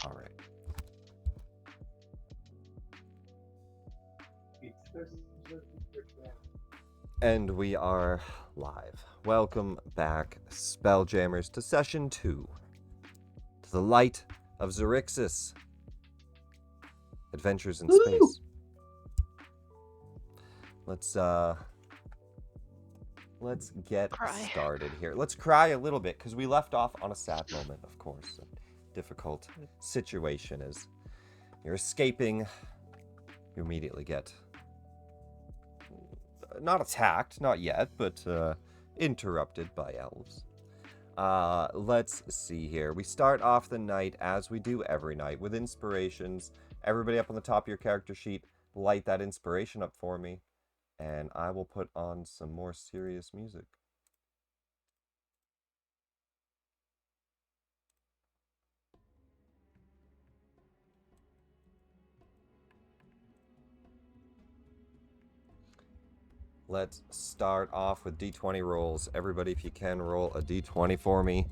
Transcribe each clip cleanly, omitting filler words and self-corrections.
All right. And we are live. Welcome back, Spelljammers, to Session 2. To the light of Xaryxis. Adventures in Space. Let's get started here. Let's cry a little bit, because we left off on a sad moment, of course. A difficult situation as you're escaping. You immediately get not attacked, not yet, but interrupted by elves. Let's see here. We start off the night, as we do every night, with inspirations. Everybody up on the top of your character sheet, light that inspiration up for me, and I will put on some more serious music. Let's start off with d20 rolls. Everybody, if you can, roll a d20 for me.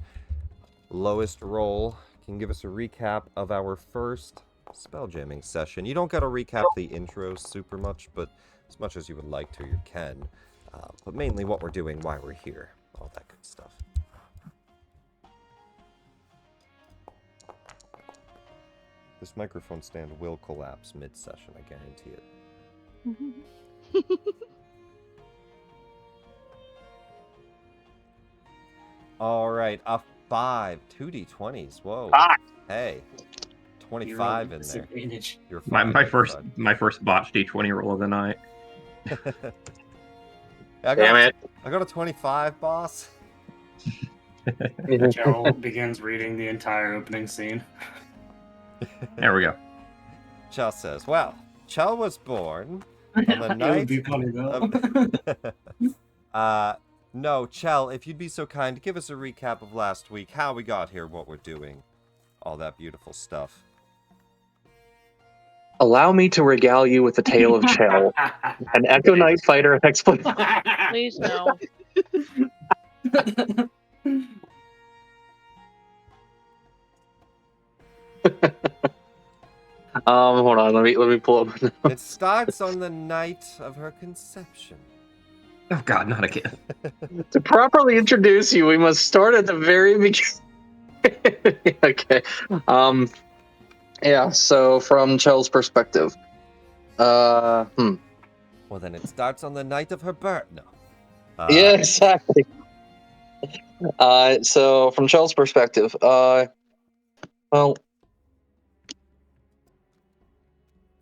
Lowest roll can give us a recap of our first spelljamming session. You don't got to recap the intro super much, but as much as you would like to, you can. But mainly what we're doing, why we're here, all that good stuff. This microphone stand will collapse mid-session, I guarantee it. All right, a 5, 2d20s. Whoa. Hey, 25 in there. You're my first botched d20 roll of the night. Damn it! I got a 25, boss. Joe begins reading the entire opening scene. There we go. Chell says, "Well, Chell was born on the night." It would be funny though. No, Chell, if you'd be so kind to give us a recap of last week, how we got here, what we're doing, all that beautiful stuff. Allow me to regale you with the tale of Chell, an Echo Knight fighter exploit. Please no. Hold on, let me pull up. It starts on the night of her conception. Oh God, not again. To properly introduce you, we must start at the very beginning. Okay. Yeah, so from Chell's perspective. Well, then it starts on the night of her birth. No. Yeah, exactly. So from Chell's perspective, well,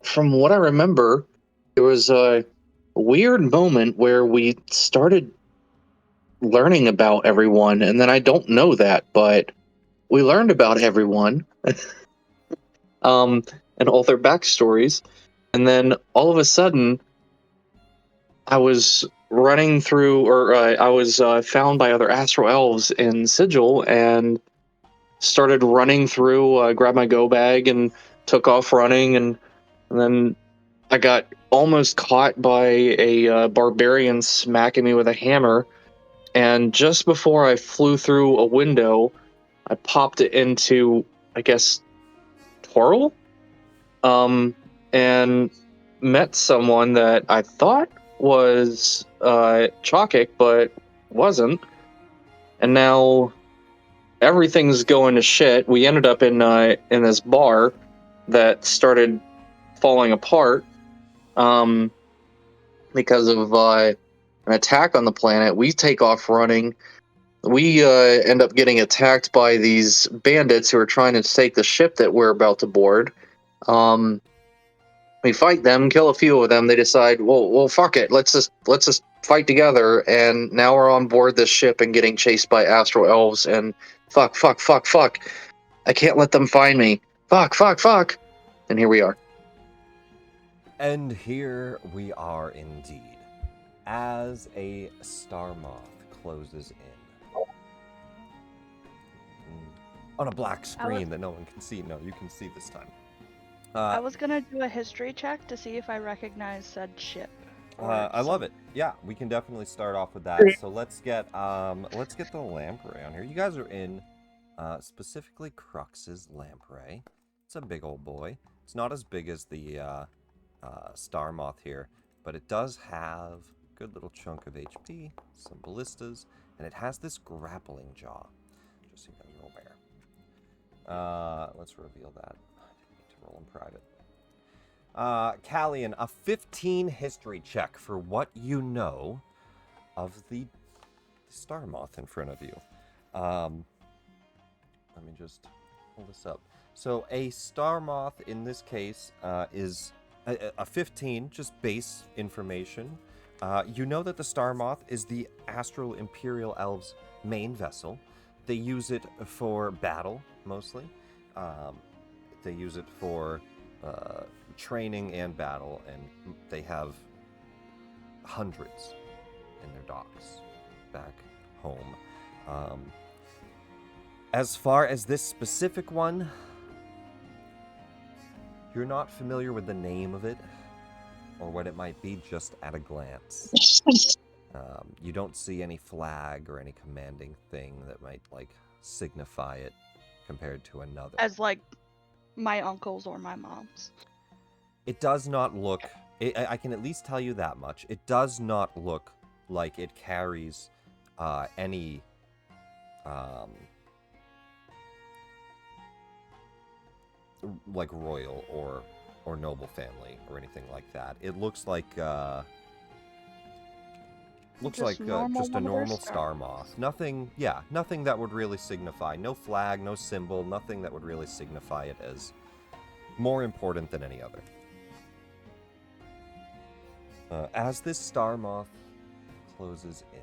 from what I remember, there was a weird moment where we started learning about everyone, and then I don't know that, but we learned about everyone, and all their backstories, and then all of a sudden, I was running through, or I was found by other Astral Elves in Sigil, and started running through, grabbed my go bag, and took off running, and then I got almost caught by a barbarian smacking me with a hammer, and just before I flew through a window, I popped it into, I guess, Toril? And met someone that I thought was Chokik, but wasn't. And now everything's going to shit. We ended up in this bar that started falling apart because of an attack on the planet. We take off running. We end up getting attacked by these bandits who are trying to take the ship that we're about to board. We fight them, kill a few of them. They decide, well, fuck it. Let's just fight together. And now we're on board this ship and getting chased by Astral Elves. And fuck. I can't let them find me. Fuck. And here we are. And here we are indeed, as a star moth closes in. On a black screen that no one can see. No, you can see this time. I was gonna do a history check to see if I recognize said ship. I love it. Yeah, we can definitely start off with that. So let's get the lamprey on here. You guys are in specifically Crux's lamprey. It's a big old boy. It's not as big as the star moth here, but it does have a good little chunk of HP, some ballistas, and it has this grappling jaw. Just so you know, you're aware. Let's reveal that. I didn't need to roll in private. Callian, a 15 history check for what you know of the star moth in front of you. Let me just pull this up. So a star moth in this case is a 15, just base information. You know that the star moth is the Astral Imperial Elves' main vessel. They use it for battle, mostly. They use it for training and battle, and they have hundreds in their docks back home. As far as this specific one, you're not familiar with the name of it or what it might be just at a glance. You don't see any flag or any commanding thing that might signify it compared to another. As like my uncle's or my mom's. It does not look... I can at least tell you that much. It does not look like it carries any... royal or noble family or anything like that. It looks like... Looks Just like normal just a one of their normal star star moth. Nothing that would really signify. No flag, no symbol, nothing that would really signify it as more important than any other. As this star moth closes in,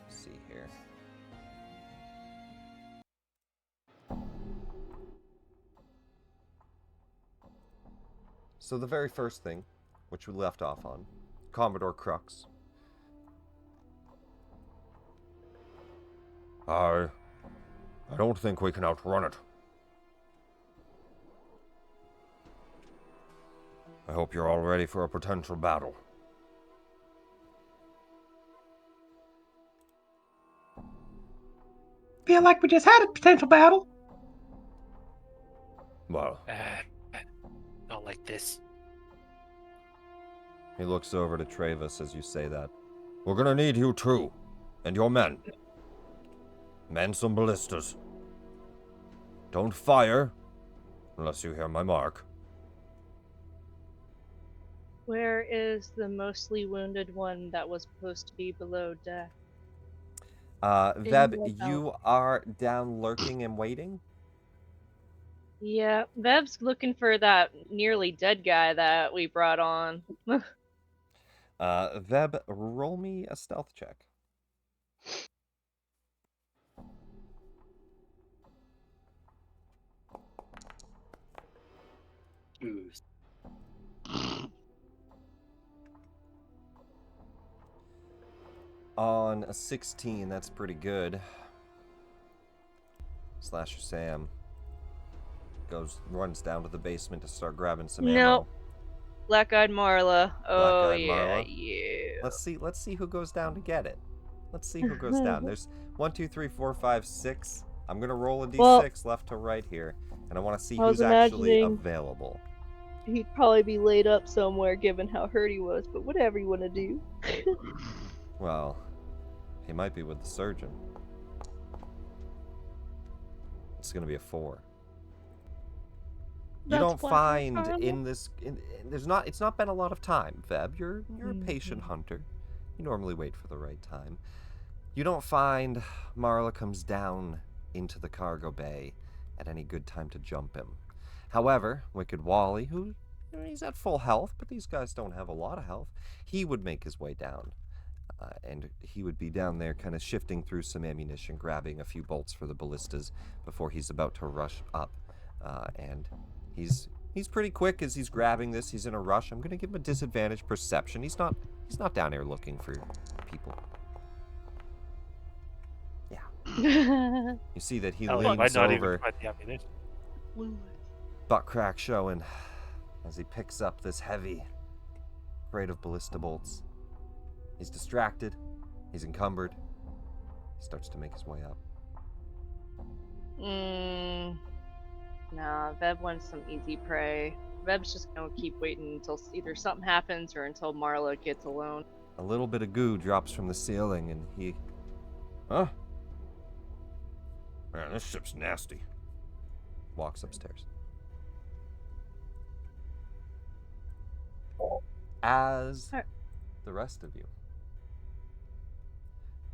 let's see here. So the very first thing, which we left off on, Commodore Crux. I don't think we can outrun it. I hope you're all ready for a potential battle. Feel like we just had a potential battle. Well, Not like this. he looks over to Travis as you say that. We're gonna need you too, and your men. Man some ballistas. Don't fire, unless you hear my mark. Where is the mostly wounded one that was supposed to be below deck? Veb, the you are down lurking and waiting? Yeah, Veb's looking for that nearly dead guy that we brought on. Veb, roll me a stealth check. Ooh. On a 16, that's pretty good. Slasher Sam runs down to the basement to start grabbing some ammo. Nope. Black-eyed Marla. Oh Black-eyed yeah, Marla? yeah. Let's see who goes down to get it. Let's see who goes down. There's 1, 2, 3, 4, 5, 6. I'm gonna roll a d6 left to right here, and I want to see I was who's actually imagining- available. He'd probably be laid up somewhere given how hurt he was, but whatever you want to do. Well, he might be with the surgeon. It's gonna be a 4. You That's don't Black-eyed find Marla? in this. It's not been a lot of time, Veb. You're a patient Mhm. hunter. You normally wait for the right time. You don't find Marla comes down into the cargo bay at any good time to jump him. However, Wicked Wally, who he's at full health, but these guys don't have a lot of health, he would make his way down. And he would be down there kind of shifting through some ammunition, grabbing a few bolts for the ballistas before he's about to rush up. And he's pretty quick as he's grabbing this. He's in a rush. I'm going to give him a disadvantage perception. He's not down here looking for people. Yeah. You see that he Hell, he might leans not over, even find the ammunition. butt crack showing, as he picks up this heavy crate of ballista bolts. He's distracted. He's encumbered. He starts to make his way up. Nah, Veb wants some easy prey. Veb's just gonna keep waiting until either something happens or until Marla gets alone. A little bit of goo drops from the ceiling, and he... Huh? Man, this ship's nasty. Walks upstairs. As the rest of you,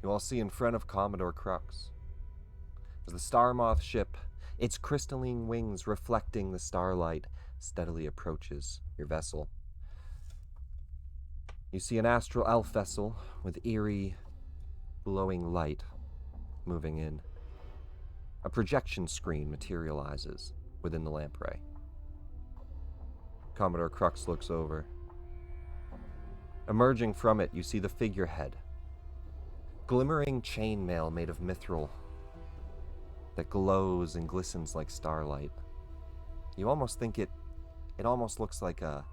you all see in front of Commodore Crux, as the Star Moth ship, its crystalline wings reflecting the starlight, steadily approaches your vessel. You see an astral elf vessel with eerie, glowing light moving in. A projection screen materializes within the lamprey. Commodore Crux looks over. Emerging from it, you see the figurehead. Glimmering chainmail made of mithril that glows and glistens like starlight. You almost think it almost looks like a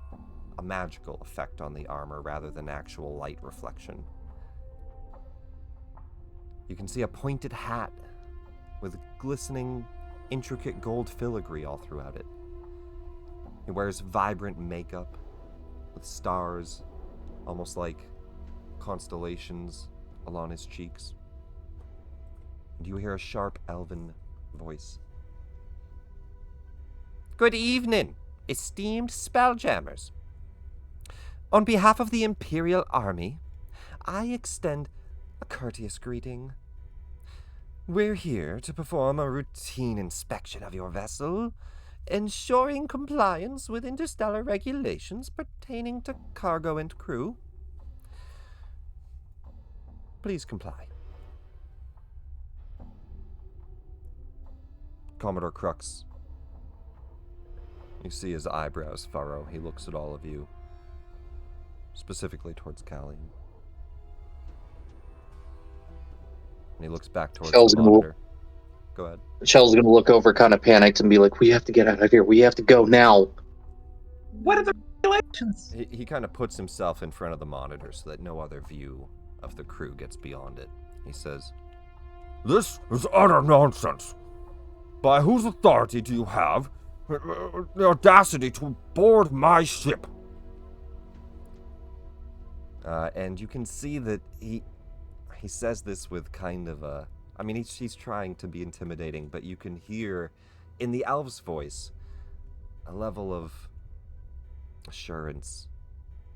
magical effect on the armor rather than actual light reflection. You can see a pointed hat with glistening, intricate gold filigree all throughout it. He wears vibrant makeup with stars, almost like constellations along his cheeks. And you hear a sharp elven voice. Good evening, esteemed Spelljammers. On behalf of the Imperial Army, I extend a courteous greeting. We're here to perform a routine inspection of your vessel, ensuring compliance with interstellar regulations pertaining to cargo and crew. Please comply. Commodore Crux. You see his eyebrows furrow. He looks at all of you, specifically towards Callie. And he looks back towards the monitor. Go ahead. Shell's gonna look over kind of panicked and be like, we have to get out of here. We have to go now. What are the regulations? He kind of puts himself in front of the monitor so that no other view of the crew gets beyond it. He says, "This is utter nonsense. By whose authority do you have the audacity to board my ship?" And you can see that he says this with kind of a... I mean, he's trying to be intimidating, but you can hear in the elf's voice a level of assurance,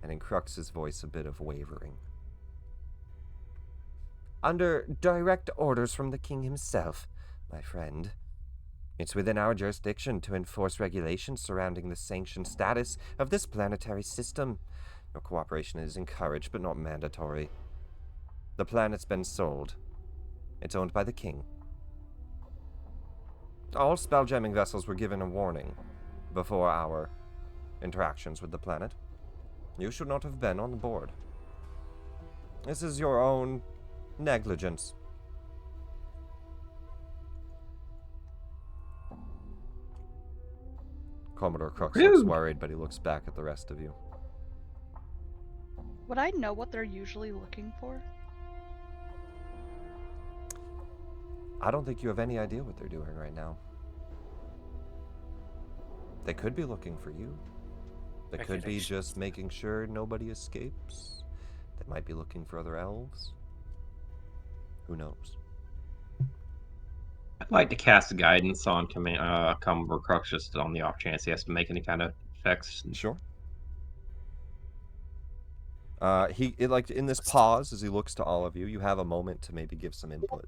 and in Crux's voice a bit of wavering. Under direct orders from the king himself, my friend, it's within our jurisdiction to enforce regulations surrounding the sanctioned status of this planetary system. Your cooperation is encouraged, but not mandatory. The planet's been sold. It's owned by the king. All spelljamming vessels were given a warning before our interactions with the planet. You should not have been on board. This is your own negligence. Commodore Crux looks worried, but he looks back at the rest of you. Would I know what they're usually looking for? I don't think you have any idea what they're doing right now. They could be looking for you. They could be just making sure nobody escapes. They might be looking for other elves. Who knows? I'd like to cast guidance on Commodore Crux just on the off chance he has to make any kind of effects. Sure. Like in this pause as he looks to all of you, you have a moment to maybe give some input.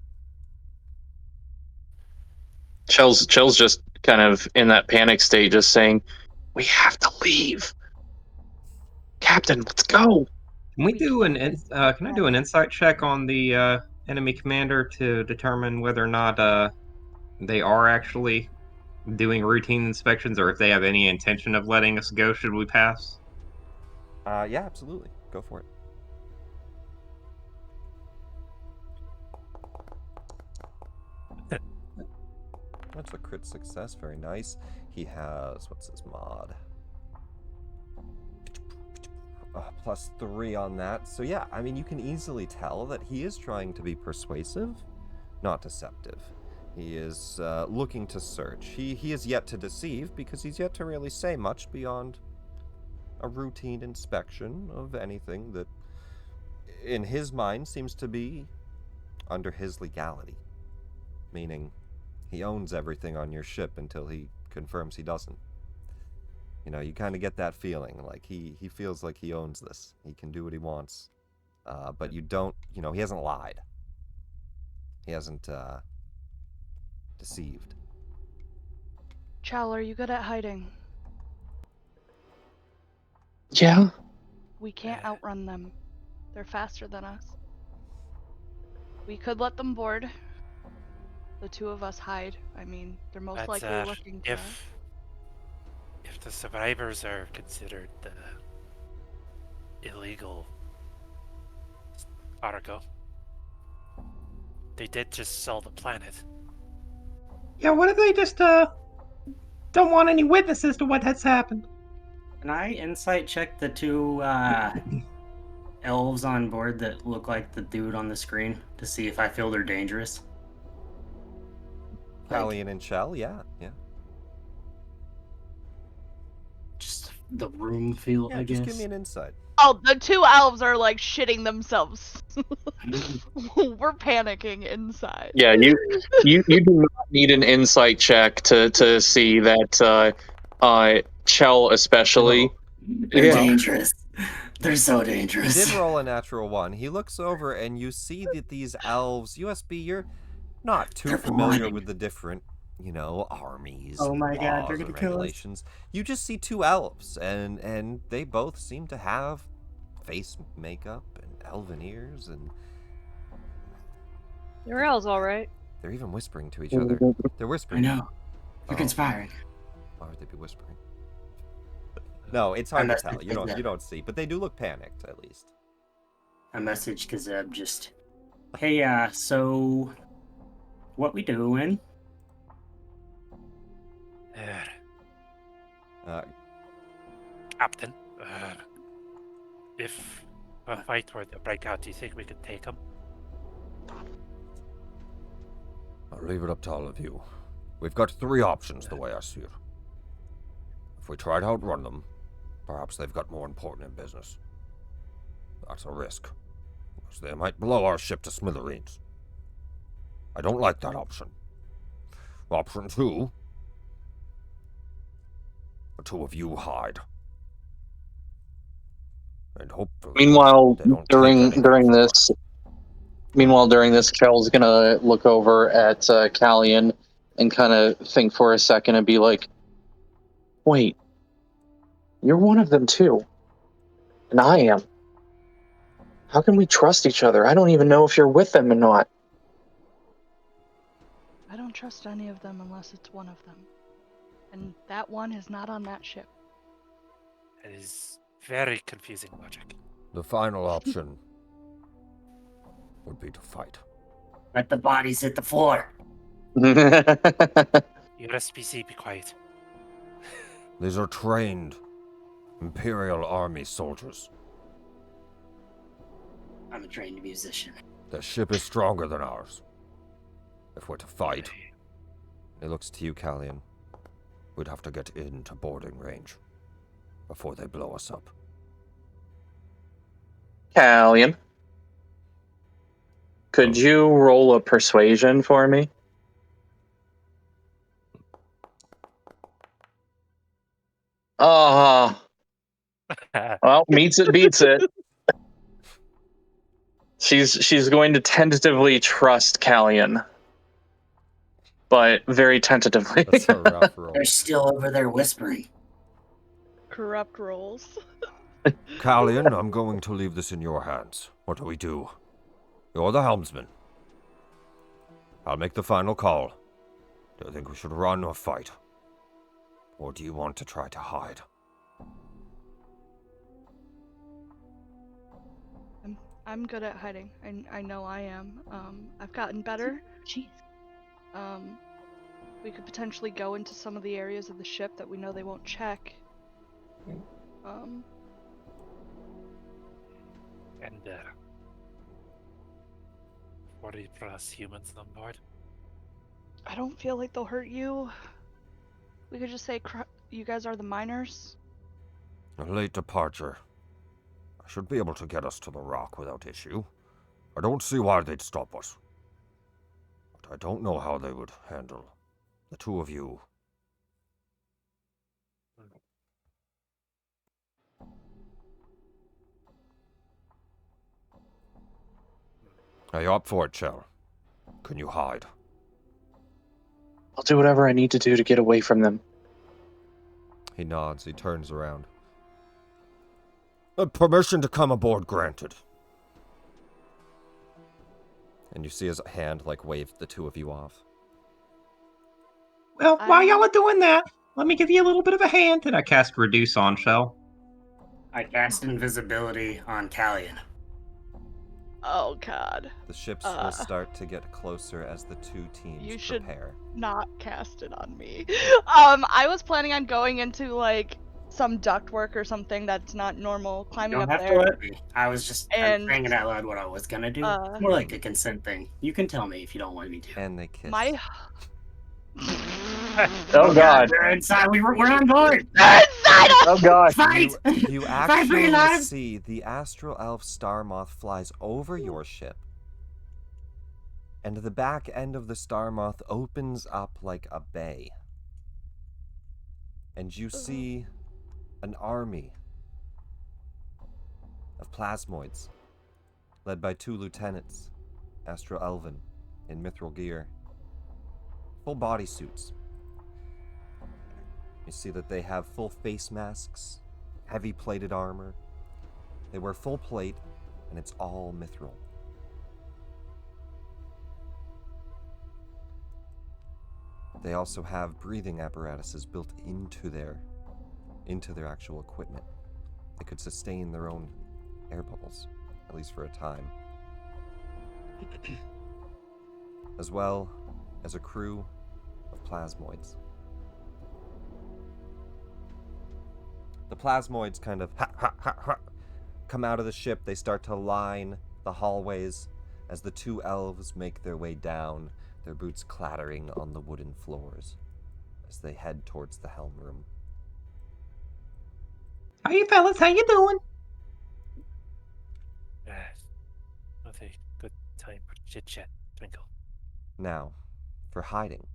Chell's just kind of in that panic state, just saying, "We have to leave, Captain. Let's go." Can we do can I do an insight check on the enemy commander to determine whether or not they are actually doing routine inspections, or if they have any intention of letting us go should we pass? Yeah, absolutely. Go for it. That's a crit success. Very nice. He has... what's his mod? +3 on that. So yeah, I mean, you can easily tell that he is trying to be persuasive, not deceptive. He is looking to search. He is yet to deceive because he's yet to really say much beyond a routine inspection of anything that, in his mind, seems to be under his legality. Meaning, he owns everything on your ship until he confirms he doesn't. You know, you kind of get that feeling, like he feels like he owns this. He can do what he wants. But you don't, you know, he hasn't lied. He hasn't, deceived. Chal, are you good at hiding? Yeah. We can't outrun them. They're faster than us. We could let them board. The two of us hide. I mean, they're most But likely looking for us. if the survivors are considered illegal cargo, they did just sell the planet. Yeah, what if they just don't want any witnesses to what has happened? Can I insight check the two elves on board that look like the dude on the screen to see if I feel they're dangerous? Callian and Shell, yeah. Just the room feel, Yeah, I just guess. give me an insight. Oh, the two elves are like shitting themselves. We're panicking inside. Yeah, you do not need an insight check to see that Chell especially. They're Yeah. dangerous. They're so He dangerous. did roll a natural 1. He looks over and you see that these elves, USB, you're not too They're familiar blind. with the different, you know, armies Oh and my God, they're laws gonna and kill us. regulations. You just see two elves, and they both seem to have face makeup and elven ears, and Your elves all right. they're even whispering to each other. They're I whispering. know. They're Oh, conspiring. why would they be whispering? No, it's hard to tell. You don't see, but they do look panicked at least. I messaged Kazeb just, hey, so what we doing? Captain, if a fight were to break out, do you think we could take them? I'll leave it up to all of you. We've got three options the way I see it. If we try to outrun them, perhaps they've got more important business. That's a risk, because they might blow our ship to smithereens. I don't like that option. Option 2, the two of you hide. And hopefully Meanwhile, they don't during take anything during from this, us. Chell's gonna look over at Callian and kind of think for a second and be like, "Wait, you're one of them too, and I am. How can we trust each other? I don't even know if you're with them or not." I don't trust any of them unless it's one of them. And that one is not on that ship. It is very confusing logic. The final option would be to fight. Let the bodies hit the floor. USPC, be quiet. These are trained Imperial Army soldiers. I'm a trained musician. Their ship is stronger than ours. If we're to fight, it looks to you, Callian, we'd have to get into boarding range before they blow us up. Callian, could you roll a persuasion for me? Well, meets it, beats it. She's going to tentatively trust Callian, but very tentatively. That's a rough roll. They're still over there whispering. Corrupt rolls. Callian, I'm going to leave this in your hands. What do we do? You're the helmsman. I'll make the final call. Do you think we should run or fight? Or do you want to try to hide? I'm good at hiding. I know I am. I've gotten better. Jeez. We could potentially go into some of the areas of the ship that we know they won't check. And 40 plus humans on board. I don't feel like they'll hurt you. We could just say you guys are the miners. A late departure. I should be able to get us to the rock without issue. I don't see why they'd stop us. But I don't know how they would handle the two of you. Are you up for it, Chell? Can you hide? I'll do whatever I need to do to get away from them. He nods. He turns around. Permission to come aboard granted. And you see his hand, like, wave the two of you off. Well, while y'all are doing that, let me give you a little bit of a hand. Did I cast Reduce on Shell? I cast invisibility on Callion. Oh god. The ships will start to get closer as the two teams You should prepare. not cast it on me. I was planning on going into like some ductwork or something that's not normal, You climbing don't up have there. to let me. I was just And- saying it out loud what I was gonna do. It's more like a consent thing. You can tell me if you don't want me to. And they kiss. My Oh God! They're inside. We're on board. They're inside us! Oh God! Fight! You Fight for your actually lives! see the astral elf star moth flies over your ship, and the back end of the star moth opens up like a bay, and you see an army of plasmoids led by two lieutenants, astral elven in mithril gear, full bodysuits. You see that they have full face masks, heavy plated armor. They wear full plate, and it's all mithril. They also have breathing apparatuses built into their actual equipment. They could sustain their own air bubbles, at least for a time. As well as a crew of plasmoids. The plasmoids kind of come out of the ship. They start to line the hallways as the two elves make their way down, their boots clattering on the wooden floors as they head towards the helm room. Hey fellas, how you doing? Not a good time for chit chat, Twinkle. Now, for hiding.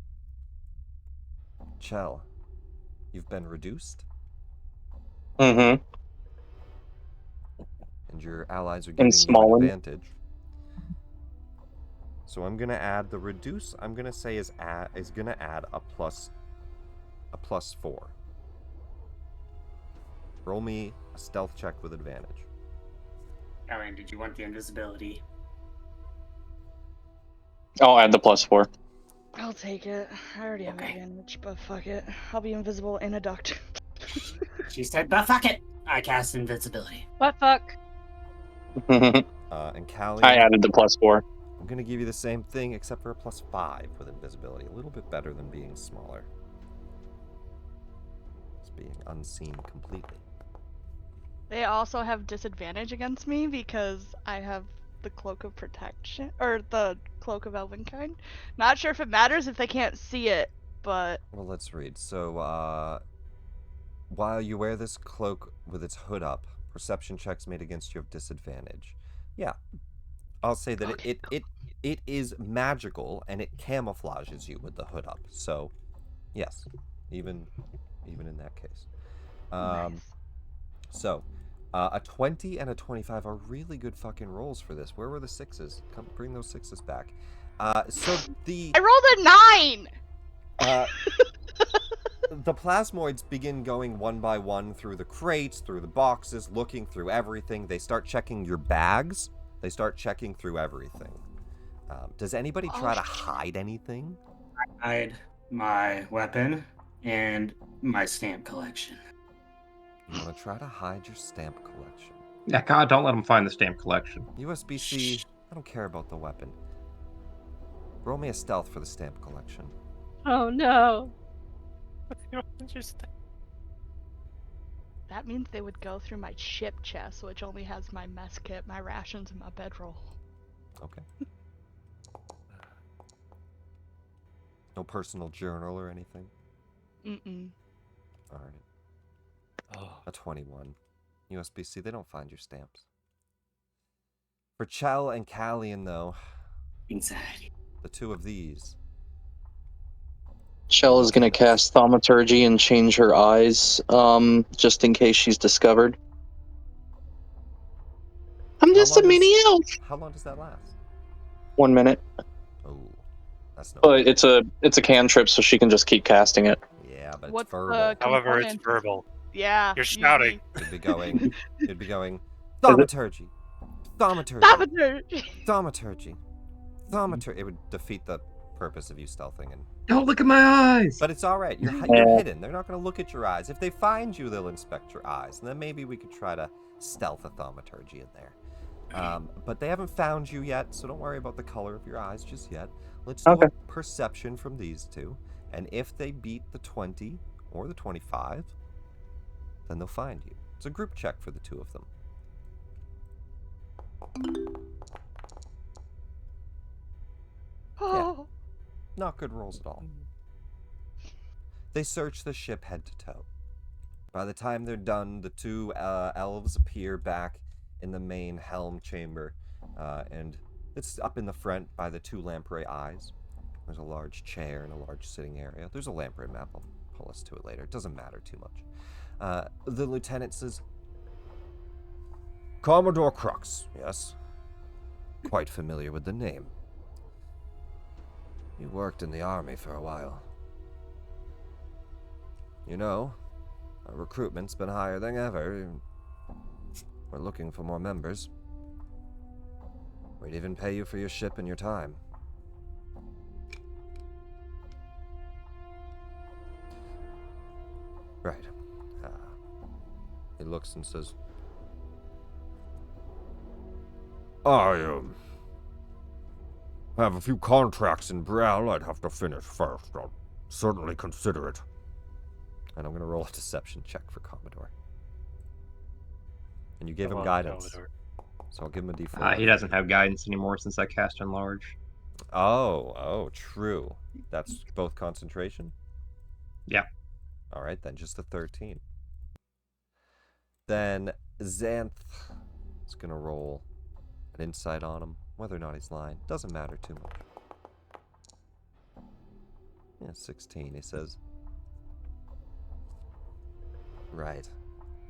Chell, you've been reduced, Mm-hmm. and your allies are giving you small an one. advantage. So I'm gonna add the reduce. I'm gonna say is gonna add a plus 4. Roll me a stealth check with advantage. Callion, did you want the invisibility? I'll add the +4. I'll take it. I already have Okay. advantage, but fuck it. I'll be invisible in a duct. She said, but fuck it! I cast invisibility. What fuck? And Callie, I added the +4. I'm gonna give you the same thing except for a +5 with invisibility. A little bit better than being smaller. It's being unseen completely. They also have disadvantage against me because I have the cloak of protection, or the cloak of elvenkind. Not sure if it matters if they can't see it, but Well, let's read. So, while you wear this cloak with its hood up, perception checks made against you have disadvantage. Yeah, I'll say that Okay, it is magical and it camouflages you with the hood up. So, yes, even in that case. nice. So, a 20 and a 25 are really good fucking rolls for this. Where were the 6s? Come, bring those 6s back. So the I rolled a 9. the plasmoids begin going one by one through the crates, through the boxes, looking through everything. They start checking your bags. They start checking through everything. Does anybody try to hide anything? I hide my weapon and my stamp collection. You want to try to hide your stamp collection. Yeah, God, don't let them find the stamp collection. USB-C, I don't care about the weapon. Roll me a stealth for the stamp collection. Oh no. That means they would go through my ship chest, which only has my mess kit, my rations, and my bedroll. Okay. No personal journal or anything? Mm-mm. Alright. Oh, A 21. USB-C, they don't find your stamps. For Chell and Callian, though, Inside. the two of these. Shell is going to cast Thaumaturgy and change her eyes, just in case she's discovered. I'm just a mini elf. How long does that last? 1 minute, Oh, that's no but good. it's a cantrip, so she can just keep casting it. Yeah, but What's it's verbal. however, it's component? verbal. Yeah. You're shouting. You'd be going, Thaumaturgy, Thaumaturgy, Thaumaturgy. Thaumaturgy, Thaumaturgy. It would defeat the purpose of you stealthing. Don't look at my eyes! But it's all right. You're Yeah. hidden. They're not going to look at your eyes. If they find you, they'll inspect your eyes. And then maybe we could try to stealth a thaumaturgy in there. But they haven't found you yet, so don't worry about the color of your eyes just yet. Let's do Okay. a perception from these two. And if they beat the 20 or the 25, then they'll find you. It's a group check for the two of them. Oh. Not good rolls at all. They search the ship head to toe. By the time they're done, the two elves appear back in the main helm chamber, and it's up in the front by the two lamprey eyes. There's a large chair and a large sitting area. There's a lamprey map. I'll pull us to it later. It doesn't matter too much. The lieutenant says, Commodore Crux, yes. Quite familiar with the name. You worked in the army for a while. You know, our recruitment's been higher than ever. We're looking for more members. We'd even pay you for your ship and your time. Right. He looks and says, I have a few contracts in Bral I'd have to finish first. I'll certainly consider it. And I'm going to roll a deception check for Commodore. And you gave Come him on, guidance. Commodore. So I'll give him a d4. He doesn't have guidance anymore since I cast Enlarge. Oh, true. That's both concentration? Yeah. Alright, then just the 13. Then Xanth is going to roll an insight on him. Whether or not he's lying, doesn't matter too much. Yeah, 16. He says, right.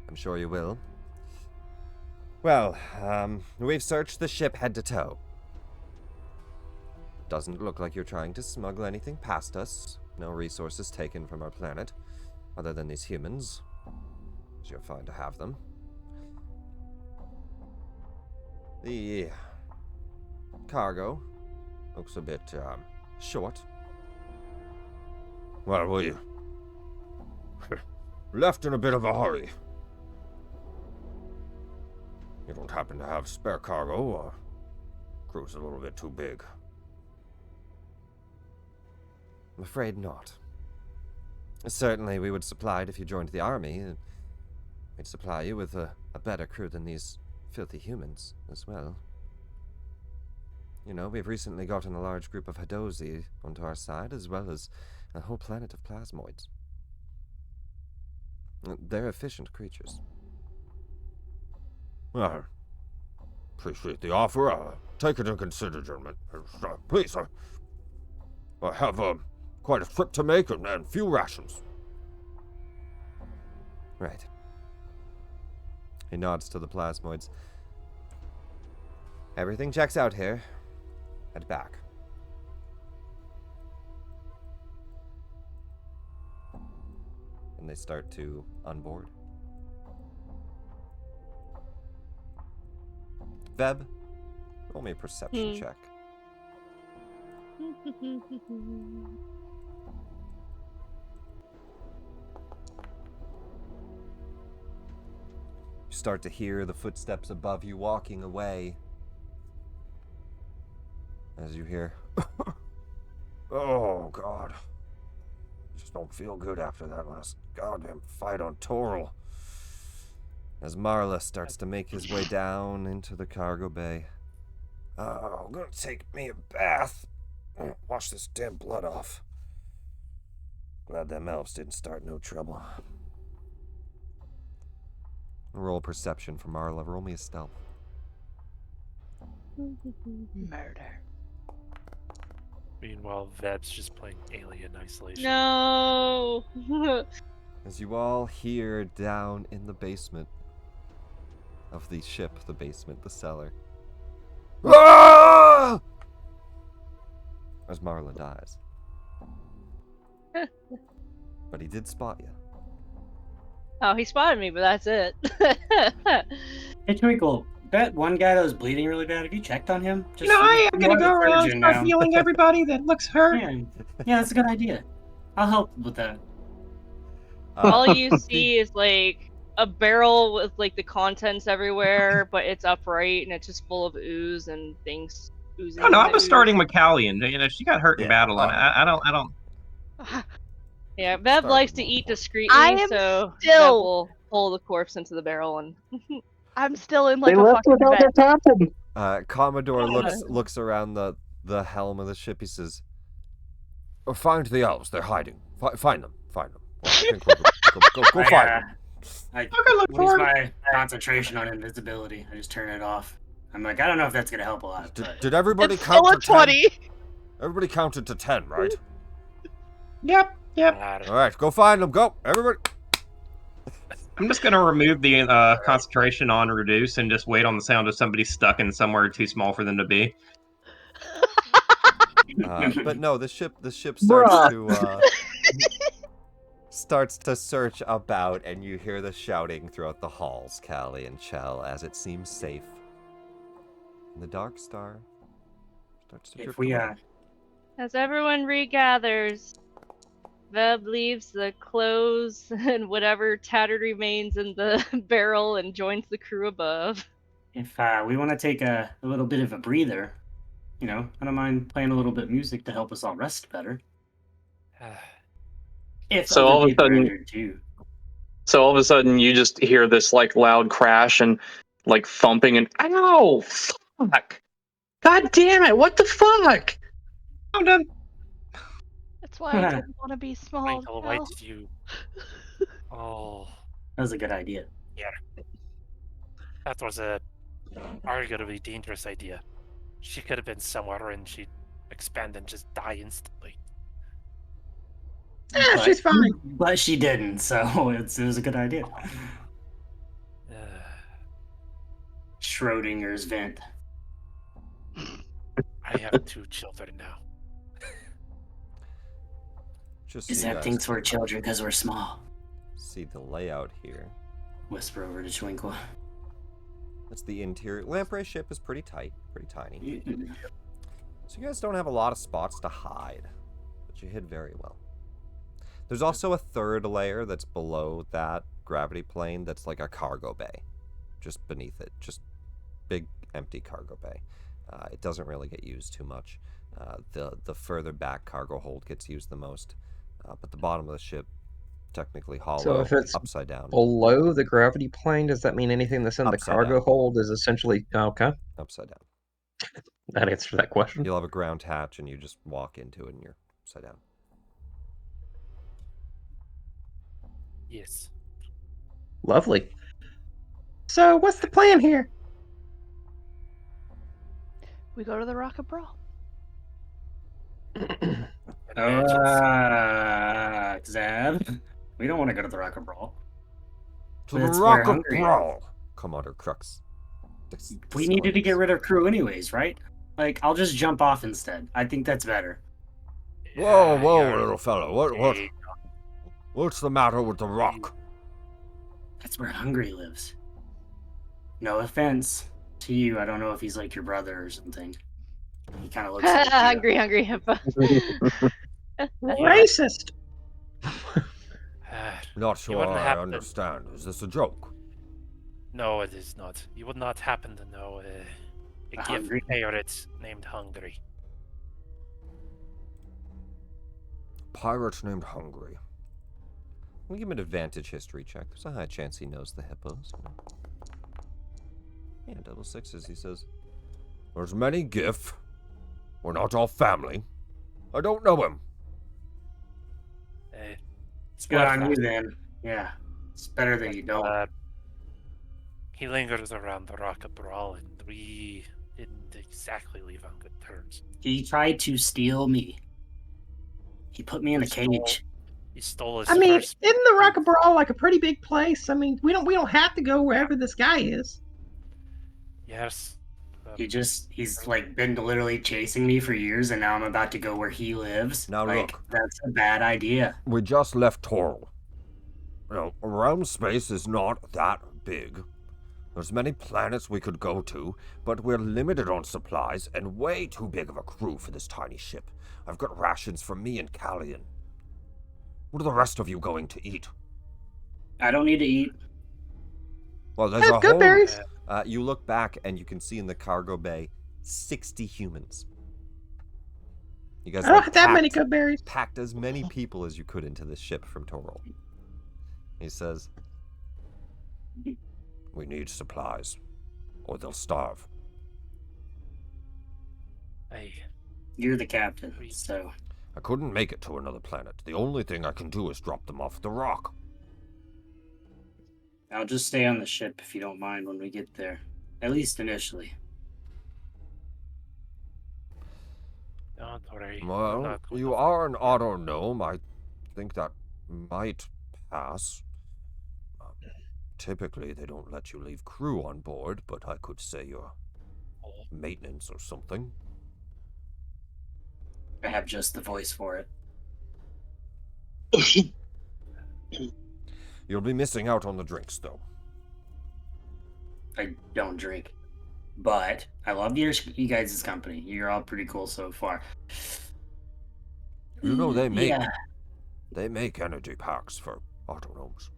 I'm sure you will. Well, we've searched the ship head to toe. Doesn't look like you're trying to smuggle anything past us. No resources taken from our planet, other than these humans. So you're fine to have them. The cargo looks a bit, short. Well, we left in a bit of a hurry. You don't happen to have spare cargo, or crew's a little bit too big? I'm afraid not. Certainly we would supply it if you joined the army. We'd supply you with a better crew than these filthy humans as well. You know, we've recently gotten a large group of Hadozi onto our side, as well as a whole planet of plasmoids. They're efficient creatures. I appreciate the offer. Take it into consider, gentlemen. Please, I have quite a trip to make and few rations. Right. He nods to the plasmoids. Everything checks out here. Head back. And they start to unboard. Veb, roll me a perception check. You start to hear the footsteps above you walking away. As you hear, oh God, just don't feel good after that last goddamn fight on Toral. As Marla starts to make his way down into the cargo bay. I'm gonna take me a bath. Wash this damn blood off. Glad them elves didn't start no trouble. Roll perception for Marla. Roll me a stealth. Murder. Meanwhile, Veb's just playing Alien Isolation. No. As you all hear down in the basement of the ship, the basement, the cellar. Ah! As Marla dies. But he did spot you. Oh, he spotted me, but that's it. Hey, Twinkle, that one guy that was bleeding really bad, have you checked on him? You know, I am gonna you're the go around and surgeon start now. healing everybody that looks hurt. Yeah, that's a good idea. I'll help with that. All you see is like a barrel with like the contents everywhere, but it's upright and it's just full of ooze and things oozing. Oh no, I in the was ooze. starting McCallion. You know, she got hurt in Yeah. battle, and I don't. Yeah, Bev Start likes with to eat multiple. discreetly, I am so Bev still- will pull the corpse into the barrel and. I'm still in like They a left fucking without their vent. captain. Commodore Yeah. looks around the helm of the ship. He says, "Find the elves. They're hiding. Find them. Find them. Well, I think go find them." I go look use for him. my concentration on invisibility. I just turn it off. I'm like, I don't know if that's gonna help a lot. But... Did everybody It's count still to a 10? 20. Everybody counted to 10, right? Yep. All right, go find them. Go, everybody. I'm just gonna remove the concentration on reduce and just wait on the sound of somebody stuck in somewhere too small for them to be. But no, the ship Bruh. starts to search about, and you hear the shouting throughout the halls, Callie and Chell, as it seems safe. And the Dark Star starts to If drift we away. As everyone regathers, Veb leaves the clothes and whatever tattered remains in the barrel and joins the crew above. If we want to take a little bit of a breather, you know, I don't mind playing a little bit of music to help us all rest better. If So other all of a people are sudden- injured too. So all of a sudden, you just hear this like loud crash and like thumping and ow, fuck, god damn it, what the fuck? I'm done. That's why I didn't want to be small. Michael, why now. did you? Oh, That was a good idea. that was a arguably dangerous idea. She could have been somewhere and she'd expand and just die instantly. Yeah, she's fine. But she didn't, so it was a good idea. Schrodinger's vent. I have 2 children now. Just so Is you that guys things for children because we're small? see the layout here. Whisper over to Twinkle. That's the interior. Lamprey ship is pretty tight, pretty tiny. So you guys don't have a lot of spots to hide, but you hid very well. There's also a third layer that's below that gravity plane that's like a cargo bay, just beneath it. Just big, empty cargo bay. It doesn't really get used too much. The further back cargo hold gets used the most. But the bottom of the ship, technically hollow, So if it's upside down. below the gravity plane, does that mean anything that's in the Upside cargo down. hold is essentially okay? Upside down. That answers that question. You'll have a ground hatch and you just walk into it and you're upside down. Yes. Lovely. So, what's the plan here? We go to the Rock of Brawl. Zab. We don't want to go to the Rock and Brawl. To the That's Rock where of Hungry is. Brawl, Commander Crux. We needed to get rid of crew anyways, right? Like, I'll just jump off instead. I think that's better. Whoa, whoa, you're little fellow. What's the matter with the rock? That's where Hungry lives. No offense to you. I don't know if he's like your brother or something. He kind of looks like you. hungry hippo. Racist. Not sure wouldn't I have to- understand. Is this a joke? No, it is not. You would not happen to know a gift Hungry? pirate named Hungry. Pirate named Hungry. We'll give him an advantage history check. There's a high chance he knows the hippos. Yeah, double sixes, he says. There's many Gif. We're not all family. I don't know him. It's good on you then. Yeah. It's better that you don't. He lingers around the rock of Bral, and we didn't exactly leave on good terms. He tried to steal me. He put me in a cage. He stole his I mean, first. isn't the Rock of Brawl like a pretty big place? I mean, we don't have to go wherever this guy is. Yes. He's like been literally chasing me for years, and now I'm about to go where he lives. Now like, look. That's a bad idea. We just left Torl. You know, realm space is not that big. There's many planets we could go to, but we're limited on supplies and way too big of a crew for this tiny ship. I've got rations for me and Callian. What are the rest of you going to eat? I don't need to eat. Well, there's a good whole... berries. You look back and you can see in the cargo bay 60 humans. You guys I don't have that many good berries. packed as many people as you could into this ship from Toril. He says, we need supplies, or they'll starve. You're the captain, so... I couldn't make it to another planet. The only thing I can do is drop them off the rock. I'll just stay on the ship if you don't mind when we get there. At least initially. Don't worry. Well, you are an auto gnome. I think that might pass. Typically, they don't let you leave crew on board, but I could say you're maintenance or something. I have just the voice for it. You'll be missing out on the drinks, though. I don't drink. But I love you guys' company. You're all pretty cool so far. You know, they make energy packs for auto gnomes.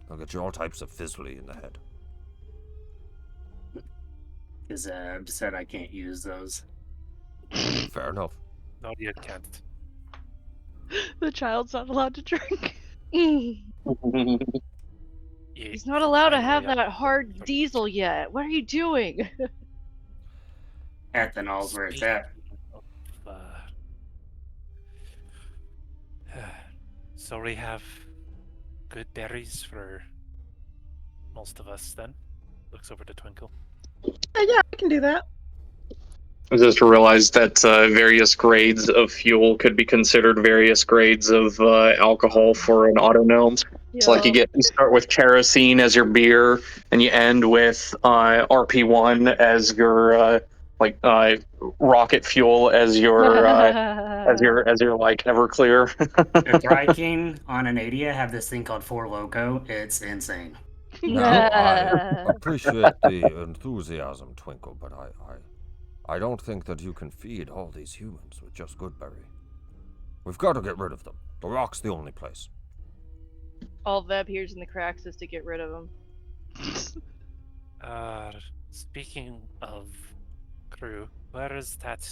They'll get you all types of fizzly in the head. Because I've said I can't use those. Fair enough. No, you can't. The child's not allowed to drink. He's not allowed to have that hard diesel yet. What are you doing? Ethanol's where it's at. So we have good berries for most of us then. Looks over to Twinkle. Yeah, I can do that. I just realized that various grades of fuel could be considered various grades of alcohol for an auto gnome. It's like you start with kerosene as your beer, and you end with RP1 as your rocket fuel as your as your like Everclear. The Thryking on Anadia have this thing called Four Loco. It's insane. Now, I appreciate the enthusiasm, Twinkle, but I don't think that you can feed all these humans with just good berry. We've got to get rid of them. The rock's the only place. All Veb hears in the cracks is to get rid of them. Speaking of crew, where is that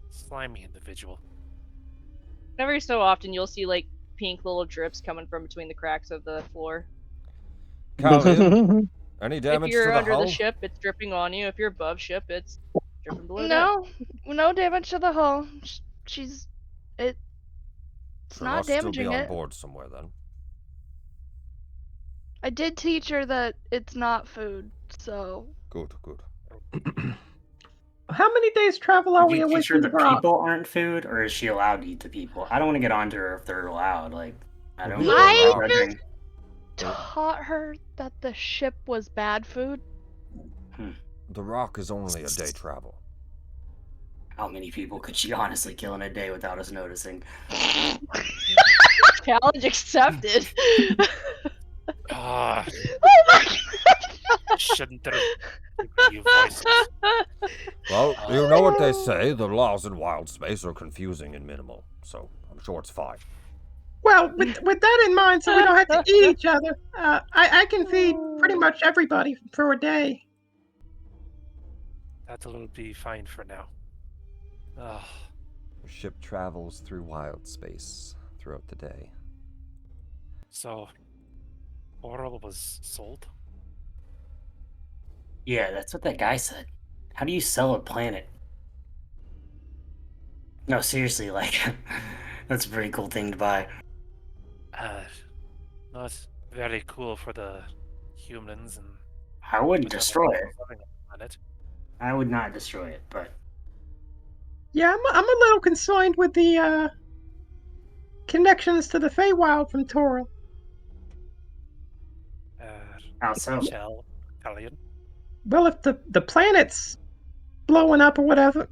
slimy individual? Every so often you'll see like pink little drips coming from between the cracks of the floor. Callian, any damage if you're to the under hull? the ship, it's dripping on you. If you're above ship, it's dripping below. No damage to the hull. It's Sure, not I'll still damaging be on it. board somewhere then. I did teach her that it's not food, so. Good. How many days travel are we You away teach her from the the rock? people aren't food, or is she allowed to eat the people? I don't want to get onto her if they're allowed. Like, I don't know. I taught her that the ship was bad food. The rock is only a day travel. How many people could she honestly kill in a day without us noticing? Challenge accepted. Ah, Oh my god! shouldn't there be voices? Well, you know what they say, the laws in wild space are confusing and minimal, so I'm sure it's fine. Well, with that in mind, so we don't have to eat each other, I can feed pretty much everybody for a day. That'll be fine for now. Ah, Your ship travels through wild space throughout the day. so Oral was sold? Yeah, that's what that guy said. How do you sell a planet? No, seriously, like, That's a pretty cool thing to buy. Not very cool for the humans and I would with destroy everyone it. living on it. I would not destroy it, but Yeah, I'm a little concerned with the connections to the Feywild from Toril. how so? Shell, Italian. Well, if the planet's blowing up or whatever,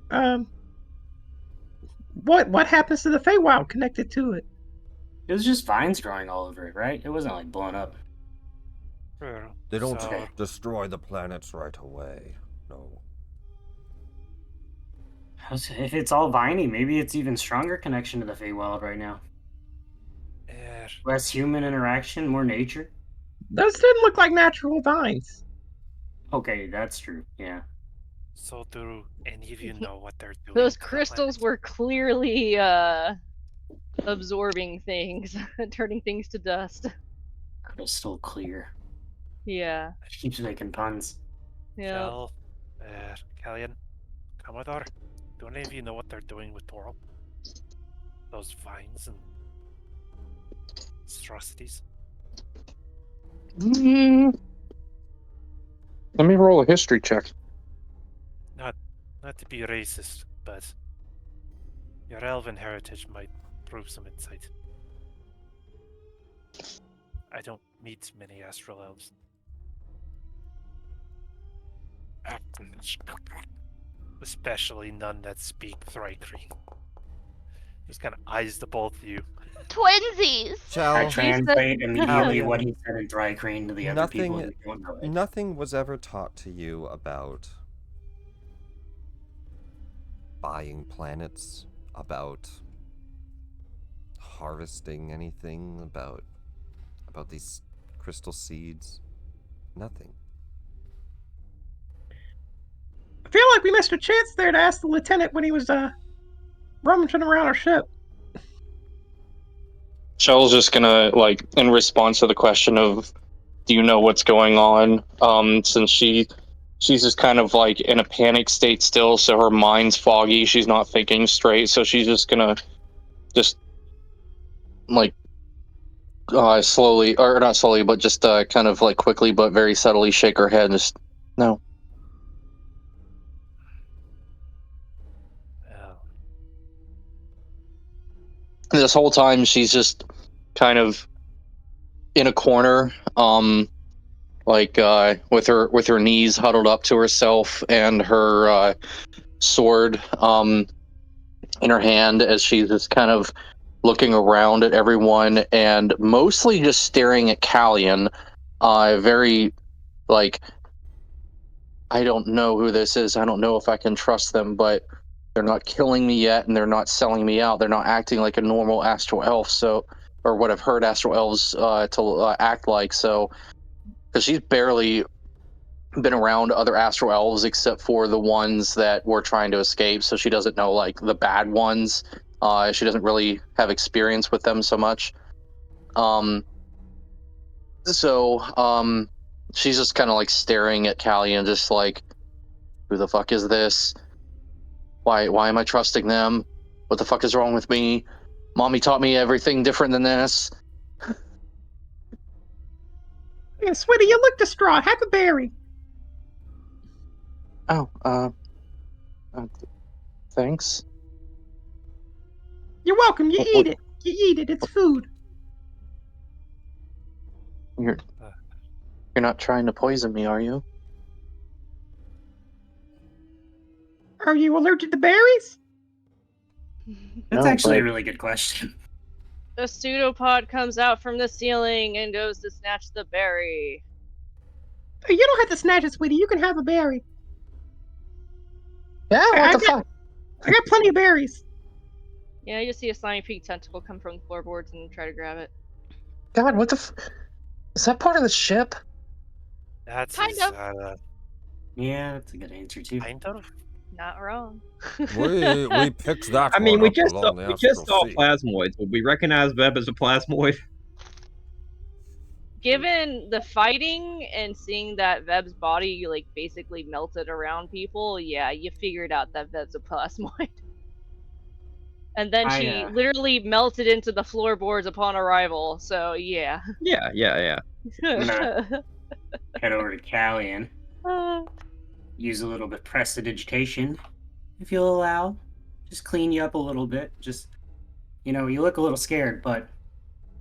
what happens to the Feywild connected to it? It was just vines growing all over it, right? It wasn't like blown up. Sure. They don't So, destroy the planets right away. No. If it's all viney, maybe it's even stronger connection to the Feywild right now. Less human interaction, more nature. Those didn't look like natural vines. Okay, that's true. Yeah. so do any of you know what they're doing? Those to the crystals planet? were clearly absorbing things, turning things to dust. Crystal clear. Yeah. She keeps making puns. Yeah. Shell, Callian, come with her. Do any of you know what they're doing with Toril? Those vines and atrocities? Let me roll a history check. Not to be racist, but your elven heritage might prove some insight. I don't meet many astral elves. Especially none that speak Thrycreen. Just kind of eyes the both of you. Twinsies! I Shell, translate immediately Callian, what he said in Thrycreen to the other people who don't know it. nothing was ever taught to you about buying planets, about harvesting anything, about these crystal seeds. Nothing. I feel like we missed a chance there to ask the lieutenant when he was rummaging around our ship. Shell's just gonna, like, in response to the question of, do you know what's going on? Since she's just kind of like in a panic state still, so her mind's foggy. She's not thinking straight, so she's just gonna like slowly, or not slowly, but just kind of like quickly but very subtly shake her head and just no. Well, This whole time she's just kind of in a corner, like with her knees huddled up to herself and her sword in her hand, as she's just kind of looking around at everyone and mostly just staring at Callian. Very like, I don't know who this is. I don't know if I can trust them, but they're not killing me yet, and they're not selling me out. They're not acting like a normal astral elf, so, or what I've heard astral elves to act like. So, because she's barely been around other astral elves except for the ones that were trying to escape, so she doesn't know like the bad ones. She doesn't really have experience with them so much. She's just kind of like staring at Callie and just like, who the fuck is this? Why am I trusting them? What the fuck is wrong with me? Mommy taught me everything different than this. Yeah, sweetie, you look distraught. Have a berry. Oh, thanks. You're welcome. You What- eat it. You eat it. It's food. You're not trying to poison me, are you? Are you allergic to berries? That's No, actually a but- really good question. The pseudopod comes out from the ceiling and goes to snatch the berry. You don't have to snatch it, sweetie. You can have a berry. Yeah, what the fuck? I got plenty of berries. Yeah, you see a slimy pink tentacle come from the floorboards and try to grab it. God, what the is that part of the ship? that's Kind his, of. Yeah, that's a good answer too. kind of. Not wrong. We picked that. I mean, one we up just along saw, the we just astral saw sea. plasmoids. Would we recognize Veb as a plasmoid? Given the fighting and seeing that Veb's body like basically melted around people, yeah, you figured out that Veb's a plasmoid. And then I, she literally melted into the floorboards upon arrival. So yeah. Yeah. I'm gonna head over to Callie and Uh, use a little bit prestidigitation, if you'll allow. Just clean you up a little bit. Just, you know, you look a little scared, but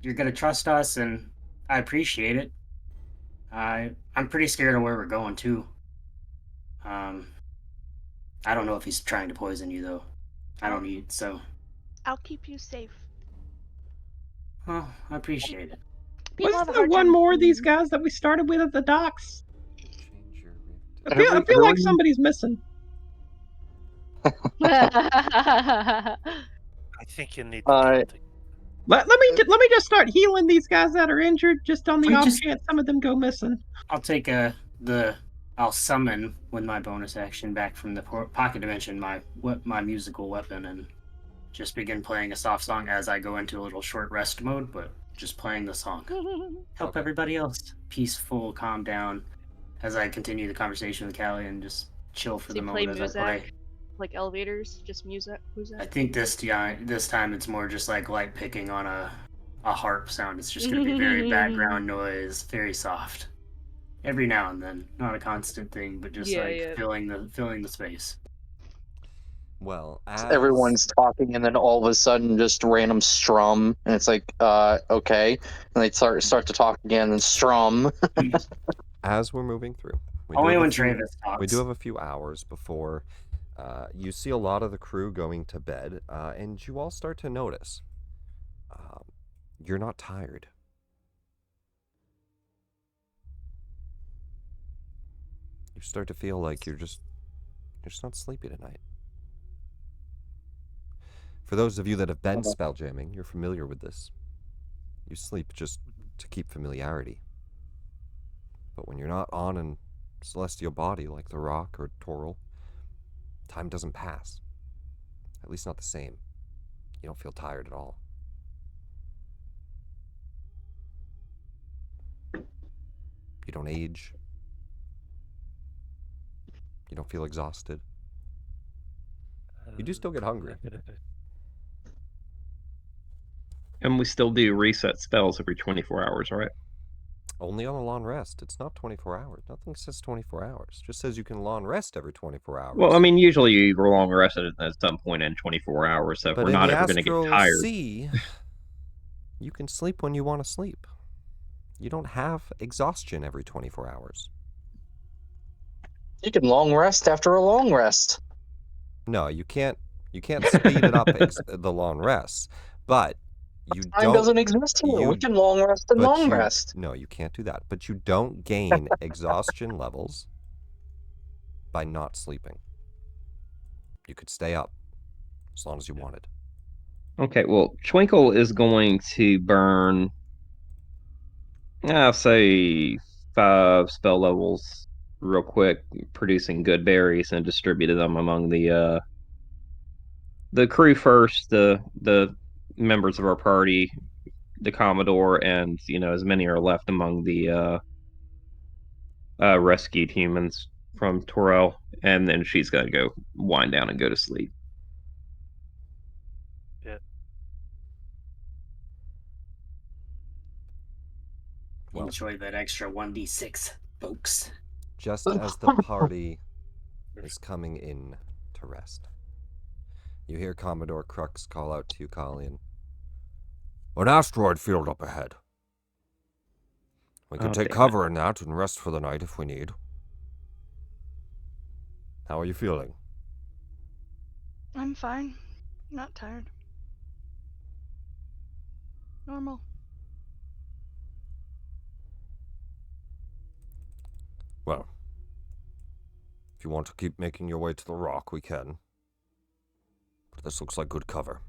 you're gonna trust us, and I appreciate it. I'm pretty scared of where we're going too. I don't know if he's trying to poison you though. I don't eat, so. I'll keep you safe. Well, I appreciate it. People have Wasn't a there hard one time more of these breathing. guys that we started with at the docks? Change your I feel like somebody's missing. I think you need to Uh, kill the Let me just start healing these guys that are injured, just on the We off just- chance some of them go missing. I'll take I'll summon with my bonus action back from the pocket dimension my musical weapon and just begin playing a soft song as I go into a little short rest mode, but just playing the song. Help everybody else peaceful, calm down as I continue the conversation with Callie and just chill for Does the he play moment as I play. music? Like elevators? Just music? I think this time it's more just like light picking on a harp sound. It's just going to be very background noise, very soft. Every now and then, not a constant thing, but just filling the space. Well, as Everyone's talking, and then all of a sudden, just random strum, and it's like, okay, and they start to talk again, and strum. as we're moving through, Only when Travis talks. we do have a few hours before you see a lot of the crew going to bed, and you all start to notice you're not tired. You start to feel like you're just not sleepy tonight. For those of you that have been spelljamming, you're familiar with this. You sleep just to keep familiarity. But when you're not on a celestial body like the Rock or Toril, time doesn't pass. At least not the same. You don't feel tired at all. You don't age. You don't feel exhausted. You do still get hungry. And we still do reset spells every 24 hours, right? Only on a long rest. It's not 24 hours. Nothing says 24 hours. It just says you can long rest every 24 hours. Well, I mean, usually you long rest at some point in 24 hours, so if but we're in not the ever going to get Astral tired. Sea, you can sleep when you want to sleep. You don't have exhaustion every 24 hours. You can long rest after a long rest. No, you can't. You can't speed it up the long rests, but you Time doesn't exist here. We can long rest and long rest. No, you can't do that. But you don't gain exhaustion levels by not sleeping. You could stay up as long as you wanted. Okay, well, Twinkle is going to burn, I'll say 5 spell levels real quick, producing good berries, and distributed them among the crew first, the members of our party, the Commodore, and as many are left among the rescued humans from Torel, and then she's gonna go wind down and go to sleep. Yeah. Well, enjoy that extra 1d6, folks. Just as the party is coming in to rest, you hear Commodore Crux call out to you, Colleen. An asteroid field up ahead. We can take cover in that and rest for the night if we need. How are you feeling? I'm fine. Not tired. Normal. Well, if you want to keep making your way to the rock, we can. But this looks like good cover.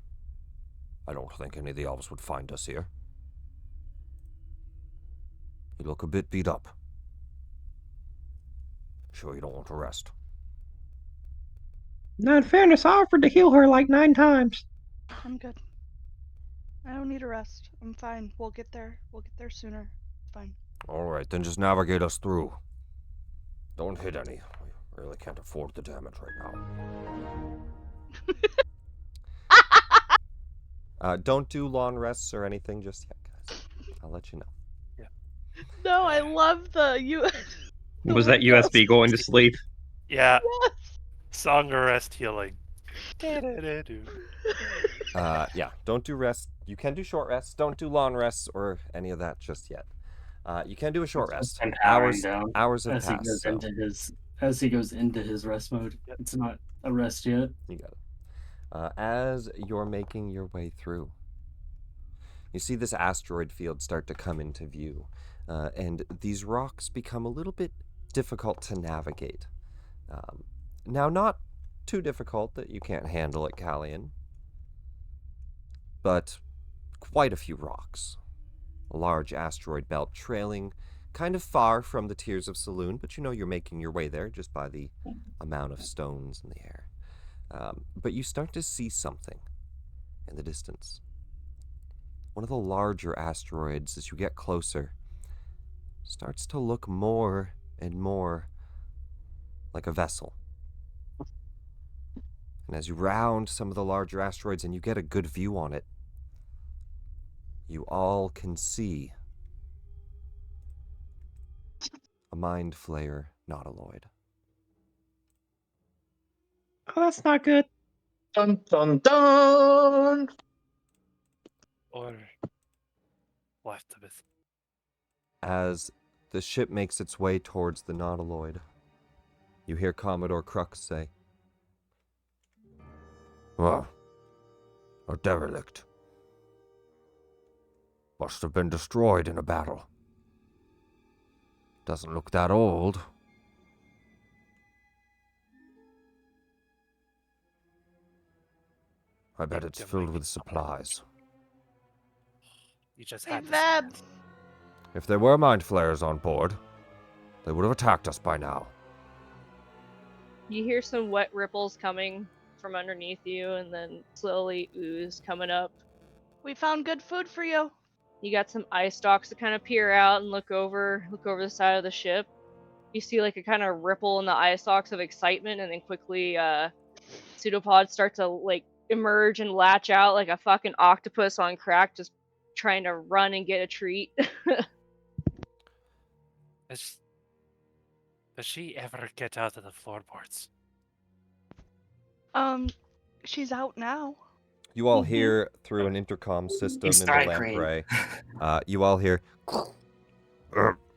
I don't think any of the elves would find us here. You look a bit beat up. Sure you don't want to rest? Now, in fairness, I offered to heal her like 9 times. I'm good. I don't need a rest. I'm fine. We'll get there. We'll get there sooner. Fine. Alright, then just navigate us through. Don't hit any. We really can't afford the damage right now. Don't do long rests or anything just yet, guys. I'll let you know. No, I love the the Was that window. USB going to sleep? Yeah, Yes. song or rest healing. Da-da-da-do. Yeah, don't do rest. You can do short rests. Don't do long rests or any of that just yet. You can do a short It's just rest. empowering down Hours have as he passed, goes so into his rest mode. Yep. It's not a rest yet. you got it. As you're making your way through, you see this asteroid field start to come into view, and these rocks become a little bit difficult to navigate. Now, not too difficult that you can't handle it, Callian, but quite a few rocks. A large asteroid belt trailing kind of far from the Tears of Saloon, but you know you're making your way there just by the amount of stones in the air. But you start to see something in the distance. One of the larger asteroids, as you get closer, starts to look more and more like a vessel. And as you round some of the larger asteroids and you get a good view on it, you all can see a Mind Flayer nautiloid. Oh, that's not good. Dun dun dun. Or left of it. As the ship makes its way towards the nautiloid, you hear Commodore Crux say, "Well, a derelict. Must have been destroyed in a battle. Doesn't look that old." I bet it's filled with supplies. You just Hey, had to Veb. say If there were Mind Flayers on board, they would have attacked us by now. You hear some wet ripples coming from underneath you, and then slowly ooze coming up. We found good food for you. You got some ice stalks that kind of peer out and look over the side of the ship. You see like a kind of ripple in the eye stalks of excitement, and then quickly pseudopods start to like emerge and latch out like a fucking octopus on crack, just trying to run and get a treat. Does she ever get out of the floorboards? She's out now. You all hear through an intercom system It's in the Sky lamprey. You all hear,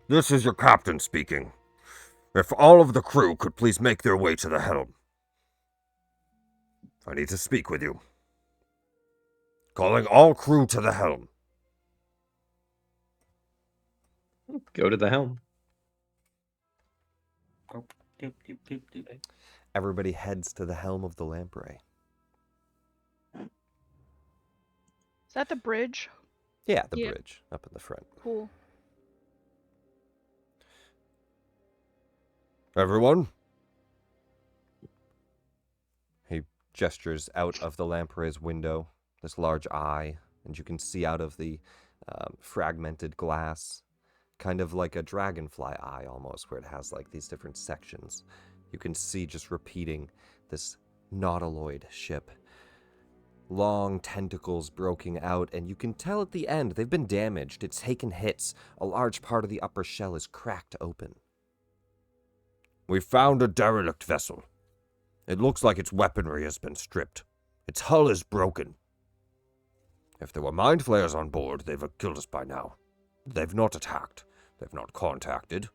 "This is your captain speaking. If all of the crew could please make their way to the helm. I need to speak with you. Calling all crew to the helm." Go to the helm. Doop, doop, doop, doop. Everybody heads to the helm of the lamprey. Is that the bridge? Yeah, the Yep. bridge up in the front. Cool. Everyone. He gestures out of the lamprey's window, this large eye, and you can see out of the fragmented glass, kind of like a dragonfly eye almost, where it has like these different sections. You can see just repeating this nautiloid ship. Long tentacles broken out, and you can tell at the end they've been damaged. It's taken hits. A large part of the upper shell is cracked open. "We found a derelict vessel. It looks like its weaponry has been stripped. Its hull is broken. If there were Mind Flayers on board, they've killed us by now. They've not attacked. They've not contacted.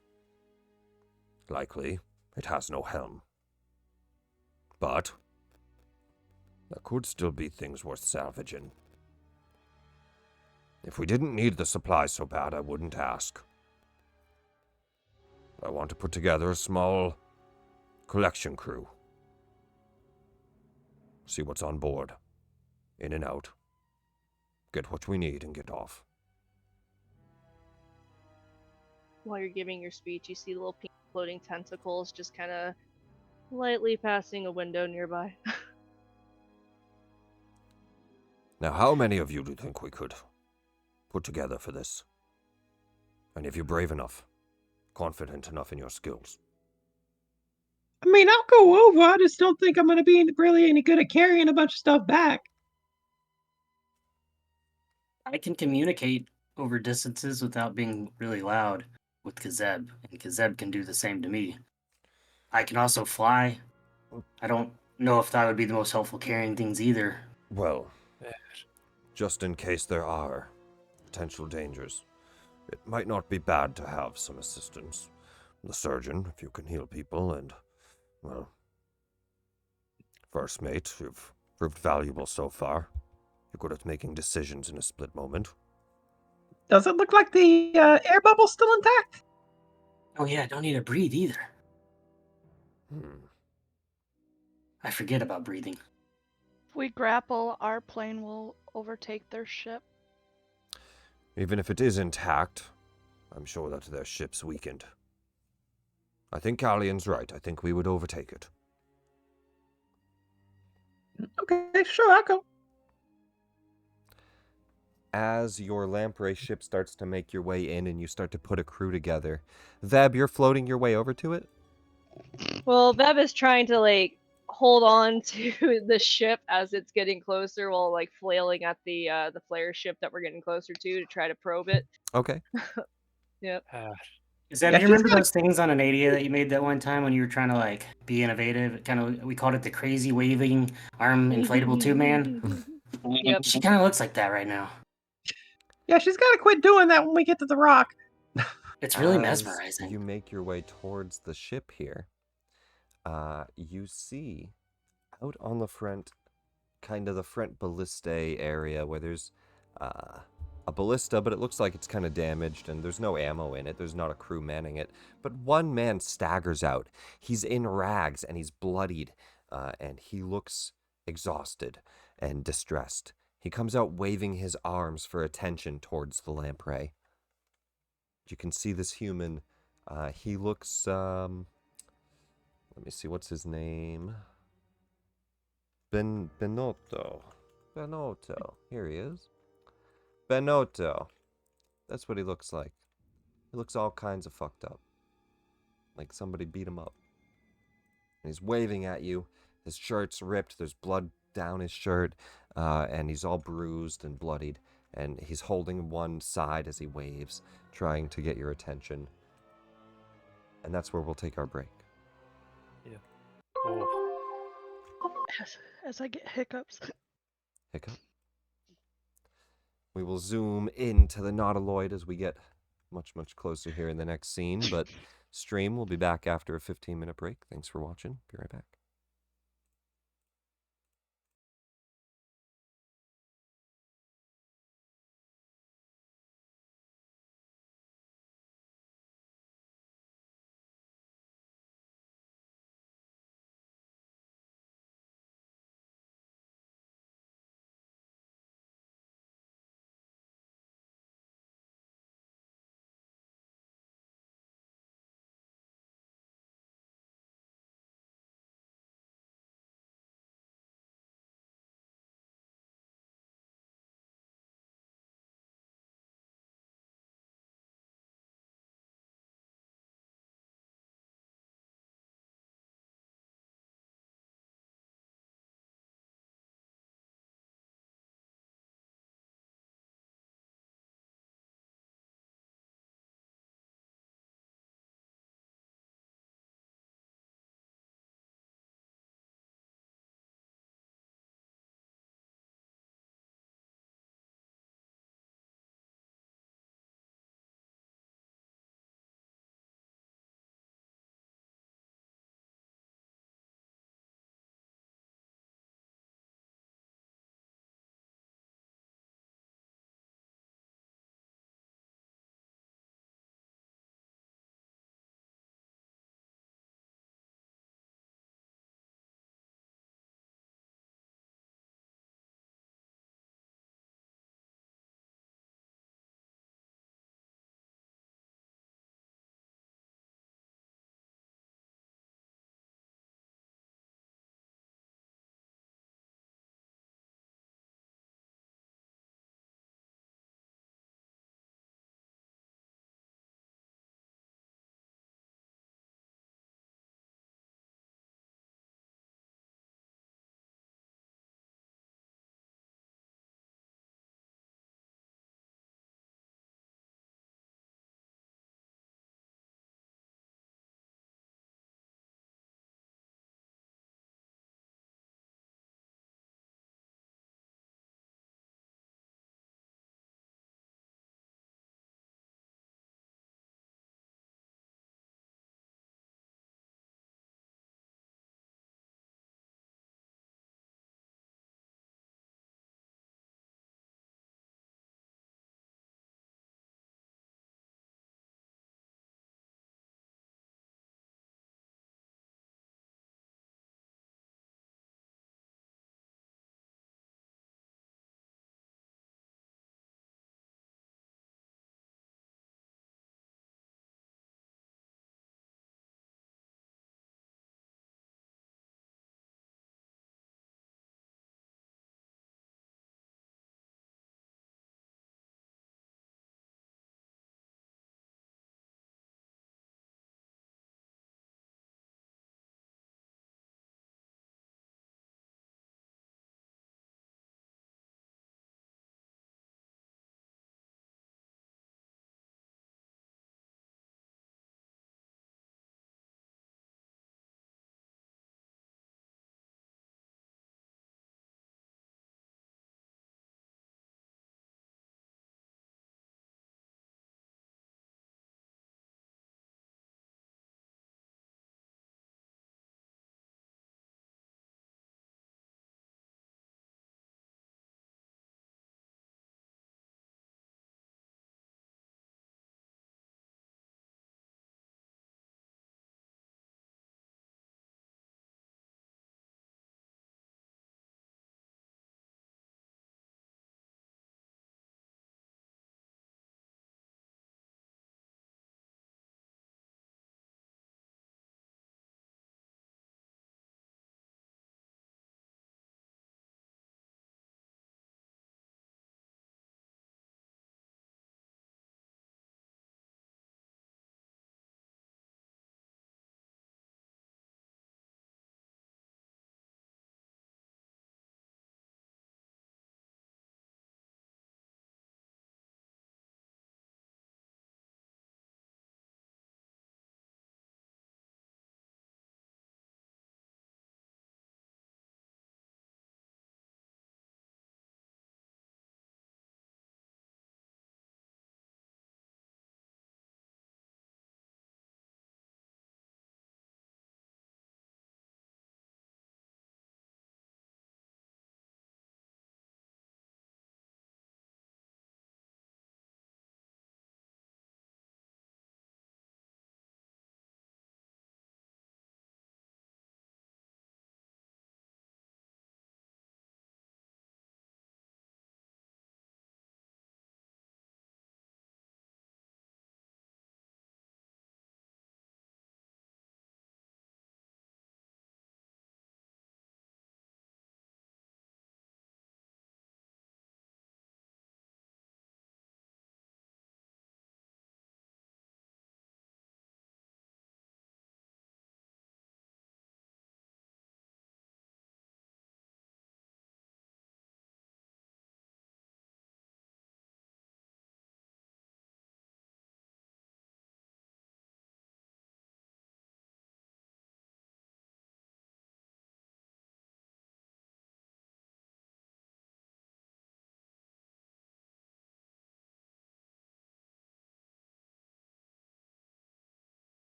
Likely, it has no helm. But there could still be things worth salvaging. If we didn't need the supplies so bad, I wouldn't ask. I want to put together a small collection crew. See what's on board. In and out. Get what we need and get off." While you're giving your speech, you see little pink floating tentacles just kind of lightly passing a window nearby. Now, how many of you do you think we could put together for this? And if you're brave enough, confident enough in your skills. I mean, I'll go over. I just don't think I'm going to be really any good at carrying a bunch of stuff back. I can communicate over distances without being really loud with Kazeb, and Kazeb can do the same to me. I can also fly. I don't know if that would be the most helpful carrying things either. Well, Yeah. just in case there are potential dangers, it might not be bad to have some assistance. The surgeon, if you can heal people, and, well, first mate, you've proved valuable so far. You're good at making decisions in a split moment. Does it look like the air bubble's still intact? Oh yeah, I don't need to breathe either. Hmm. I forget about breathing. If we grapple, our plane will overtake their ship. Even if it is intact, I'm sure that their ship's weakened. I think Callian's right. I think we would overtake it. Okay, sure, I'll go. As your lamprey ship starts to make your way in and you start to put a crew together, Veb, you're floating your way over to it? Well, Bev is trying to like hold on to the ship as it's getting closer, while like flailing at the flare ship that we're getting closer to try to probe it. Okay. Yep. Zeb, Yeah, do you she's remember got those things on an ADA that you made that one time when you were trying to like be innovative? Kind of, we called it the crazy waving arm inflatable tube man. Yep. She kind of looks like that right now. Yeah, she's got to quit doing that when we get to the rock. It's really As mesmerizing. you make your way towards the ship here, you see out on the front, kind of the front ballistae area where there's a ballista, but it looks like it's kind of damaged and there's no ammo in it. There's not a crew manning it. But one man staggers out. He's in rags and he's bloodied and he looks exhausted and distressed. He comes out waving his arms for attention towards the lamprey. You can see this human. He looks, let me see, what's his name? Benotto. Here he is. Benotto. That's what he looks like. He looks all kinds of fucked up. Like somebody beat him up. And he's waving at you. His shirt's ripped. There's blood down his shirt. And he's all bruised and bloodied. And he's holding one side as he waves, trying to get your attention. And that's where we'll take our break. Oh, As I get hiccups. Hiccup. We will zoom into the Nautiloid as we get much, much closer here in the next scene. But stream will be back after a 15-minute break. Thanks for watching. Be right back.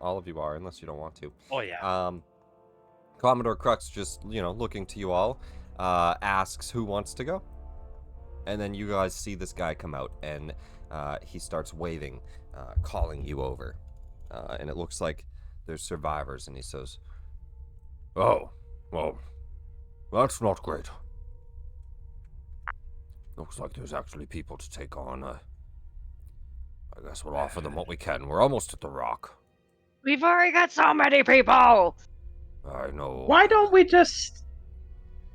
all of you are, unless you don't want to. Oh yeah. Commodore Crux, just, looking to you all, asks who wants to go. And then you guys see this guy come out, and he starts waving, calling you over. And it looks like there's survivors, and he says, "Oh, well, that's not great. Looks like there's actually people to take on. I guess we'll offer them what we can. We're almost at the rock." We've already got so many people. I know. Why don't we just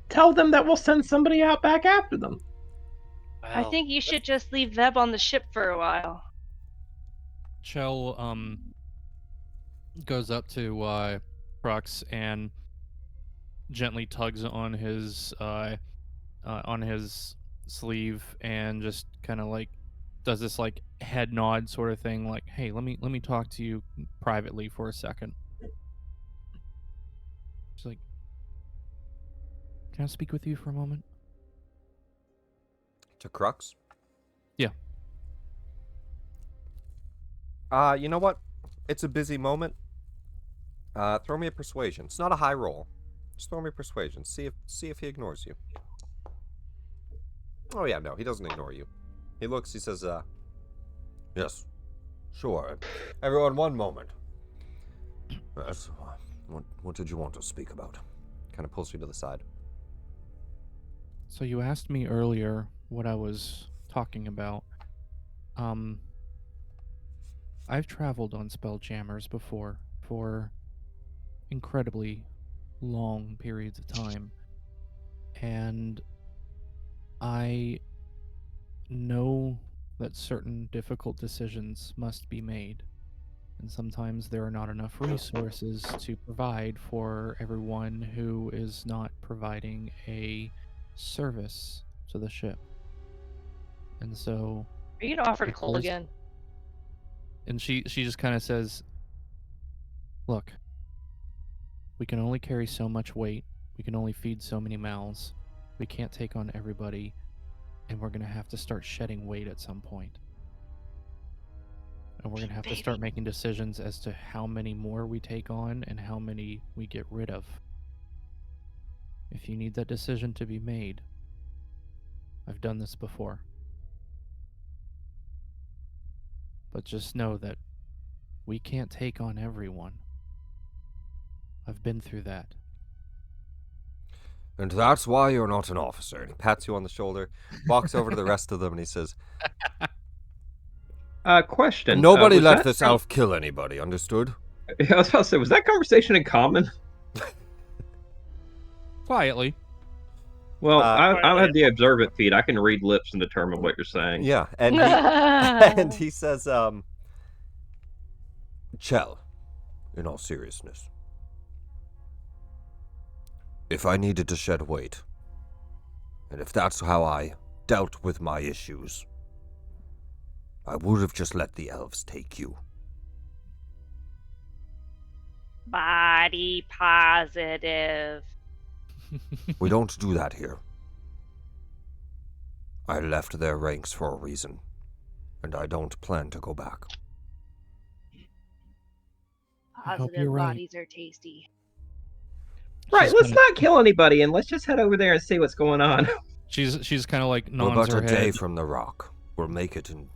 tell them that we'll send somebody out back after them? I think you should just leave them on the ship for a while. Chell goes up to Crux and gently tugs on his sleeve and just kind of like does this like head nod sort of thing, like, "Hey, let me talk to you privately for a second." She's like, "Can I speak with you for a moment?" To Crux? Yeah. You know what? It's a busy moment. Throw me a persuasion. It's not a high roll. Just throw me a persuasion. See if he ignores you. Oh yeah, no, he doesn't ignore you. He looks, he says, "Yes, sure. Everyone, one moment. Yes, what did you want to speak about?" Kind of pulls you to the side. So you asked me earlier what I was talking about. I've traveled on Spelljammers before for incredibly long periods of time, and I know that certain difficult decisions must be made, and sometimes there are not enough resources to provide for everyone who is not providing a service to the ship. And so Are you gonna offer to Of Cole course. again? and she just kind of says, "Look, we can only carry so much weight. We can only feed so many mouths. We can't take on everybody, and we're going to have to start shedding weight at some point. And we're going to have to start making decisions as to how many more we take on and how many we get rid of. If you need that decision to be made, I've done this before. But just know that we can't take on everyone. I've been through that." "And that's why you're not an officer." And he pats you on the shoulder, walks over to the rest of them, and he says, Question. "Nobody was let that this elf kill anybody, understood?" I was about to say, was that conversation in common? Quietly. Well, I Quietly. have the observant feed. I can read lips and determine what you're saying. Yeah, and he, and he says, "Chell, in all seriousness, if I needed to shed weight, and if that's how I dealt with my issues, I would have just let the elves take you. Body positive. We don't do that here. I left their ranks for a reason, and I don't plan to go back." I hope Positive you're right. bodies are tasty. Right, She's let's kinda- not kill anybody and let's just head over there and see what's going on. She's kind of like We're nods about her a day head. from the rock. We'll make it in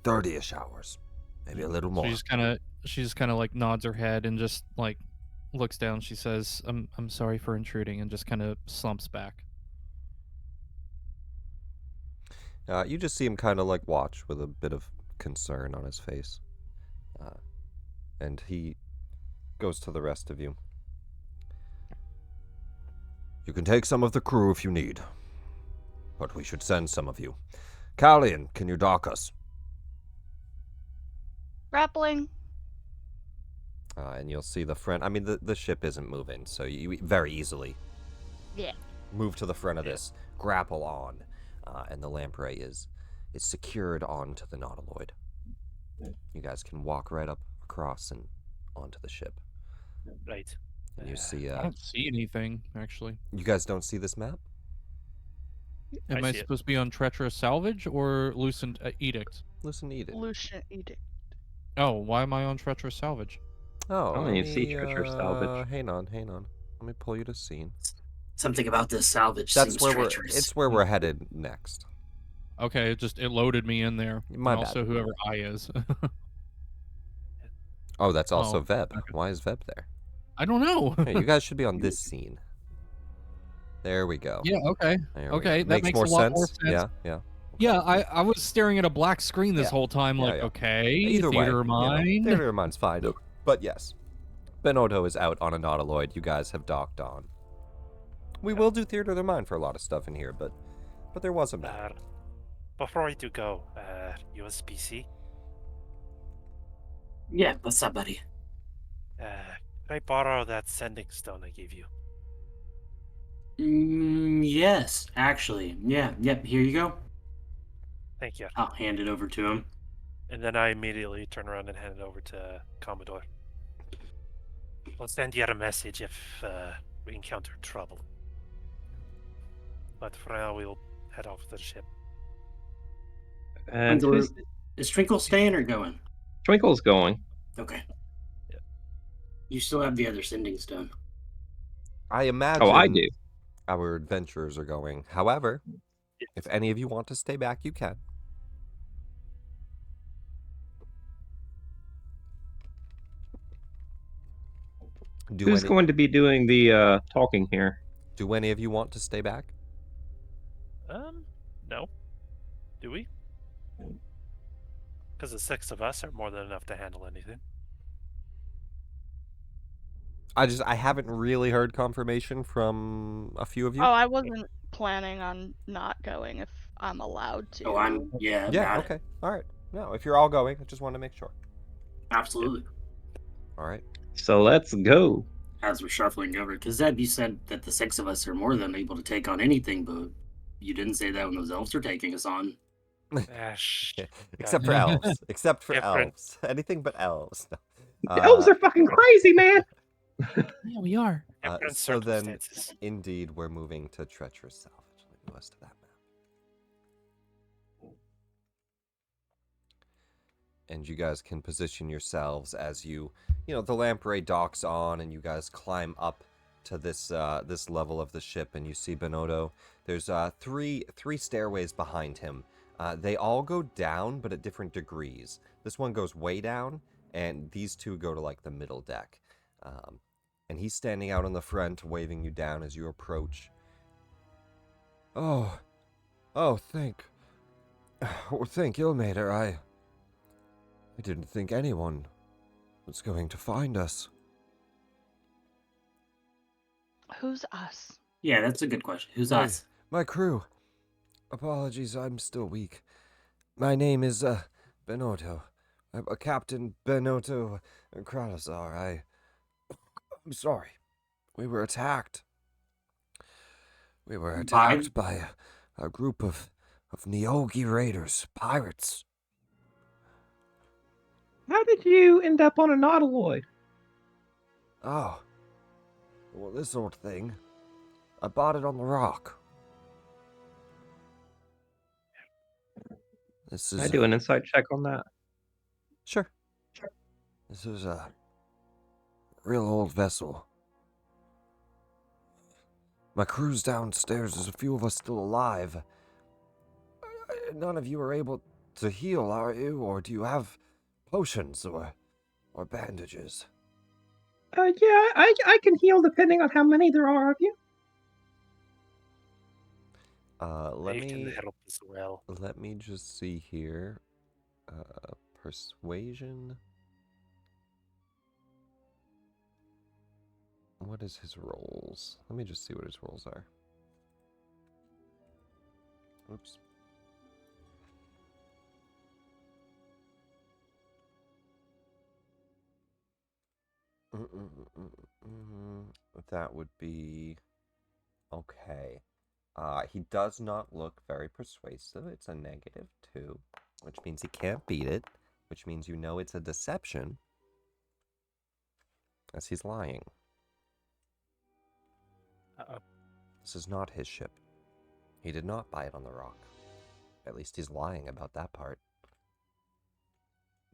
30-ish hours, maybe a little more. She's kind of like nods her head and just like looks down. She says, "I'm sorry for intruding," and just kind of slumps back. You just see him kind of like watch with a bit of concern on his face. And he goes to the rest of you. "You can take some of the crew if you need, but we should send some of you. Callian, can you dock us?" Grappling. And you'll see the front. I mean, the ship isn't moving, so you very easily move to the front of this, grapple on, and the lamprey is secured onto the nautiloid. You guys can walk right up across and onto the ship. Right. And you see, I don't see anything actually. you guys don't see this map? Am I I see it. supposed to be on treacherous salvage or loosened edict? Listen, eat it. Lucian edict. Oh, why am I on treacherous salvage? Oh, I don't let even see me, treacherous salvage. hang on. Let me pull you to scene. Something about this salvage That's seems where treacherous. it's where we're headed next. Okay, it loaded me in there. My and bad. also whoever I is. Oh, that's also Oh, Veb. okay. Why is Veb there? I don't know. Hey, you guys should be on this scene. There we go. Yeah, okay. There we Okay, go. that makes more a lot more sense. sense. Yeah. Yeah, I was staring at a black screen this Yeah. whole time, Yeah, like, yeah. okay, Either way, theater of mind. theater of mind's fine. But yes, Benotto is out on a nautiloid. You guys have docked on. We will do theater of the mind for a lot of stuff in here, but there was a map. Before I do go, USBC, Yeah, what's up, buddy? can I borrow that sending stone I gave you? Yes, actually. Yeah, yep, here you go. Thank you. I'll hand it over to him. And then I immediately turn around and hand it over to Commodore. I'll send you a message if we encounter trouble. But for now, we'll head off to the ship. And Twinkle, who's is Twinkle staying or going? Twinkle's going? Okay. Yeah. You still have the other sending stone. I imagine Oh, I do. our adventurers are going. However, if any of you want to stay back, you can. Who's going to be doing the talking here? Do any of you want to stay back? No. Do we? Because the 6 of us are more than enough to handle anything. I haven't really heard confirmation from a few of you. Oh, I wasn't planning on not going if I'm allowed to. Oh, Yeah, got okay. it. All right. No, if you're all going, I just want to make sure. Absolutely. All right. So let's go. As we're shuffling over, because Zeb, you said that the 6 of us are more than able to take on anything, but you didn't say that when those elves are taking us on. Except for elves. Except for Different. elves. Anything but elves. The elves are fucking crazy, man. Yeah, we are. Different So then, circumstances. indeed, we're moving to treacherous salvage. Let me go to that map. And you guys can position yourselves as the lamprey docks on, and you guys climb up to this this level of the ship, and you see Benotto. There's three stairways behind him. They all go down, but at different degrees. This one goes way down, and these two go to like the middle deck. And he's standing out on the front, waving you down as you approach. Oh, thank Ilmater. I didn't think anyone was going to find us. Who's us? Yeah, that's a good question. Who's us? My crew. Apologies, I'm still weak. My name is Benotto. Captain Benotto Kratasar. I'm sorry. We were attacked. We were attacked by a group of Neogi raiders, pirates. How did you end up on a nautiloid? Oh. Well, this old thing. I bought it on the rock. This is... Can I do an insight check on that? Sure. This is a real old vessel. My crew's downstairs. There's a few of us still alive. None of you are able to heal, are you? Or do you have potions or bandages? Yeah, I can heal depending on how many there are of you. Let You can me help as well. Let me just see here. Persuasion. What is his rolls? Let me just see what his rolls are. Oops. That would be okay. He does not look very persuasive. It's a -2, which means he can't beat it, which means you know it's a deception, as he's lying. Uh-oh. This is not his ship. He did not buy it on the rock. At least he's lying about that part.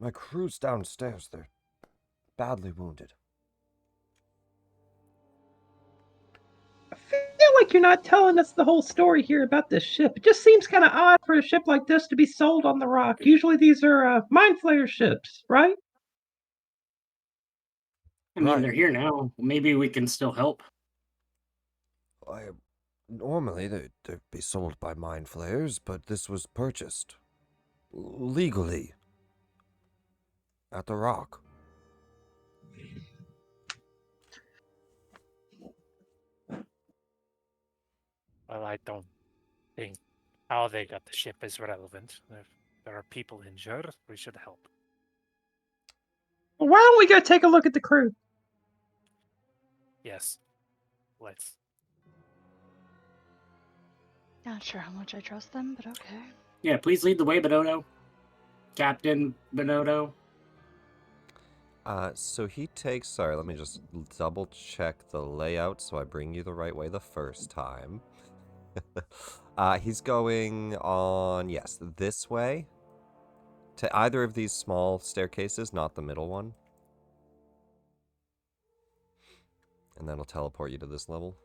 My crew's downstairs. They're badly wounded. I feel like you're not telling us the whole story here about this ship. It just seems kind of odd for a ship like this to be sold on the rock. Usually these are Mind Flayer ships, right? I mean, Right. they're here now. Maybe we can still help. Normally they'd be sold by Mind Flayers, but this was purchased legally at the rock. Well, I don't think how they got the ship is relevant. If there are people injured, we should help. Well, why don't we go take a look at the crew? Yes. Let's. Not sure how much I trust them, but okay. Yeah, please lead the way, Bonotto. Captain Bonotto. So he takes... Sorry, let me just double check the layout so I bring you the right way the first time. He's going on, yes, this way. To either of these small staircases, not the middle one. And that'll teleport you to this level.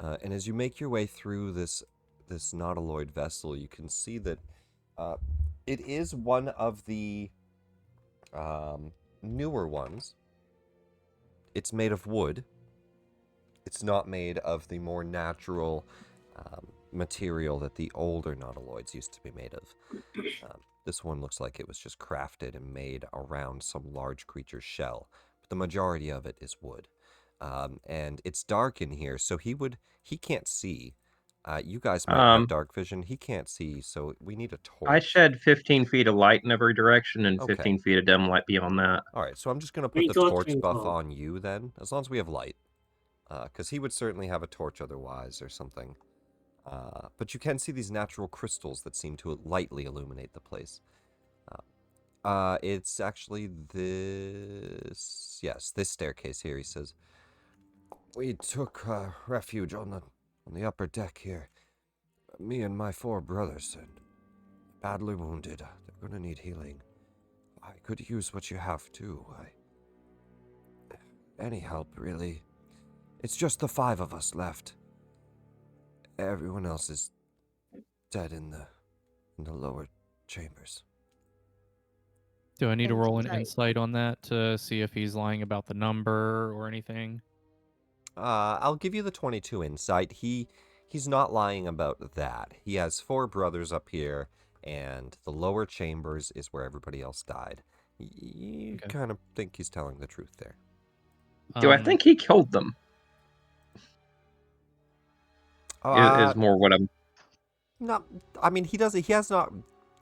And as you make your way through this nautiloid vessel, you can see that it is one of the newer ones. It's made of wood. It's not made of the more natural material that the older nautiloids used to be made of. This one looks like it was just crafted and made around some large creature's shell. But the majority of it is wood. And it's dark in here, so he can't see. You guys might have dark vision. He can't see, so we need a torch. I shed 15 feet of light in every direction and 15 feet of dim light beyond that. All right, so I'm just going to put the torch buff on you then, as long as we have light. Because he would certainly have a torch otherwise or something. But you can see these natural crystals that seem to lightly illuminate the place. It's actually this... Yes, this staircase here, he says. We took refuge on the upper deck here. Me and my 4 brothers, and badly wounded. They're going to need healing. I could use what you have, too. Any help, really. It's just the 5 of us left. Everyone else is dead in the lower chambers. Do I need to roll an Insight. insight on that to see if he's lying about the number or anything? I'll give you the 22 insight. He's not lying about that. He has 4 brothers up here, and the lower chambers is where everybody else died. You kind of think he's telling the truth there. Do I think he killed them? Is more what I'm... No, I mean, he has not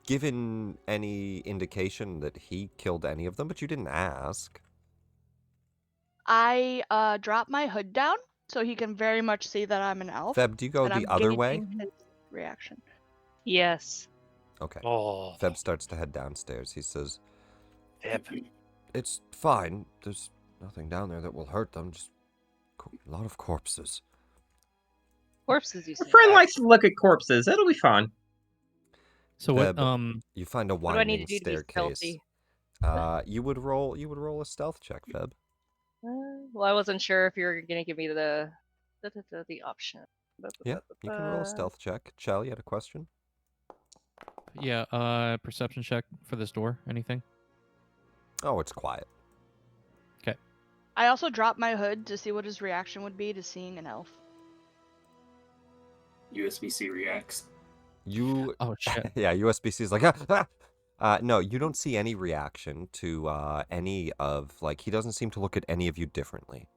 given any indication that he killed any of them, but you didn't ask. I dropped my hood down so he can very much see that I'm an elf. Feb, do you go and the I'm other way? gauging his reaction. Yes. Okay. Oh, Feb starts to head downstairs. He says, Feb. It's fine. There's nothing down there that will hurt them. Just a lot of corpses. Corpses, you My said. friend likes to look at corpses. It'll be fine. So Feb, you find a what do I need winding to do to be staircase. stealthy? You would roll a stealth check, Feb. Well, I wasn't sure if you were gonna give me the option. Yeah, you can roll a stealth check. Chell, you had a question? Yeah, perception check for this door. Anything? Oh, it's quiet. Okay. I also dropped my hood to see what his reaction would be to seeing an elf. USB-C reacts. Oh shit. Yeah, USB-C is like, no, you don't see any reaction to any of, like, he doesn't seem to look at any of you differently.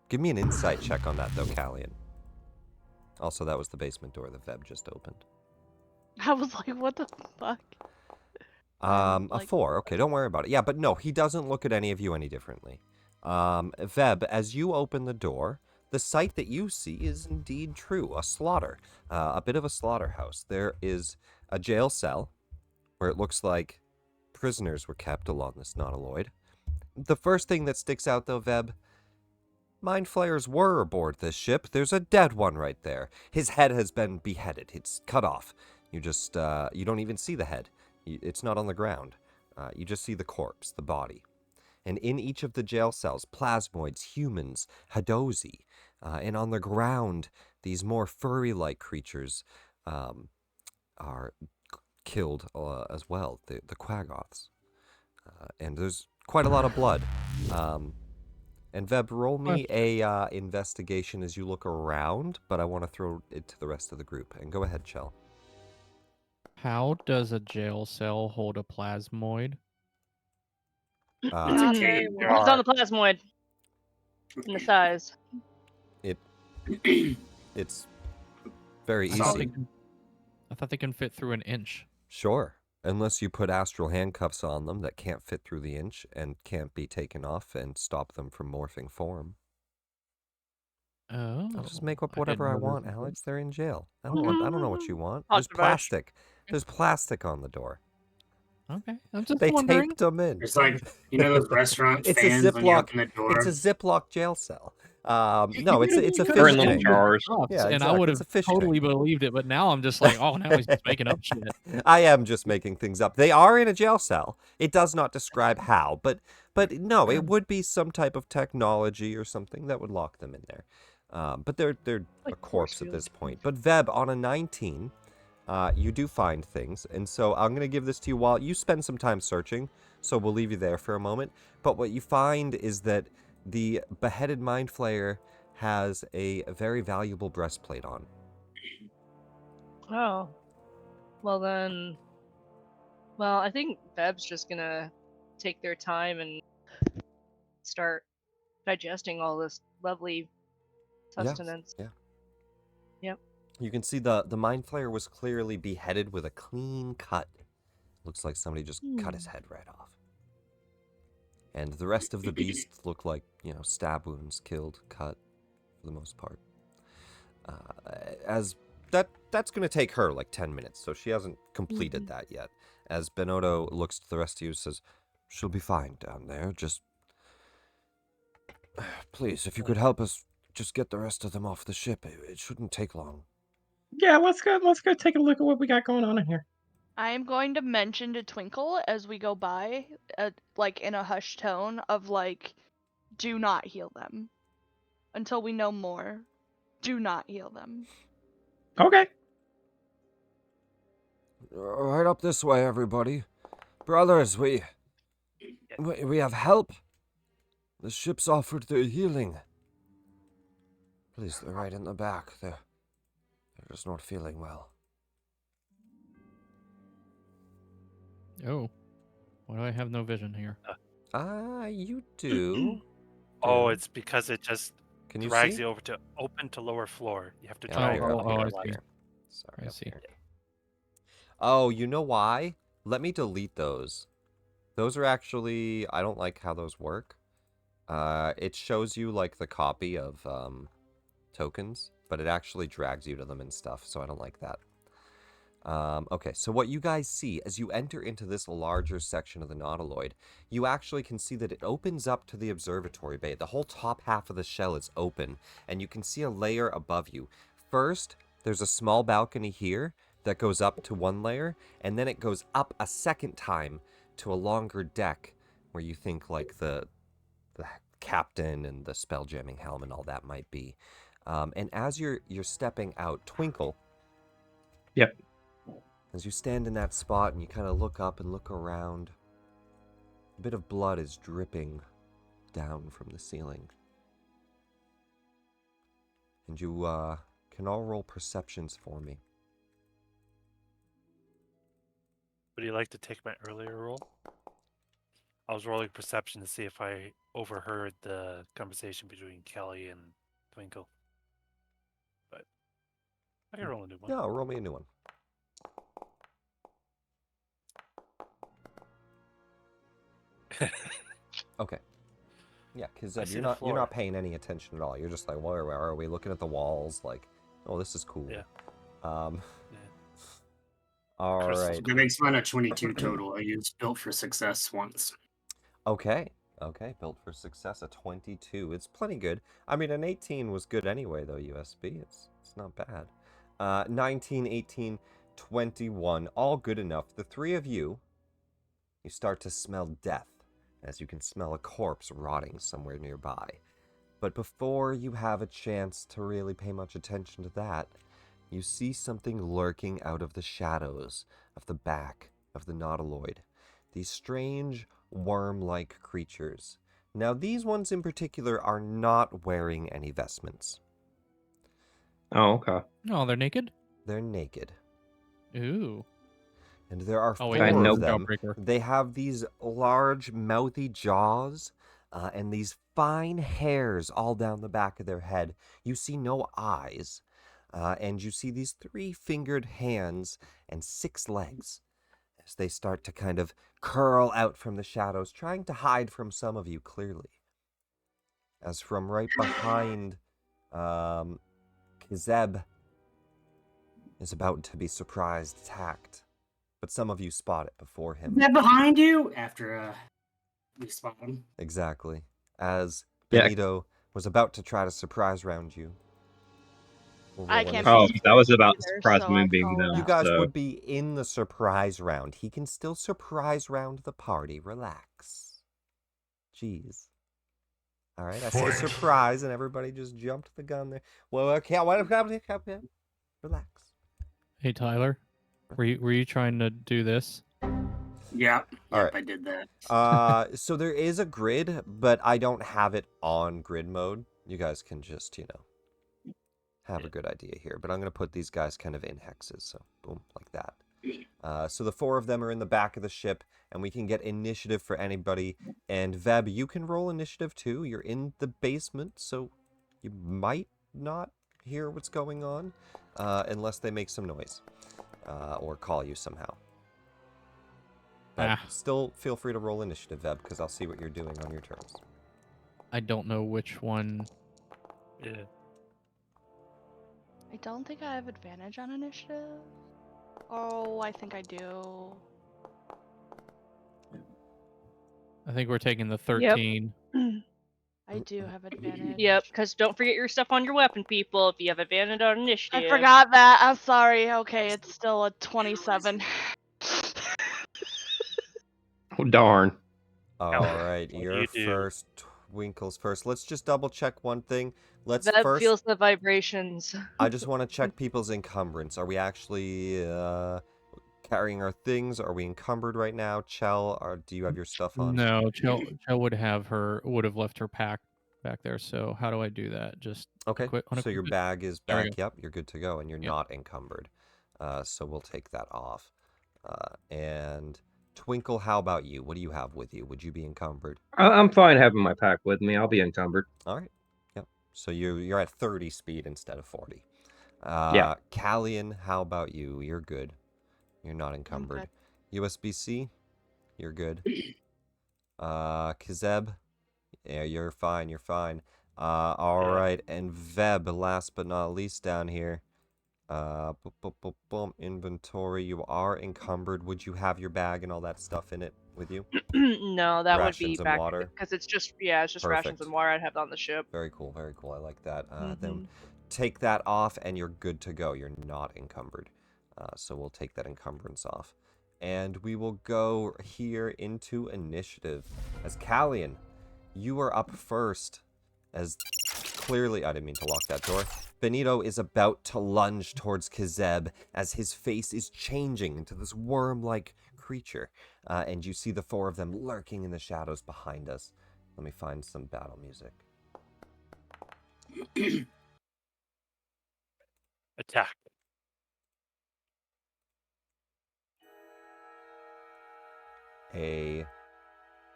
Give me an insight check on that, though, Callian. Also, that was the basement door that Veb just opened. I was like, what the fuck? A 4. Okay, don't worry about it. Yeah, but no, he doesn't look at any of you any differently. Veb, as you open the door, the sight that you see is indeed true. A slaughter. A bit of a slaughterhouse. There is a jail cell where it looks like prisoners were kept along this nautiloid. The first thing that sticks out, though, Veb, Mind Flayers were aboard this ship. There's a dead one right there. His head has been beheaded. It's cut off. You just, you don't even see the head. It's not on the ground. You just see the corpse, the body. And in each of the jail cells, plasmoids, humans, Hadozi, and on the ground, these more furry-like creatures are killed as well, the Quaggoths. And there's quite a lot of blood. And Veb, roll me a investigation as you look around, but I want to throw it to the rest of the group. And go ahead, Chell. How does a jail cell hold a plasmoid? It's a Not cave very Depends well. on the plasmoid and the size. It's very I thought, easy. I thought they can fit through an inch. Sure. Unless you put astral handcuffs on them that can't fit through the inch and can't be taken off and stop them from morphing form. Oh. I'll just make up I whatever I didn't know want, this was- Alex. They're in jail. I don't know what you want. Hot There's device. plastic. There's plastic on the door. Okay, I'm just They wondering. taped them in. It's like, you know those restaurant It's a fans when you Ziploc. open the door? It's a Ziploc jail cell. No, it's a You fish They're in little tank. jars. Yeah, and I exactly. would It's have a fish totally tank. believed it, but now I'm just like, oh, now he's just making up shit. I am just making things up. They are in a jail cell. It does not describe how, but no, it would be some type of technology or something that would lock them in there. But they're Like a corpse force at this field. point. But Veb, on a 19, you do find things, and so I'm gonna give this to you while you spend some time searching. So we'll leave you there for a moment. But what you find is that the beheaded mind flayer has a very valuable breastplate on. Oh. Well then. Well, I think Beb's just gonna take their time and start digesting all this lovely sustenance. Yeah. Yep. You can see the mind flayer was clearly beheaded with a clean cut. Looks like somebody just cut his head right off. And the rest of the beasts look like, stab wounds, killed, cut, for the most part. That's going to take her like 10 minutes, so she hasn't completed that yet. As Benotto looks to the rest of you and says, she'll be fine down there, just... Please, if you could help us just get the rest of them off the ship, it shouldn't take long. Yeah, let's go take a look at what we got going on in here. I'm going to mention to Twinkle as we go by, like in a hushed tone of like, do not heal them until we know more. Do not heal them. Okay. Right up this way, everybody. Brothers, we have help. The ship's offered their healing. Please, they're right in the back. They're just not feeling well. Oh, why do I have no vision here? You do. Oh, Yeah. it's because it just Can you drags see? you over to open to lower floor. You have to Yeah, drag here, it up oh, here, I up see. here. Sorry, I up see. here. Oh, you know why? Let me delete those. Those are actually... I don't like how those work. It shows you, like, the copy of tokens, but it actually drags you to them and stuff, so I don't like that. Okay, so what you guys see as you enter into this larger section of the Nautiloid, you actually can see that it opens up to the observatory bay. The whole top half of the shell is open, and you can see a layer above you. First, there's a small balcony here that goes up to one layer, and then it goes up a second time to a longer deck where you think like the captain and the spelljamming helm and all that might be. And as you're stepping out, Twinkle. Yep. As you stand in that spot and you kind of look up and look around, a bit of blood is dripping down from the ceiling. And you can all roll perceptions for me. Would you like to take my earlier roll? I was rolling perception to see if I overheard the conversation between Kelly and Twinkle. But I can roll a new one. No, roll me a new one. Okay. Yeah, because I see you're the not floor. paying any attention at all. You're just like, where are we? Looking at the walls, like, oh, this is cool. Yeah. Yeah. All Crystals. right. That makes mine a 22 total. I used Built for Success once. Okay. Built for success, a 22. It's plenty good. I mean, an 18 was good anyway, though, USB. It's not bad. 19, 18, 21, all good enough. The three of you you start to smell death, as you can smell a corpse rotting somewhere nearby. But before you have a chance to really pay much attention to that, you see something lurking out of the shadows of the back of the nautiloid. These strange, worm-like creatures. Now, these ones in particular are not wearing any vestments. Oh, okay. Oh, they're naked? They're naked. Ooh. And there are Oh, four wait, that's no of them. Jawbreaker. They have these large, mouthy jaws and these fine hairs all down the back of their head. You see no eyes. And you see these 3-fingered hands and 6 legs as they start to kind of curl out from the shadows, trying to hide from some of you clearly. As from right behind Kizeb is about to be surprise attacked. But some of you spot it before him. Is that behind you? After we spot him. Exactly. As Yeah. Benito was about to try to surprise round you. We'll I roll can't Oh, initiative. see that was about the either, surprise so I moonbeam, call it though. You out. guys so... would be in the surprise round. He can still surprise round the party. Relax. Jeez. All right, I say surprise, and everybody just jumped the gun there. Well, okay, relax. Hey, Tyler. Were you trying to do this? Yep. All Yep, right. I did that. So there is a grid, but I don't have it on grid mode. You guys can just, have a good idea here. But I'm going to put these guys kind of in hexes, so boom, like that. So the 4 of them are in the back of the ship, and we can get initiative for anybody. And Veb, you can roll initiative too. You're in the basement, so you might not hear what's going on unless they make some noise or call you somehow. But still feel free to roll initiative, Veb, because I'll see what you're doing on your turns. I don't know which one. Yeah. I don't think I have advantage on initiative. Oh, I think I do. I think we're taking the 13. I do have advantage. Yep, because don't forget your stuff on your weapon, people. If you have advantage on initiative. I forgot that. I'm sorry. Okay, it's still a 27. Oh, darn. All right, What do you're you do? first. Twinkle's first. Let's just double check one thing. Let's That first. feels the vibrations. I just want to check people's encumbrance. Are we actually carrying our things? Are we encumbered right now? Chell, do you have your stuff on? No, Chell would have left her pack back there. So how do I do that? Just Okay. So your unequip it? bag is There we back. go. Yep, you're good to go, and you're Yep. not encumbered. So we'll take that off. And Twinkle, how about you? What do you have with you? Would you be encumbered? I'm fine having my pack with me. I'll be encumbered. All right. Yep. So you're at 30 speed instead of 40. Yeah. Callian, how about you? You're good. You're not encumbered. USB-C, you're good. Kizeb, yeah, you're fine. You're fine. All right, and Veb, last but not least down here. Inventory. You are encumbered. Would you have your bag and all that stuff in it with you? No, that would be Rations and back water? because it's just rations Perfect. and water I'd have on the ship. Very cool. Very cool. I like that. Then take that off, and you're good to go. You're not encumbered. So we'll take that encumbrance off. And we will go here into initiative. As Callian, you are up first. As clearly, I didn't mean to lock that door. Benito is about to lunge towards Kizeb as his face is changing into this worm-like creature. And you see the 4 of them lurking in the shadows behind us. Let me find some battle music. Attack. A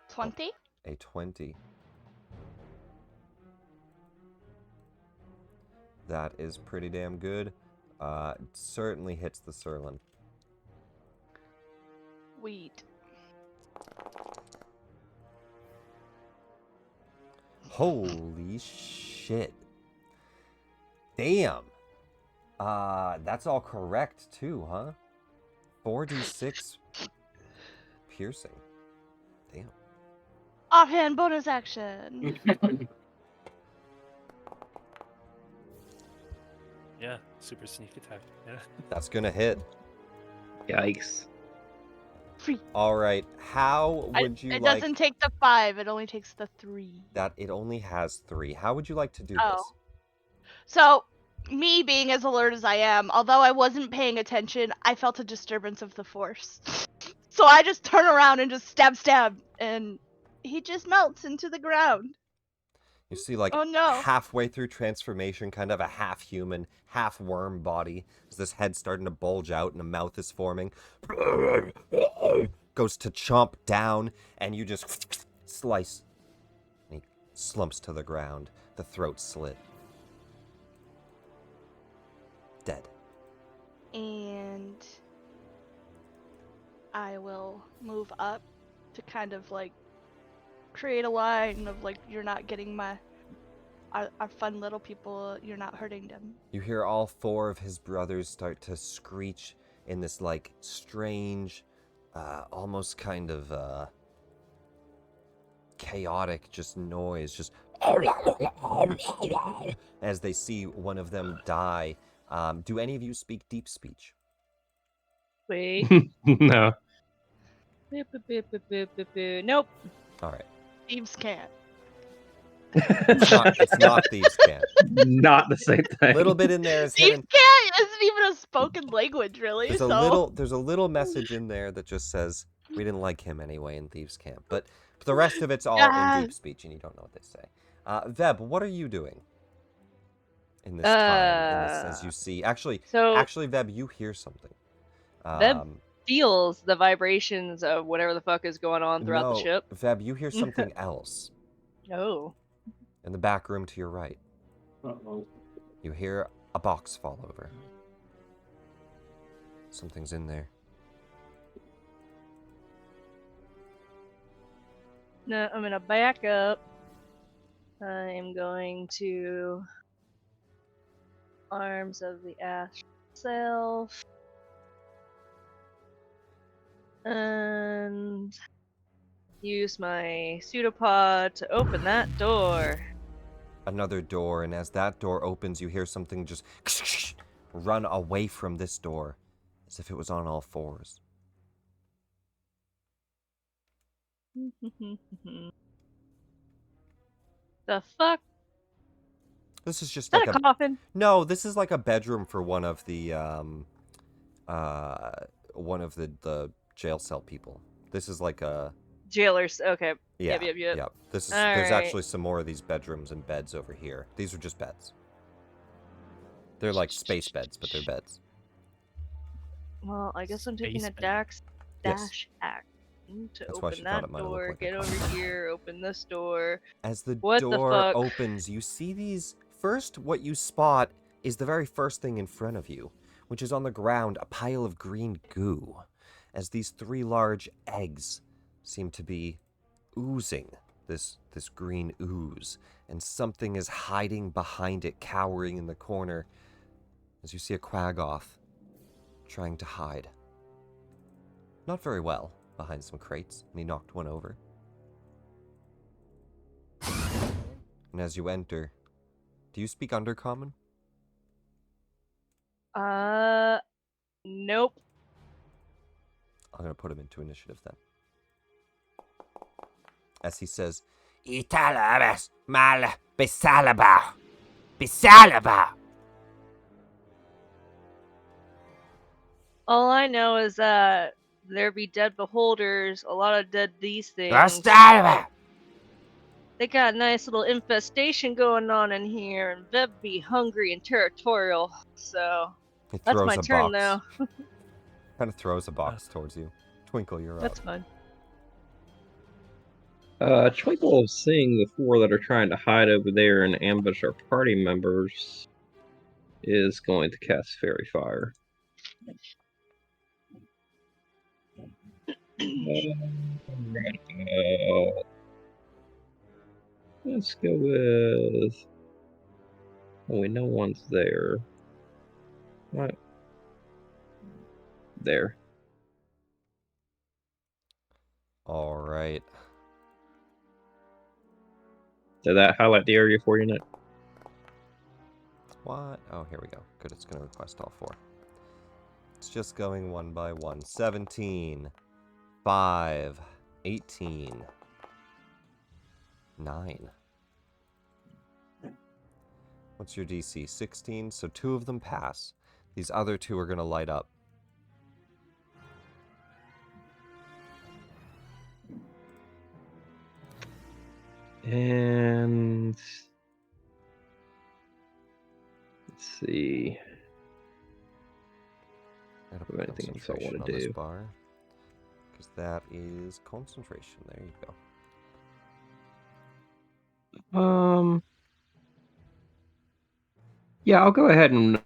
20? A 20. That is pretty damn good. It certainly hits the Surlin. Wheat. Holy shit. Damn. That's all correct too, huh? 4d6 piercing. Damn. Offhand bonus action. Yeah, super sneak attack. Yeah. That's gonna hit. Yikes. 3. All right. How would you It like doesn't take the 5. It only takes the 3. that? It only has 3. How would you like to do Oh. this? So, me being as alert as I am, although I wasn't paying attention, I felt a disturbance of the force. So I just turn around and just stab, and he just melts into the ground. You see, like, Oh no. halfway through transformation, kind of a half-human, half-worm body, as this head's starting to bulge out and a mouth is forming. Goes to chomp down, and you just slice. And he slumps to the ground, the throat slit. Dead. And I will move up to kind of like create a line of like, you're not getting our fun little people, you're not hurting them. You hear all 4 of his brothers start to screech in this like strange, almost kind of chaotic just noise, just as they see one of them die. Do any of you speak deep speech? Wait. No. Nope. All right. Thieves can't. It's not thieves can't. Not the same thing. A little bit in there is Thieves hidden. can't isn't even a spoken language, really. There's a little message in there that just says we didn't like him anyway in thieves camp, but the rest of it's all in deep speech and you don't know what they say. Veb, what are you doing in this time? In this, as you see, actually, Veb, you hear something. Veb feels the vibrations of whatever the fuck is going on throughout the ship. Veb, you hear something else. Oh. In the back room to your right. Uh-oh. You hear a box fall over. Something's in there. No, I'm gonna back up. I am going to Arms of the Ash itself. And use my pseudopod to open that door. Another door, and as that door opens, you hear something just run away from this door, as if it was on all 4s. The fuck? This is just Is that like a coffin? No, this is like a bedroom for one of the jail cell people. This is like a Jailers. Okay. yeah, Yep. yeah. There's Alright. actually some more of these bedrooms and beds over here. These are just beds. They're like space beds, but they're beds. Well, I guess I'm taking a Space bed. dash Yes. act to That's why open she thought that it might have looked door. like a Get over coffin. here. Open this door. As the What the door fuck? opens, you see these. First, what you spot is the very first thing in front of you, which is on the ground a pile of green goo, as these 3 large eggs seem to be oozing this green ooze, and something is hiding behind it, cowering in the corner, as you see a Quagoth trying to hide. Not very well behind some crates, and he knocked one over. And as you enter, do you speak Undercommon? Nope. I'm going to put him into initiative then. As he says, Italabas mal besalaba. Besalaba. All I know is that there be dead beholders, a lot of dead these things. Rastalaba. They got a nice little infestation going on in here, and Veb be hungry and territorial. So He that's throws my a turn box. now. Kind of throws a box towards you. Twinkle, you're That's up. fun. Twinkle, seeing the 4 that are trying to hide over there and ambush our party members, is going to cast Fairy Fire. Let's go with. Oh, wait, no one's there. What? There. All right. Did that highlight the area for you, Nick? What? Oh, here we go. Good, it's going to request all 4. It's just going one by one. 17. 5, 18, 9. What's your DC? 16. So 2 of them pass. These other 2 are going to light up. And let's see. Gotta Do put anything else I concentration want on to this do? bar. Because that is concentration. There you go. Yeah, I'll go ahead and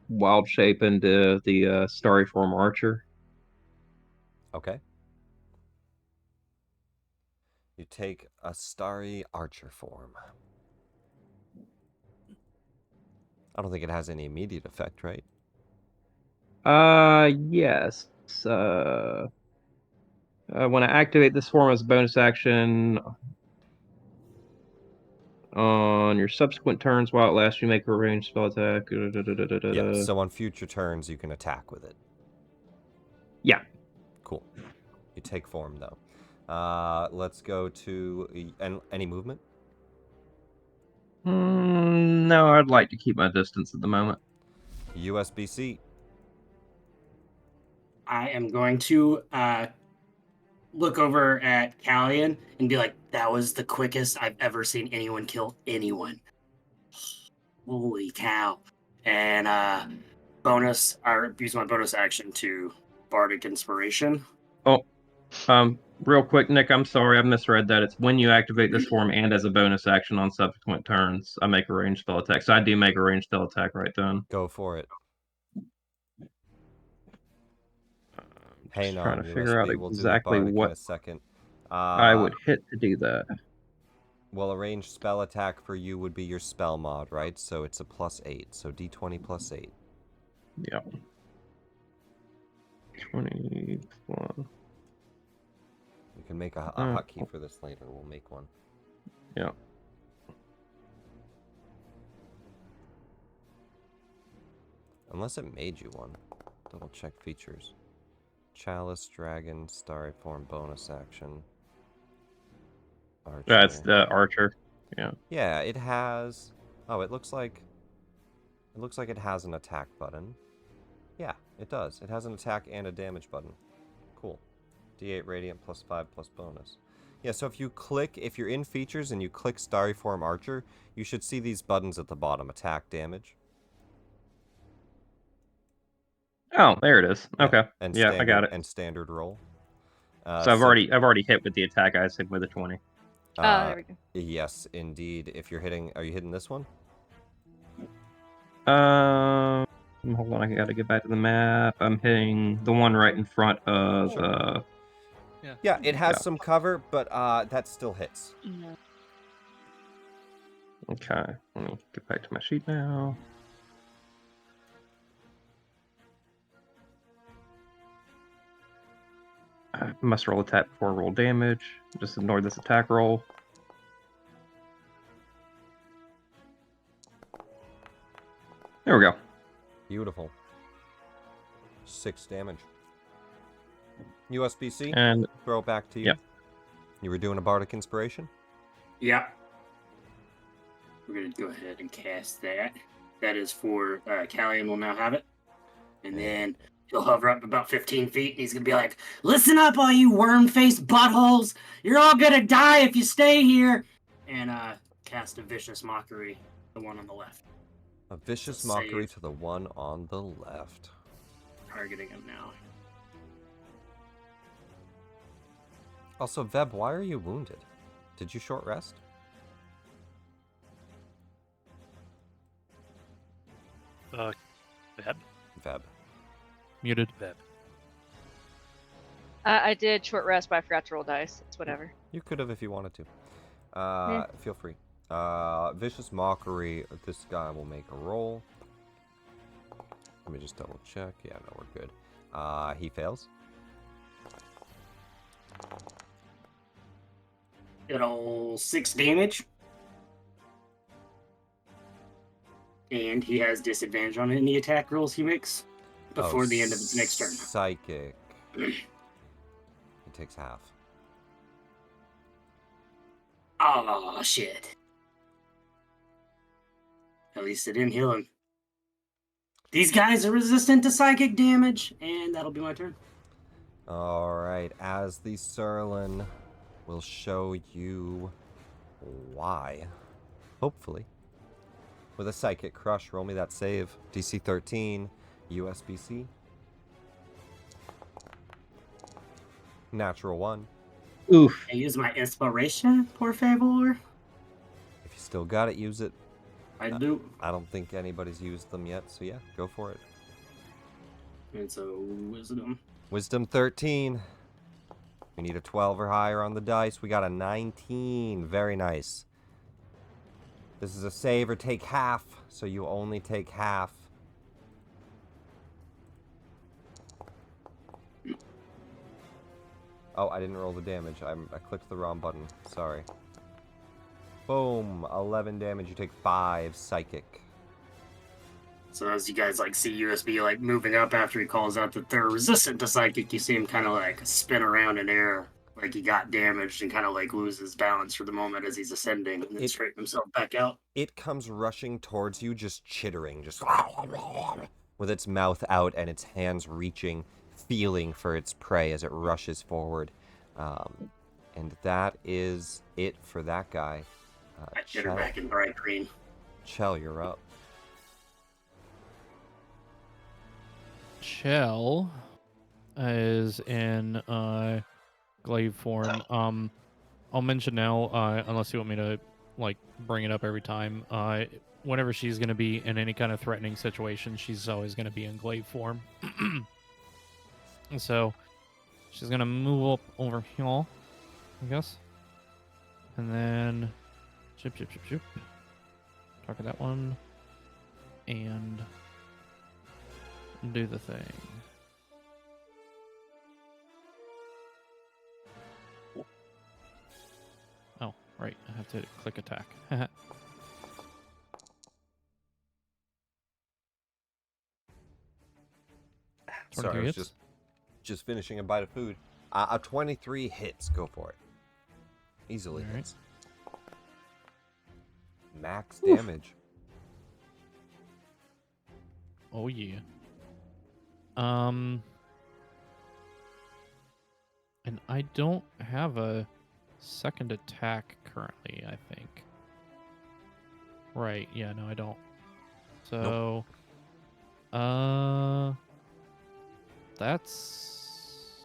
wild shape into the starry form archer. Okay. You take a starry archer form. I don't think it has any immediate effect, right? Yes. When I activate this form as a bonus action on your subsequent turns while it lasts, you make a ranged spell attack. Yeah, so on future turns you can attack with it. Yeah. Cool. You take form, though. Let's go to... any movement? No, I'd like to keep my distance at the moment. USBC. I am going to look over at Callian and be like, that was the quickest I've ever seen anyone kill anyone. Holy cow. And use my bonus action to Bardic Inspiration. Oh, real quick, Nick, I'm sorry, I misread that. It's when you activate this form and as a bonus action on subsequent turns, I make a ranged spell attack. So I do make a ranged spell attack right then. Go for it. Just Hang trying on, to figure out USB. We'll do the exactly Bardic in what a second. I would hit to do that. Well, a ranged spell attack for you would be your spell mod, right? So it's a +8. So D20 +8. Yeah. 20 plus. You can make a hotkey for this later. We'll make one. Yeah. Unless it made you one. Double check features. Chalice, Dragon, Starry Form, bonus action. Archer. That's the archer. Yeah. Yeah, it has... Oh, it looks like it has an attack button. Yeah, it does. It has an attack and a damage button. Cool. D8 Radiant +5 plus bonus. Yeah, so if you're in features and you click Starry Form Archer, you should see these buttons at the bottom. Attack, damage. Oh, there it is. Yeah, Okay. and Yeah, I got it. And standard roll. So I've already hit with the attack I said with a 20. There we go. Yes, indeed. If you're hitting... Are you hitting this one? Hold on, I gotta get back to the map. I'm hitting the one right in front of Sure. Yeah, it has Yeah. some cover, but that still hits. Yeah. Okay, let me get back to my sheet now. I must roll attack before I roll damage. Just ignore this attack roll. There we go. Beautiful. 6 damage. USBC, And throw it back to you. Yep. You were doing a Bardic Inspiration? Yeah. We're going to go ahead and cast that. That is for Callian will now have it. And then he'll hover up about 15 feet and he's going to be like, listen up, all you worm-faced buttholes. You're all going to die if you stay here. And cast a Vicious Mockery, the one on the left. A Vicious So Mockery save. to the one on the left. Targeting him now. Also, Veb, why are you wounded? Did you short rest? Veb? Veb. Muted. Veb. I did short rest, but I forgot to roll dice. It's whatever. You could have if you wanted to. Yeah. Feel free. Vicious Mockery. This guy will make a roll. Let me just double check. Yeah, no, we're good. He fails. It'll 6 damage. And he has disadvantage on any attack rolls he makes before the end of his next turn. Psychic. He takes half. Oh, shit. At least it didn't heal him. These guys are resistant to psychic damage, and that'll be my turn. Alright, as the Surlin will show you why. Hopefully. With a Psychic Crush, roll me that save. DC 13, USBC. Natural 1. Oof. I use my inspiration, por favor. If you still got it, use it. I do. I don't think anybody's used them yet, so yeah, go for it. And so, wisdom. Wisdom 13. We need a 12 or higher on the dice. We got a 19. Very nice. This is a save or take half, so you only take half. Oh, I didn't roll the damage. I clicked the wrong button. Sorry. Boom. 11 damage. You take 5 psychic. So as you guys like see USB like moving up after he calls out that they're resistant to psychic, you see him kind of like spin around in air, like he got damaged, and kind of like loses balance for the moment as he's ascending, and then straighten himself back out. It comes rushing towards you, just chittering, just with its mouth out and its hands reaching, feeling for its prey as it rushes forward. And that is it for that guy. I get her back in bright green. Chell, you're up. Chell is in glaive form. I'll mention now, unless you want me to like bring it up every time. Whenever she's going to be in any kind of threatening situation, she's always going to be in glaive form. So she's going to move up over here, I guess, and then chip. Target that one, and do the thing. Oh, right. I have to click attack. Sorry, I was just finishing a bite of food. A 23 hits. Go for it. Easily hits. Max damage. Oh yeah. And I don't have a second attack currently, I think. Right, yeah, no, I don't. So, that's...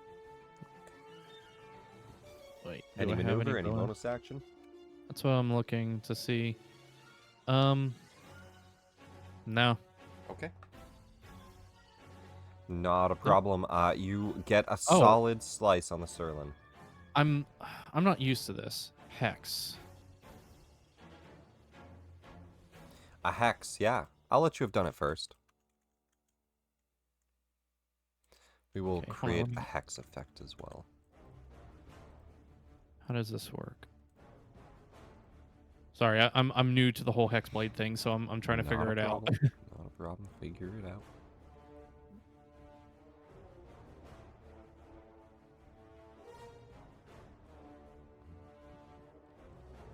Wait, Any maneuver, any bonus action? That's what I'm looking to see. No. Okay. Not a problem. You get a solid slice on the Surlin. I'm not used to this. Hex. A hex, yeah. I'll let you have done it first. We will create a hex effect as well. How does this work? Sorry, I'm new to the whole hex blade thing, so I'm trying to figure it out. Not a problem. Figure it out.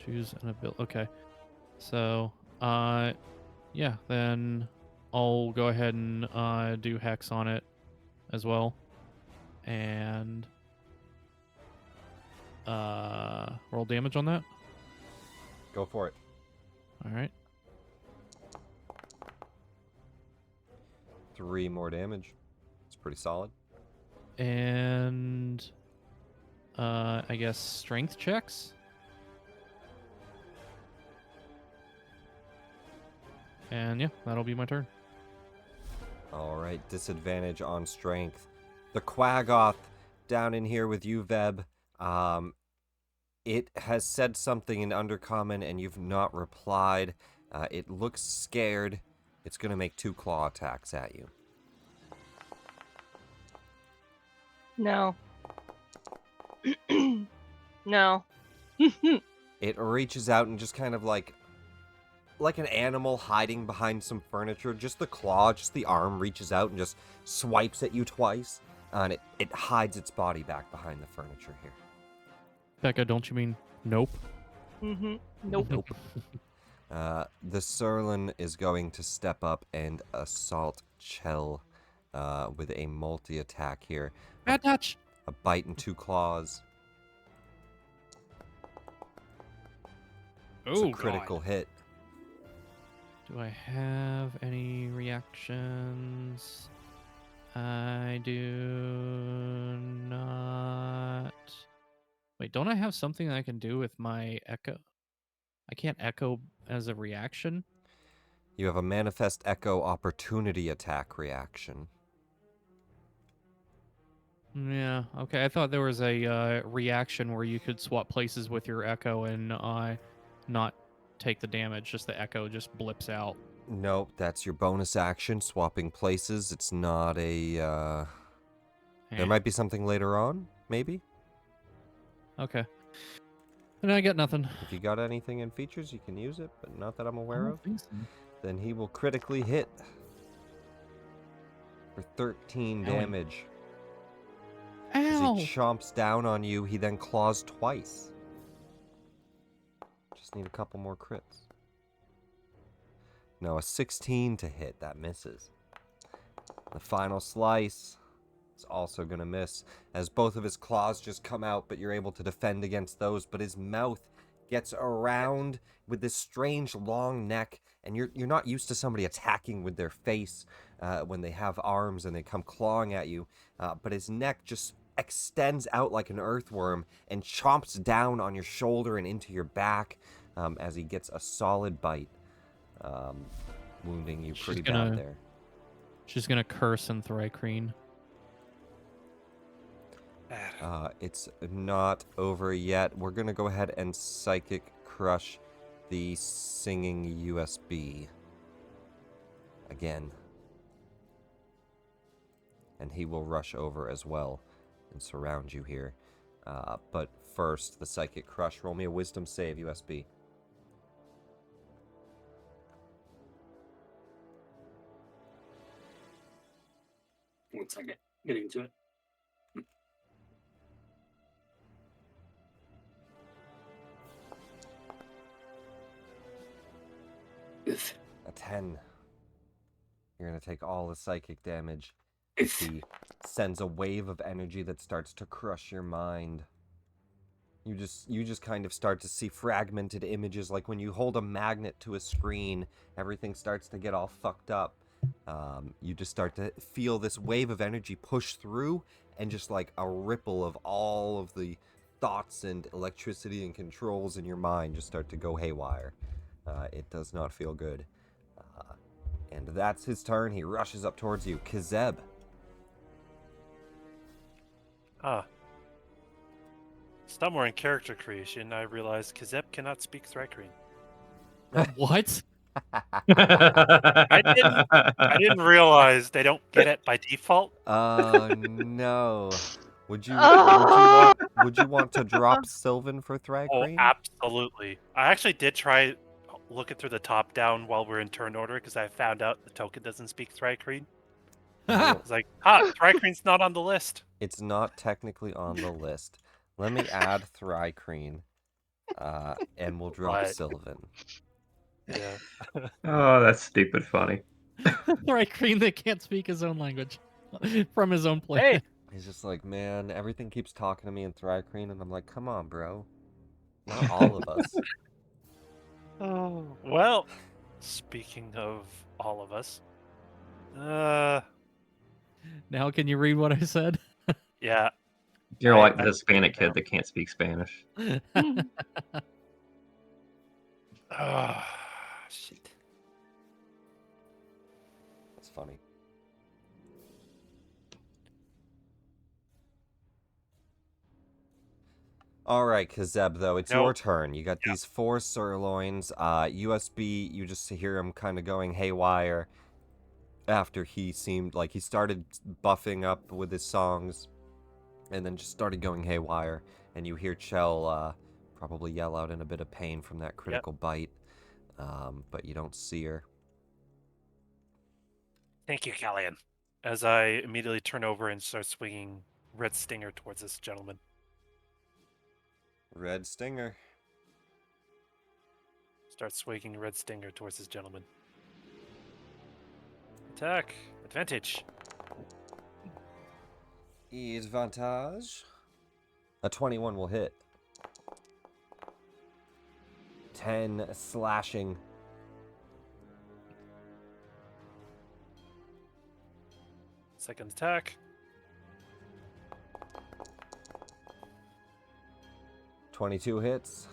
Choose an ability. Okay. So, yeah, then I'll go ahead and do hex on it as well. And roll damage on that. Go for it. All right. 3 more damage. It's pretty solid. And I guess strength checks. And yeah, that'll be my turn. All right, disadvantage on strength. The Quaggoth down in here with you, Veb. It has said something in Undercommon and you've not replied. It looks scared. It's going to make 2 claw attacks at you. No. No. It reaches out and just kind of like an animal hiding behind some furniture. Just the claw, just the arm reaches out and just swipes at you twice. And it hides its body back behind the furniture here. Becca, don't you mean nope? Mm-hmm. Nope. Nope. The Surlin is going to step up and assault Chell with a multi-attack here. Bad touch. A bite and 2 claws. It's a Oh, critical hit. Do I have any reactions? I do not. Wait, don't I have something I can do with my echo? I can't echo as a reaction? You have a Manifest Echo opportunity attack reaction. Yeah, okay. I thought there was a reaction where you could swap places with your echo and not take the damage. Just the echo just blips out. Nope, that's your bonus action, swapping places. It's not a, Eh, There might be something later on, maybe? Okay. And I got nothing. If you got anything in features, you can use it, but not that I'm I aware don't of. think so. Then he will critically hit for 13 Owie. damage. As Ow! he chomps down on you, he then claws twice. Just need a couple more crits. No, a 16 to hit. That misses. The final slice is also going to miss, as both of his claws just come out, but you're able to defend against those. But his mouth gets around with this strange long neck, and you're not used to somebody attacking with their face when they have arms and they come clawing at you. But his neck just extends out like an earthworm and chomps down on your shoulder and into your back as he gets a solid bite, wounding you pretty bad there. She's gonna curse and Thrycreen. It's not over yet. We're gonna go ahead and Psychic Crush the singing USB again. And he will rush over as well and surround you here. But first, the Psychic Crush. Roll me a Wisdom save, USB. One second. Getting to it. Oof. A 10. You're going to take all the psychic damage. Oof. He sends a wave of energy that starts to crush your mind. You just kind of start to see fragmented images, like when you hold a magnet to a screen, everything starts to get all fucked up. You just start to feel this wave of energy push through, and just like a ripple of all of the thoughts and electricity and controls in your mind just start to go haywire. It does not feel good. And that's his turn. He rushes up towards you. Kazeb. Somewhere in character creation, I realized Kazeb cannot speak Thrycreen. What? I didn't realize they don't get it by default. No. Would you Oh! would you want to drop Sylvan for Oh, Thrycreen? absolutely. I actually did try looking through the top down while we're in turn order because I found out the token doesn't speak Thrycreen. I was like, Thrycreen's not on the list. It's not technically on the list. Let me add Thrycreen, and we'll drop Right. Sylvan. Yeah. Oh, that's stupid funny. Thrycreen that can't speak his own language from his own planet. He's just like, man, everything keeps talking to me in Thrycreen, and I'm like, come on, bro. Not all of us. Oh, well, speaking of all of us, Now can you read what I said? yeah. You're I- like I the Hispanic figured kid that can't speak Spanish. Shit. That's funny. All right, Kazeb, though, it's your Nope. turn. You got these 4 sirloins. USB, you just hear him kind of going haywire after he seemed like he started buffing up with his songs and then just started going haywire. And you hear Chell probably yell out in a bit of pain from that critical bite, but you don't see her. Thank you, Callian. as I immediately turn over and start swinging Red Stinger towards this gentleman. Red Stinger. Start swinging Red Stinger towards this gentleman. Attack. Advantage. Advantage. A 21 will hit. 10 slashing. Second attack. 22 hits.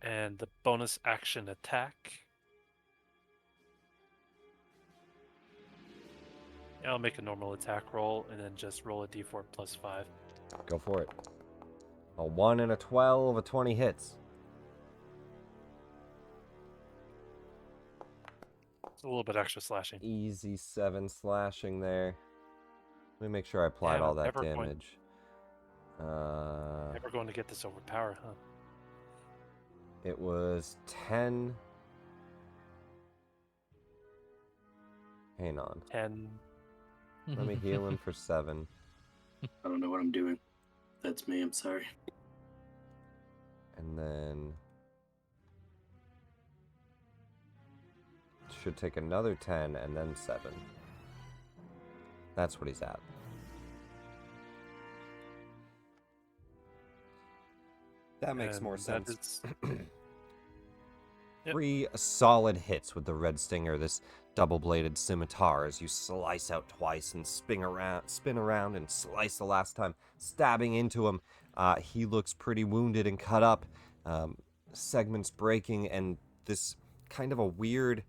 And the bonus action attack. I'll make a normal attack roll and then just roll a d4 plus 5. Go for it. A 1 and a 12, a 20 hits. It's a little bit extra slashing. Easy 7 slashing there. Let me make sure I applied Damn, all that never going- damage. Never going to get this overpowered, huh? It was 10. Hang on. 10. Let me heal him for 7. I don't know what I'm doing. That's me. I'm sorry. And then should take another 10 and then 7. That's what he's at. That makes more And that sense. is- Yep. 3 solid hits with the Red Stinger, this double-bladed scimitar, as you slice out twice and spin around and slice the last time, stabbing into him. He looks pretty wounded and cut up, segments breaking, and this kind of a weird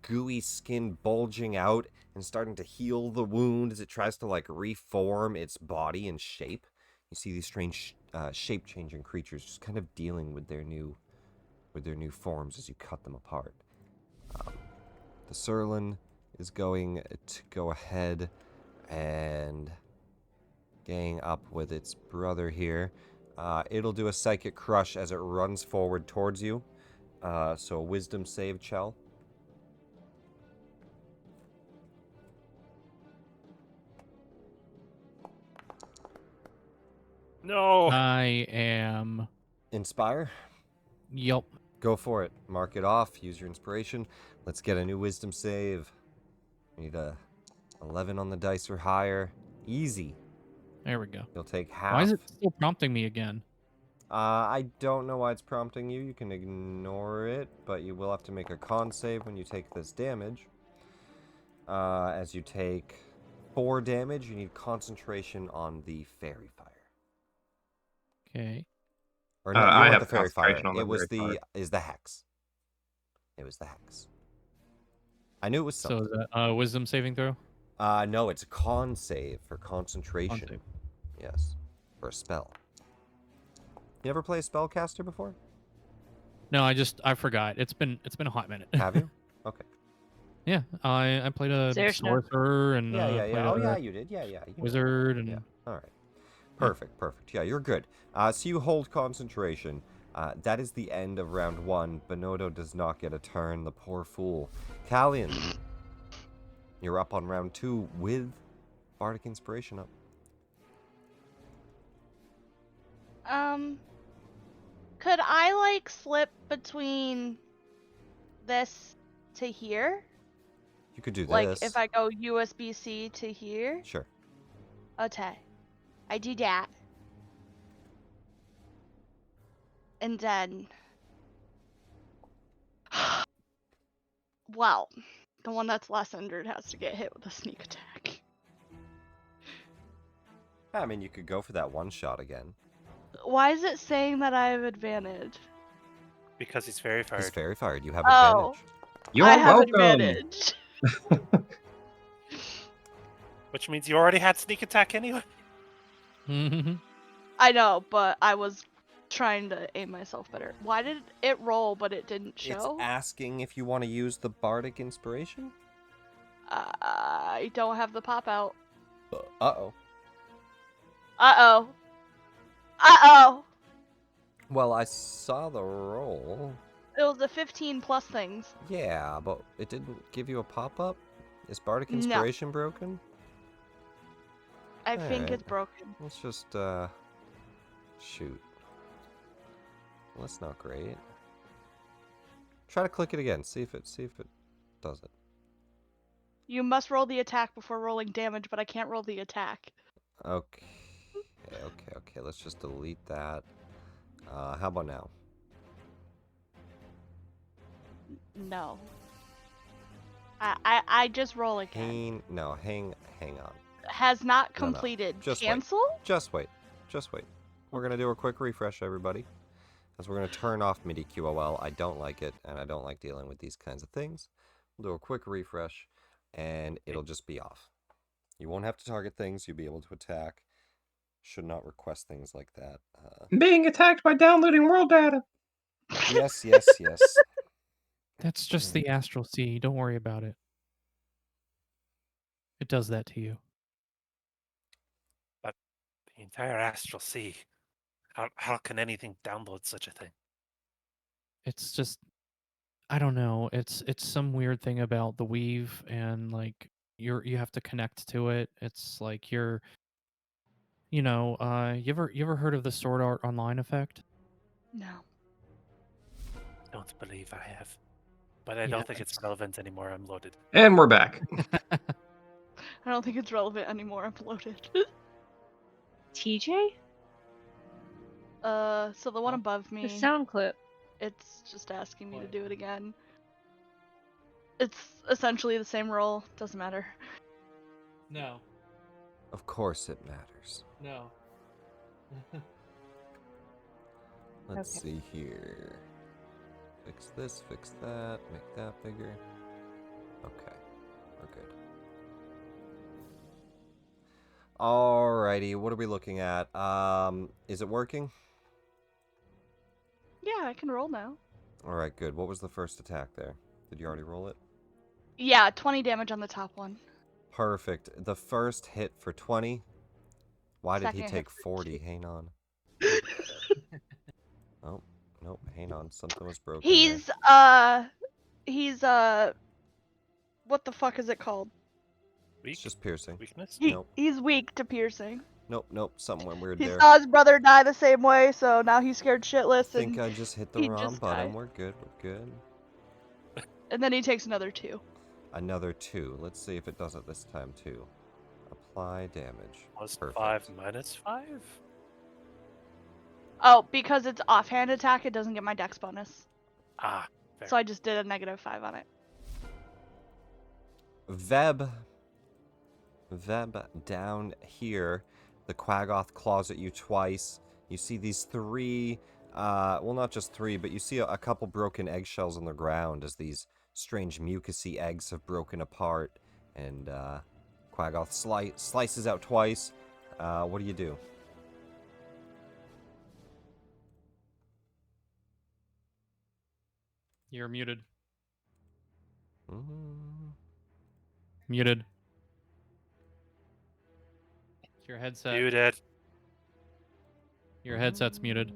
gooey skin bulging out and starting to heal the wound as it tries to like reform its body and shape. You see these strange shape-changing creatures just kind of dealing with their new forms as you cut them apart. The Surlin is going to go ahead and gang up with its brother here. It'll do a Psychic Crush as it runs forward towards you. So a Wisdom save, Chell. No! I am. Inspire. Yep. Go for it. Mark it off. Use your inspiration. Let's get a new Wisdom save. Need a 11 on the dice or higher. Easy. There we go. You'll take half. Why is it still prompting me again? I don't know why it's prompting you. You can ignore it, but you will have to make a con save when you take this damage. As you take 4 damage, you need concentration on the Fairy Fire. Okay. Or no, I you have want the Fairy Fire. concentration on the It was Fairy the Hex. It was the Hex. I knew it was So something. is that wisdom saving throw? No, it's a con save for concentration. save. Yes, for a spell. You ever play a spellcaster before? No, I forgot. It's been a hot minute. Have you? Okay. Yeah, I played a Seriously? sorcerer and Yeah. played Oh, a yeah, you did. Yeah. You know. wizard and Yeah. All right. Perfect. Yeah, you're good. So you hold concentration. That is the end of round 1. Benodo does not get a turn. The poor fool. Callian, you're up on round 2 with Bardic Inspiration up. Could I like slip between this to here? You could do this. Like if I go USB-C to here? Sure. Okay. I do that. And then... Well, the one that's less injured has to get hit with a sneak attack. I mean, you could go for that one shot again. Why is it saying that I have advantage? Because he's Fairy Fired. He's Fairy Fired. You have Oh. advantage. You're I have welcome. advantage. Which means you already had sneak attack anyway. I know, but I was trying to aim myself better. Why did it roll, but it didn't show? It's asking if you want to use the Bardic Inspiration. I don't have the pop out. Uh-oh. Uh-oh. Uh-oh. Well, I saw the roll. It was the 15 plus things. Yeah, but it didn't give you a pop-up? Is Bardic No. Inspiration broken? I think Alright. it's broken. Let's just, shoot. Well, that's not great. Try to click it again. See if it does it. You must roll the attack before rolling damage, but I can't roll the attack. Okay. Okay. Let's just delete that. How about now? No. I just roll again. Hang on. Has not No, no. completed. Just wait. Cancel? Just wait. We're gonna do a quick refresh, everybody. As we're gonna turn off MIDI QOL. I don't like it, and I don't like dealing with these kinds of things. We'll do a quick refresh, and it'll just be off. You won't have to target things. You'll be able to attack. Should not request things like that. Being attacked by downloading world data. Yes. That's just the astral sea. Don't worry about it. It does that to you. The entire astral sea. How can anything download such a thing? It's just, I don't know. It's some weird thing about the weave, and like you have to connect to it. It's like you ever heard of the Sword Art Online effect? No. Don't believe I have. But I Yeah, don't think it's relevant anymore. I'm loaded. And we're back. I don't think it's relevant anymore. I'm loaded. TJ? So the one Oh. above The me, sound clip. it's just asking me to What? do it again. It's essentially the same roll. Doesn't matter. No, Of course it matters. no. Let's Okay. see here. Fix this, fix that, make that bigger. Okay, we're good. Alrighty, what are we looking at? Is it working? Yeah, I can roll now. Alright, good. What was the first attack there? Did you already roll it? Yeah, 20 damage on the top one. Perfect. The first hit for 20. Why did he Second hit take for 40? Hang on. Oh, nope, hang on. Something was broken there. He's what the fuck is it called? Weak? It's just piercing. Weakness? Nope. He's weak to piercing. Nope, something went weird He there. saw his brother die the same way, so now he's scared shitless, I think and I just hit the he wrong just button. died. We're good. And then he takes another 2. Another 2. Let's see if it does it this time too. Apply damage. Plus Perfect. 5 minus 5? Oh, because it's offhand attack, it doesn't get my dex bonus. Ah, fair. So I just did a -5 on it. Veb down here. The Quaggoth claws at you twice. You see these 3, well, not just 3, but you see a couple broken eggshells on the ground as these strange mucousy eggs have broken apart. And Quaggoth slices out twice. What do you do? You're muted. Mm, Muted. Your headset. Muted. Your headset's muted.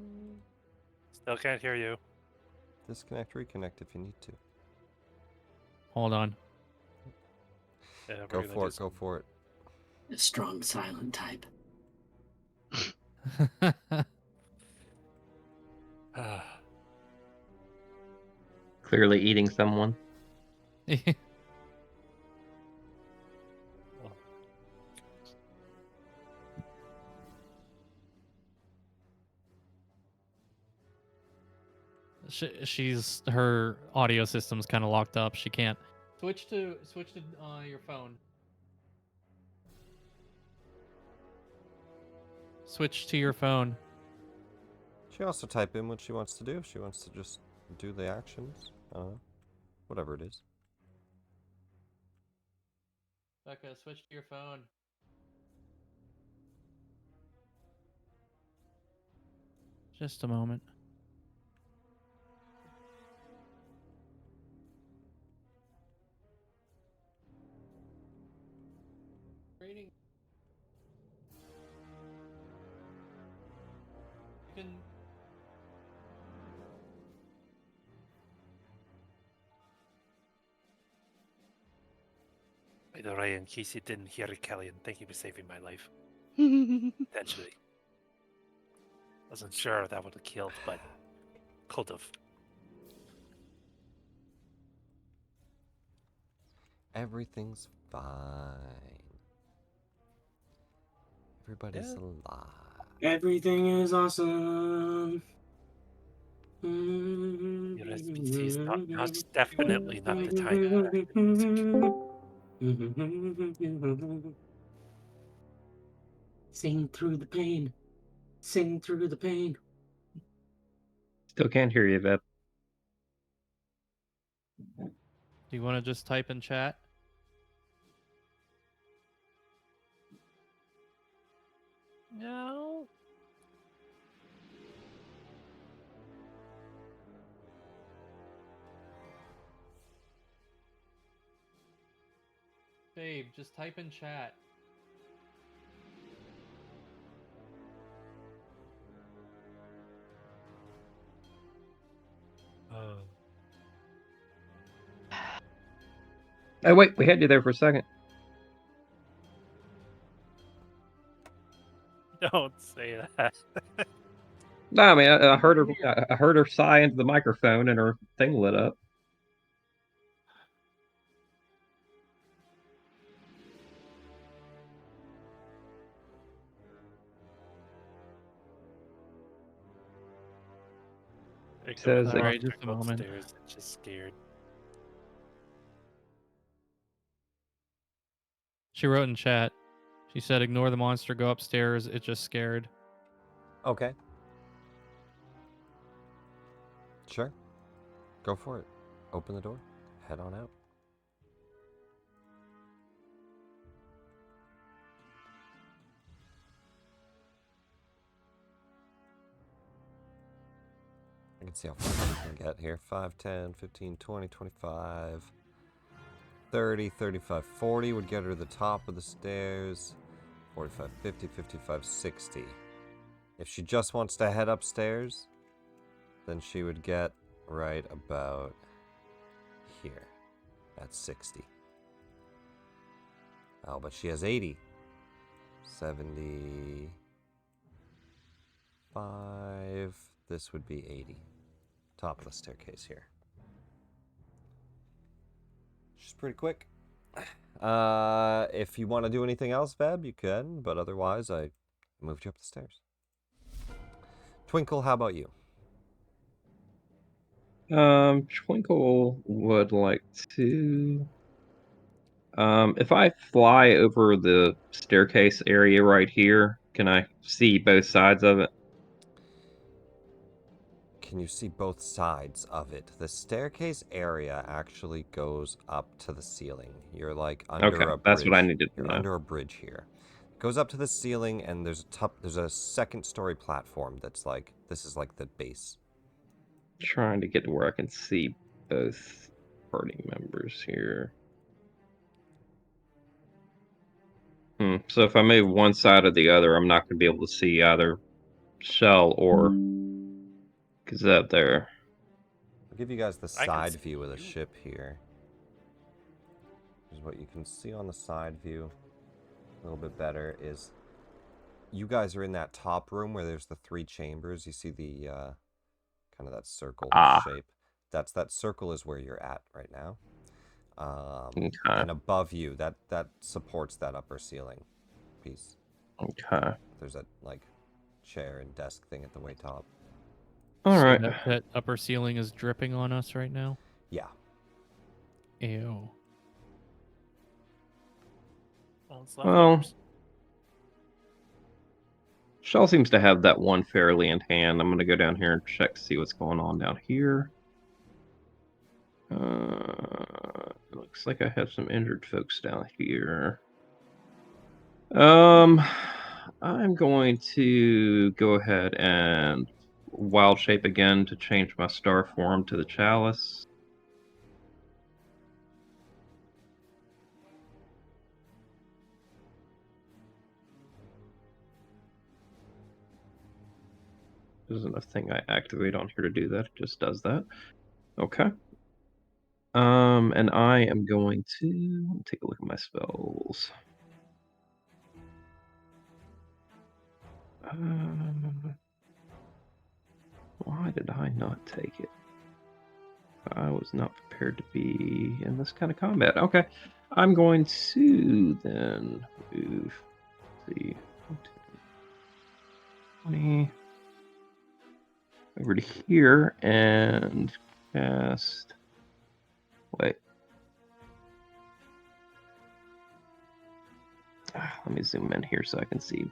Still can't hear you. disconnect, reconnect if you need to. Hold on. Yeah, we're Go gonna for do it, go for it. A strong silent type. some- Clearly eating someone. She's her audio system's kind of locked up. She can't switch to your phone. Switch to your phone. She also type in what she wants to do. If she wants to just do the actions. Whatever it is. Becca, switch to your phone. Just a moment. Rating. You can By the way, in case you didn't hear it, Kelly, and thank you for saving my life. Potentially. Wasn't sure if that would have killed, but could have. Everything's fine. Everybody's alive. Everything is awesome. Your SBC is not definitely not the time for active music. Sing through the pain. Sing through the pain. Still can't hear you, Vep. Do you want to just type in chat? No. Babe, just type in chat. Oh wait, we had you there for a second. Don't say that. No, I mean I heard her. I heard her sigh into the microphone, and her thing lit up. Says Ignore the Alright, monster just a moment. upstairs. It's just scared. She wrote in chat. She said, "Ignore the monster. Go upstairs. It just scared." Okay. Sure. Go for it. Open the door. Head on out. I can see how far we can get here. 5, 10, 15, 20, 25, 30, 35, 40 would get her to the top of the stairs. 45, 50, 55, 60. If she just wants to head upstairs, then she would get right about here at 60. Oh, but she has 80. 75. This would be 80. Top of the staircase here. She's pretty quick. If you want to do anything else, Veb, you can, but otherwise I moved you up the stairs. Twinkle, how about you? Twinkle would like to. If I fly over the staircase area right here, can I see both sides of it? Can you see both sides of it? The staircase area actually goes up to the ceiling. You're like under Okay, a bridge. that's what I needed to You're know. under a bridge here. It goes up to the ceiling, and there's a second story platform that's like, this is like the base. Trying to get to where I can see both party members here. So if I move one side or the other, I'm not going to be able to see either Shell or Gazette there. I'll give you guys the I can side see view of the you. ship here. Here's what you can see on the side view a little bit better is you guys are in that top room where there's the 3 chambers. You see the kind of that circle shape. That circle is where you're at right now. Okay. And above you, that supports that upper ceiling piece. Okay. There's a like chair and desk thing at the way top. All So right. that upper ceiling is dripping on us right now. Yeah. Ew. Well, it's Well, leftovers. Shell seems to have that one fairly in hand. I'm going to go down here and check to see what's going on down here. Looks like I have some injured folks down here. I'm going to go ahead and wild shape again to change my star form to the chalice. There's enough thing I activate on here to do that. It just does that. Okay. And I am going to take a look at my spells. Why did I not take it? I was not prepared to be in this kind of combat. Okay, I'm going to then move. Let's see, 20 over to here and cast. Wait. Let me zoom in here so I can see.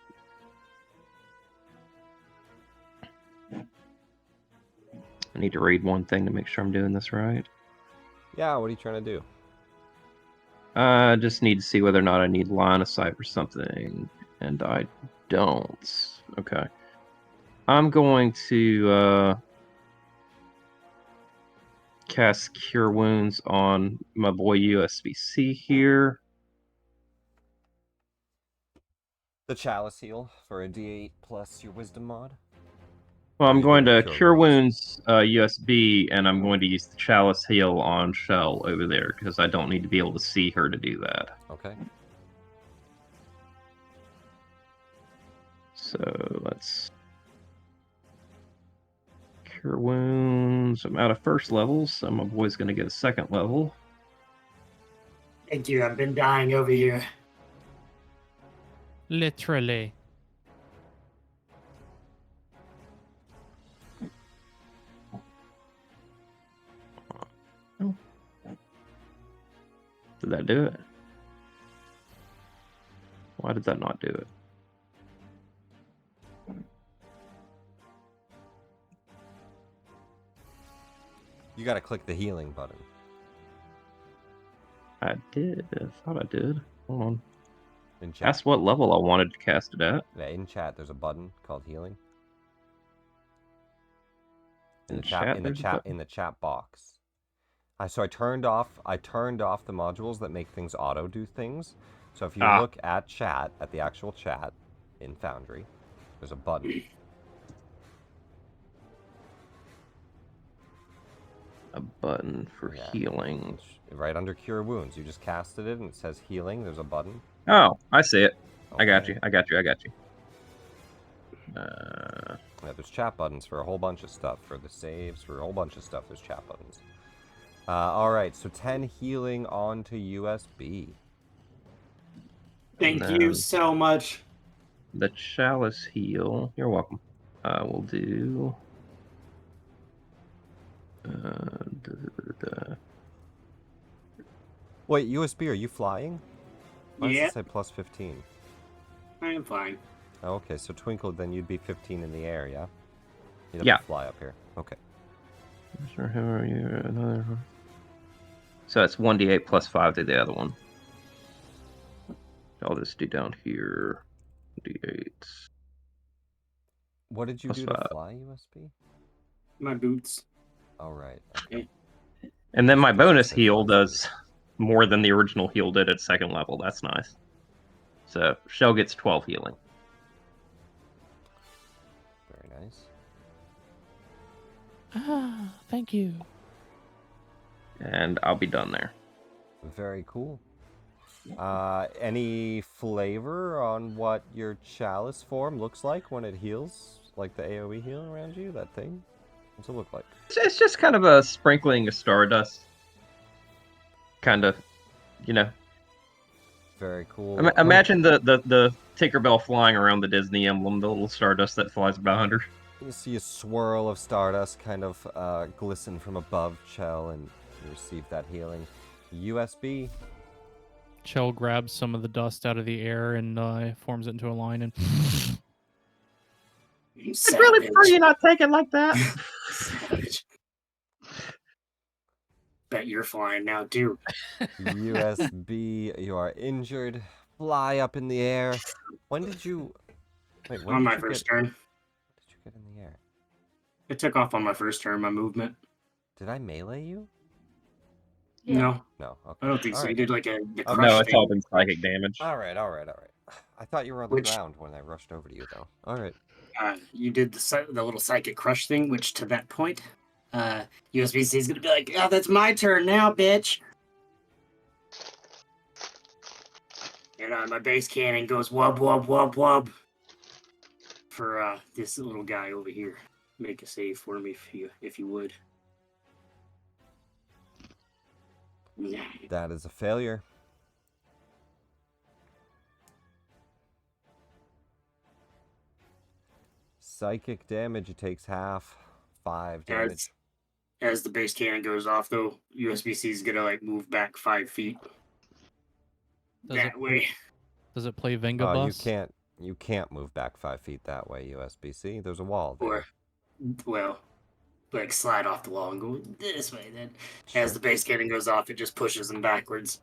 I need to read one thing to make sure I'm doing this right. Yeah, what are you trying to do? I just need to see whether or not I need line of sight or something, and I don't. Okay. I'm going to cast Cure Wounds on my boy USBC here. The Chalice Heal for a D8 plus your Wisdom mod. Well, Or are I'm you going doing to Cure Wounds USB, and I'm going to use the Chalice Heal on Shell over there, because I don't need to be able to see her to do that. Okay. So let's Cure Wounds. I'm out of first level, so my boy's going to get a second level. Thank you. I've been dying over here. Literally. Did that do it? Why did that not do it? You gotta click the healing button. I did. I thought I did. Hold on. In chat. Ask what level I wanted to cast it at. Yeah, in chat, there's a button called healing. In the chat box. So I turned off the modules that make things auto do things. So if you look at chat, at the actual chat in Foundry, there's a button. A button for healing. Right under Cure Wounds. You just casted it and it says healing. There's a button. Oh, I see it. Okay. I got you. Yeah, there's chat buttons for a whole bunch of stuff. For the saves, for a whole bunch of stuff, there's chat buttons. Alright, so 10 healing onto USB. Thank you so much. The Chalice Heal. You're welcome. We'll do... Wait, USB, are you flying? Why does Yeah. it say plus 15? I am fine. Oh, okay, so Twinkle, then you'd be 15 in the air, yeah? You'd have Yeah. to fly up here. Okay. Sure, how are you? Another... So it's 1d8 plus 5 to the other one. I'll just do down here. D8. What did you Plus do 5. to fly USB? My boots. Alright. Okay. And then my Just 'cause it bonus said heal plus does more than the original heal did at second level. That's nice. So Shell gets 12 healing. Very nice. Ah, thank you. And I'll be done there. Very cool. Any flavor on what your chalice form looks like when it heals? Like the AoE heal around you? That thing? What's it look like? It's just kind of a sprinkling of stardust. Kind of, you know. Very cool. Imagine the Tinkerbell flying around the Disney emblem, the little stardust that flies behind her. You see a swirl of stardust kind of glisten from above Chell, and you receive that healing. USB. Chell grabs some of the dust out of the air and forms it into a line and... I'd really prefer you not take it like that. Savage. Bet you're flying now, too. USB, you are injured. Fly up in the air. When did you... Wait, when On did my you first get... turn. When did you get in the air? It took off on my first turn, my movement. Did I melee you? Yeah. No. No, okay. I don't think so. Alright. You did like the Okay. crush No, it's thing. all been psychic damage. Alright. I thought you were on the ground when I rushed over to you, though. Alright. You did the little psychic crush thing, which to that point USBC is gonna be like, "Oh, that's my turn now, bitch." And my base cannon goes wub wub wub wub for this little guy over here. Make a save for me if you would. That is a failure. Psychic damage, it takes half. 5 damage. As the base cannon goes off, though, USBC is gonna like move back 5 feet. That way. Does it play Venga Oh, Bus? you can't move back 5 feet that way, USBC. There's a wall there. Or, well, like slide off the wall and go this way. Then, Sure. as the base cannon goes off, it just pushes him backwards.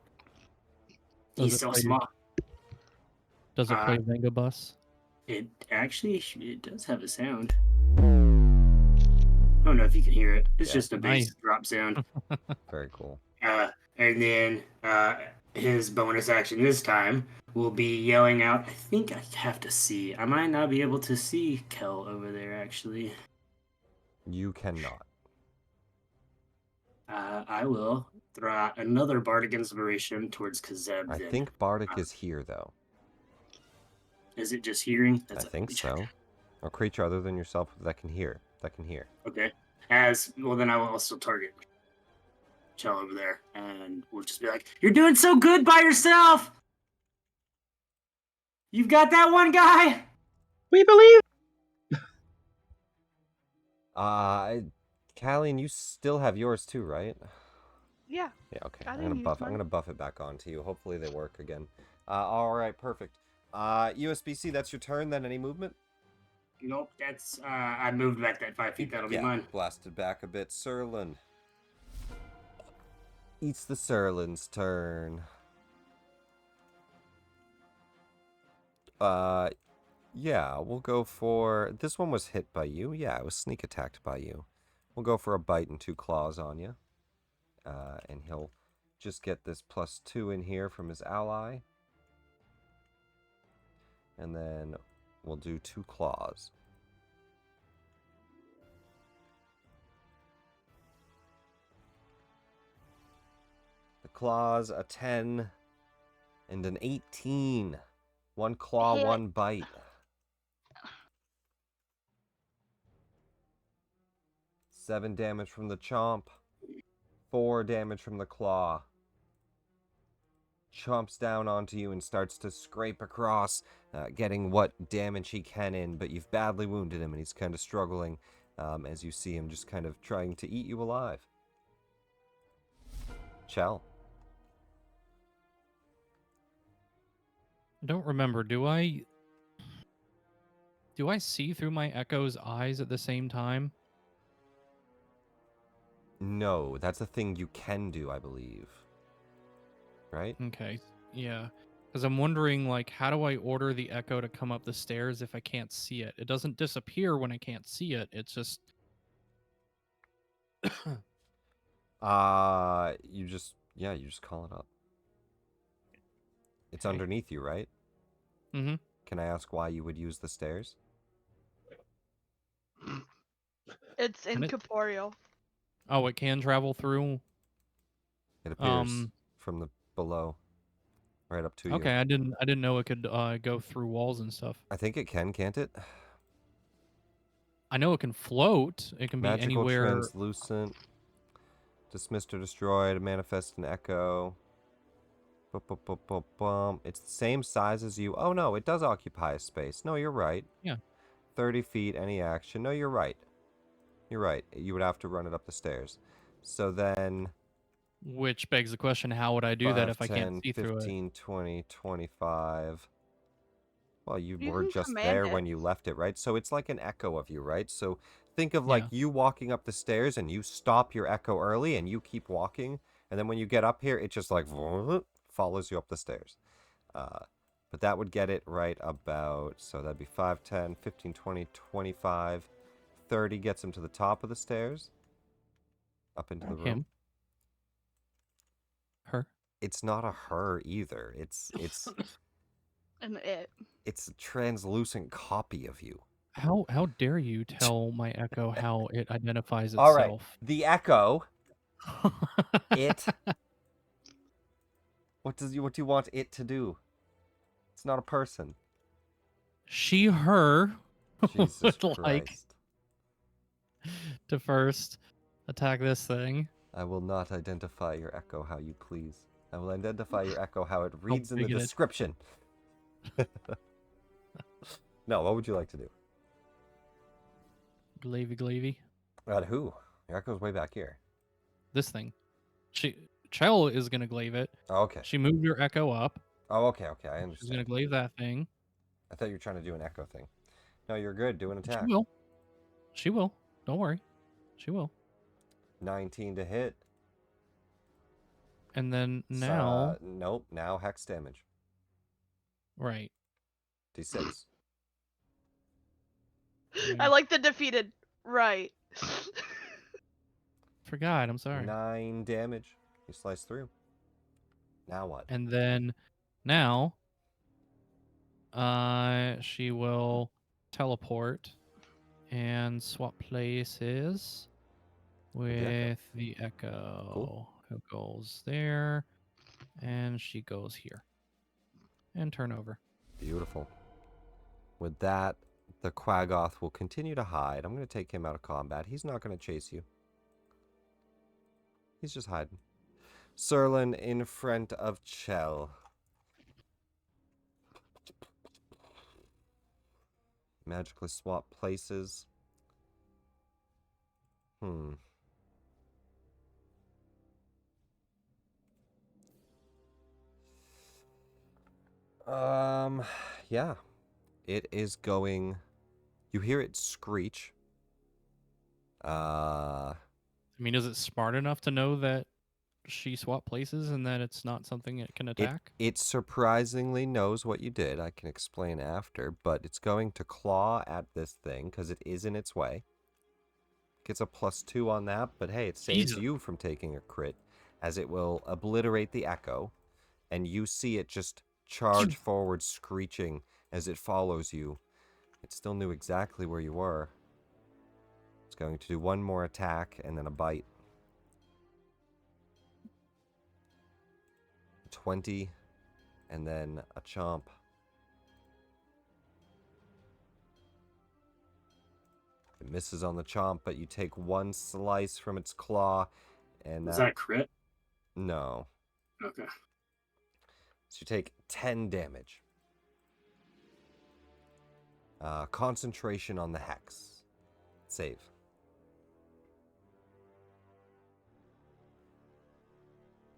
He's so small. Does it play Venga Bus? It actually does have a sound. I don't know if you can hear it. It's just a bass drop sound. Very cool. And then his bonus action this time will be yelling out. I think I have to see. I might not be able to see Kel over there, actually. You cannot. I will throw out another Bardic Inspiration towards Kazeb. I think Bardic is here, though. Is it just hearing? I think so. A creature other than yourself that can hear. Okay. Then I will also target Chell over there, and we'll just be like, "You're doing so good by yourself. You've got that one guy. We believe." Callian, you still have yours too, right? Yeah. Yeah, okay. I I'm didn't use mine. gonna buff it back onto you. Hopefully they work again. Alright, perfect. USBC, that's your turn, then any movement? Nope, that's I moved back that 5 feet, that'll be mine. Blasted back a bit. Serlin. It's the Serlin's turn. Yeah, we'll go for... This one was hit by you. Yeah, it was sneak attacked by you. We'll go for a bite and 2 claws on you. And he'll just get this +2 in here from his ally. And then we'll do 2 claws. The claws, a 10 and an 18. 1 claw, 1 bite. 7 damage from the chomp. 4 damage from the claw. Chomps down onto you and starts to scrape across, getting what damage he can in, but you've badly wounded him and he's kind of struggling as you see him just kind of trying to eat you alive. Chell. I don't remember. Do I see through my Echo's eyes at the same time? No, that's a thing you can do, I believe. Right? Okay, yeah. Because I'm wondering, like, how do I order the Echo to come up the stairs if I can't see it? It doesn't disappear when I can't see it. It's just... you just call it up. It's underneath you, right? Mm-hmm. Can I ask why you would use the stairs? It's incorporeal. Oh, it can travel through? It appears from the below, right up to you. Okay, I didn't know it could go through walls and stuff. I think it can, can't it? I know it can float. It can Magical, be anywhere. translucent, dismissed or destroyed, manifest an echo. It's the same size as you. Oh no, it does occupy a space. No, you're right. Yeah. 30 feet, any action. No, you're right. You're right. You would have to run it up the stairs. So then... Which begs the question, how would I do 5, that if 10, I can't see 15, through it? 20, 25... Well, you You were can just command there it. when you left it, right? So it's like an echo of you, right? So think of like you walking up the stairs and you stop your echo early and you keep walking. And then when you get up here, it just like follows you up the stairs. But that would get it right about, so that'd be 5, 10, 15, 20, 25, 30 gets him to the top of the stairs. Up into the room. Him. Her. It's not a her either. It's And it. it's a translucent copy of you. How dare you tell my echo how it identifies All right. itself? The echo. It. What do you want it to do? It's not a person. She, her Jesus would like Christ. to first attack this thing. I will not identify your echo how you please. I will identify your echo how it reads in the bigoted. description. No, what would you like to do? Glavy glavy. Who? Your echo's way back here. This thing. Chell is gonna glaive it. Oh, okay. She moved her echo up. Oh, okay, I She's understand. gonna glaive that thing. I thought you were trying to do an echo thing. No, you're good. Do an attack. She will. She will. Don't worry. She will. 19 to hit. And then now, Nope. Now hex damage. right. D6. I like the defeated. Right. Forgot. I'm sorry. 9 damage. You slice through. Now what? And then now, she will teleport and swap places with the echo. Cool. Who goes there, and she goes here. And turn over. Beautiful. With that, the Quaggoth will continue to hide. I'm going to take him out of combat. He's not going to chase you. He's just hiding. Serlin in front of Chell. Magically swap places. Yeah. It is going... You hear it screech. I mean, is it smart enough to know that she swapped places and that it's not something it can attack? It surprisingly knows what you did. I can explain after, but it's going to claw at this thing because it is in its way. Gets a +2 on that, but hey, it saves Jesus. you from taking a crit, as it will obliterate the echo, and you see it just charge forward, screeching as it follows you. It still knew exactly where you were. It's going to do one more attack and then a bite. 20, and then a chomp. It misses on the chomp, but you take one slice from its claw, and Was that a crit? No. Okay. So you take 10 damage. Concentration on the hex. Save.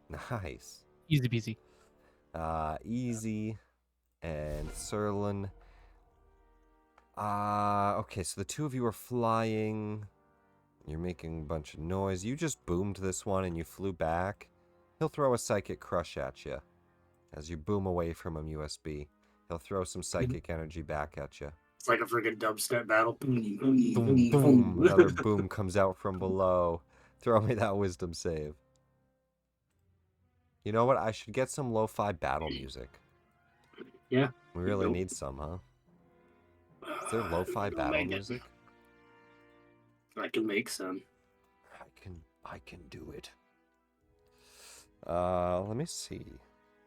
Nice. Easy peasy. Easy. And Serlin. Okay, so the two of you are flying. You're making a bunch of noise. You just boomed this one and you flew back. He'll throw a Psychic Crush at you. As you boom away from him, USB. He'll throw some psychic energy back at you. It's like a friggin' dubstep battle. Boom, Boom, boom. Another boom comes out from below. Throw me that wisdom save. You know what? I should get some lo-fi battle music. Yeah. We really need some, huh? Is there lo-fi battle music? I can make some. I can do it. Let me see.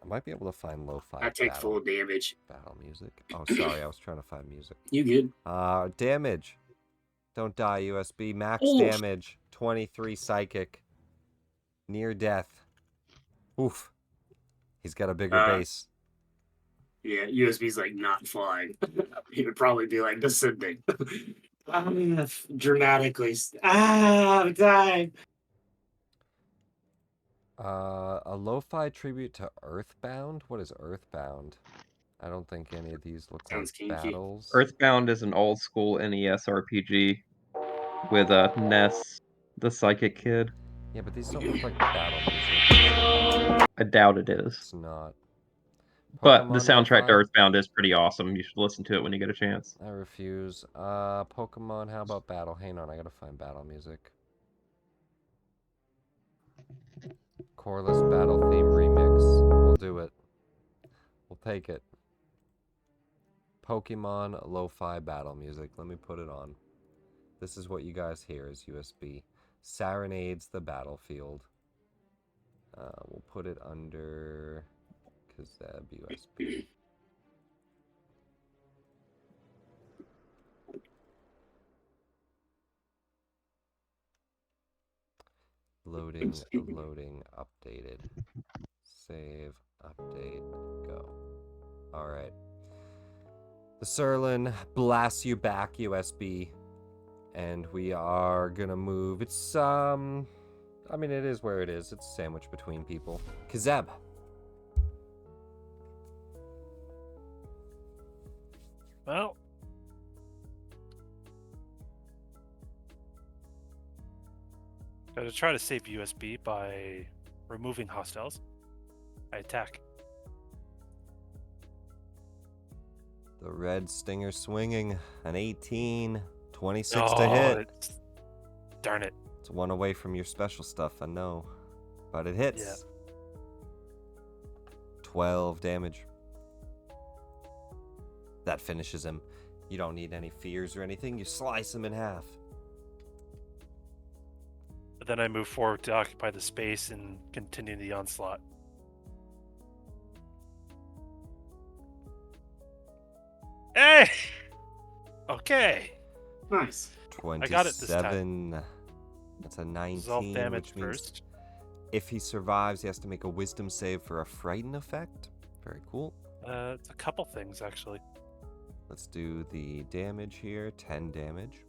I might be able to find lo-fi I take full damage. battle music. Oh, sorry. I was trying to find music. You good? Damage. Don't die, USB. Max damage. 23 psychic. Near death. Oof. He's got a bigger base. Yeah, USB's like not flying. He would probably be like descending. Dramatically. I'm dying. A lo-fi tribute to Earthbound? What is Earthbound? I don't think any of these look Sounds like kinky. battles. Earthbound is an old school NES RPG with Ness, the psychic kid. Yeah, but these don't look like battle music. I doubt it is. It's not. But the Pokemon soundtrack to lo-fi? Earthbound is pretty awesome. You should listen to it when you get a chance. I refuse. Pokemon, how about battle? Hang on, I gotta find battle music. Coreless battle theme remix. We'll do it. We'll take it. Pokemon lo-fi battle music. Let me put it on. This is what you guys hear as USB. Serenades the battlefield. We'll put it under Xab USB. Loading, updated. Save, update, go. Alright. The Surlin blasts you back, USB. And we are gonna move. It's, I mean, it is where it is. It's a sandwich between people. Xaryxis. Well, gotta try to save USB by removing hostiles. I attack. The red stinger swinging. An 18. 26 to hit. Darn it. It's one away from your special stuff, I know. But it hits. Yeah. 12 damage. That finishes him. You don't need any fears or anything. You slice him in half. But then I move forward to occupy the space and continue the onslaught. Hey! Okay. Nice. 27. I got it this time. That's a 19, Resolve damage which means first. if he survives, he has to make a wisdom save for a frighten effect. Very cool. It's a couple things, actually. Let's do the damage here. 10 damage.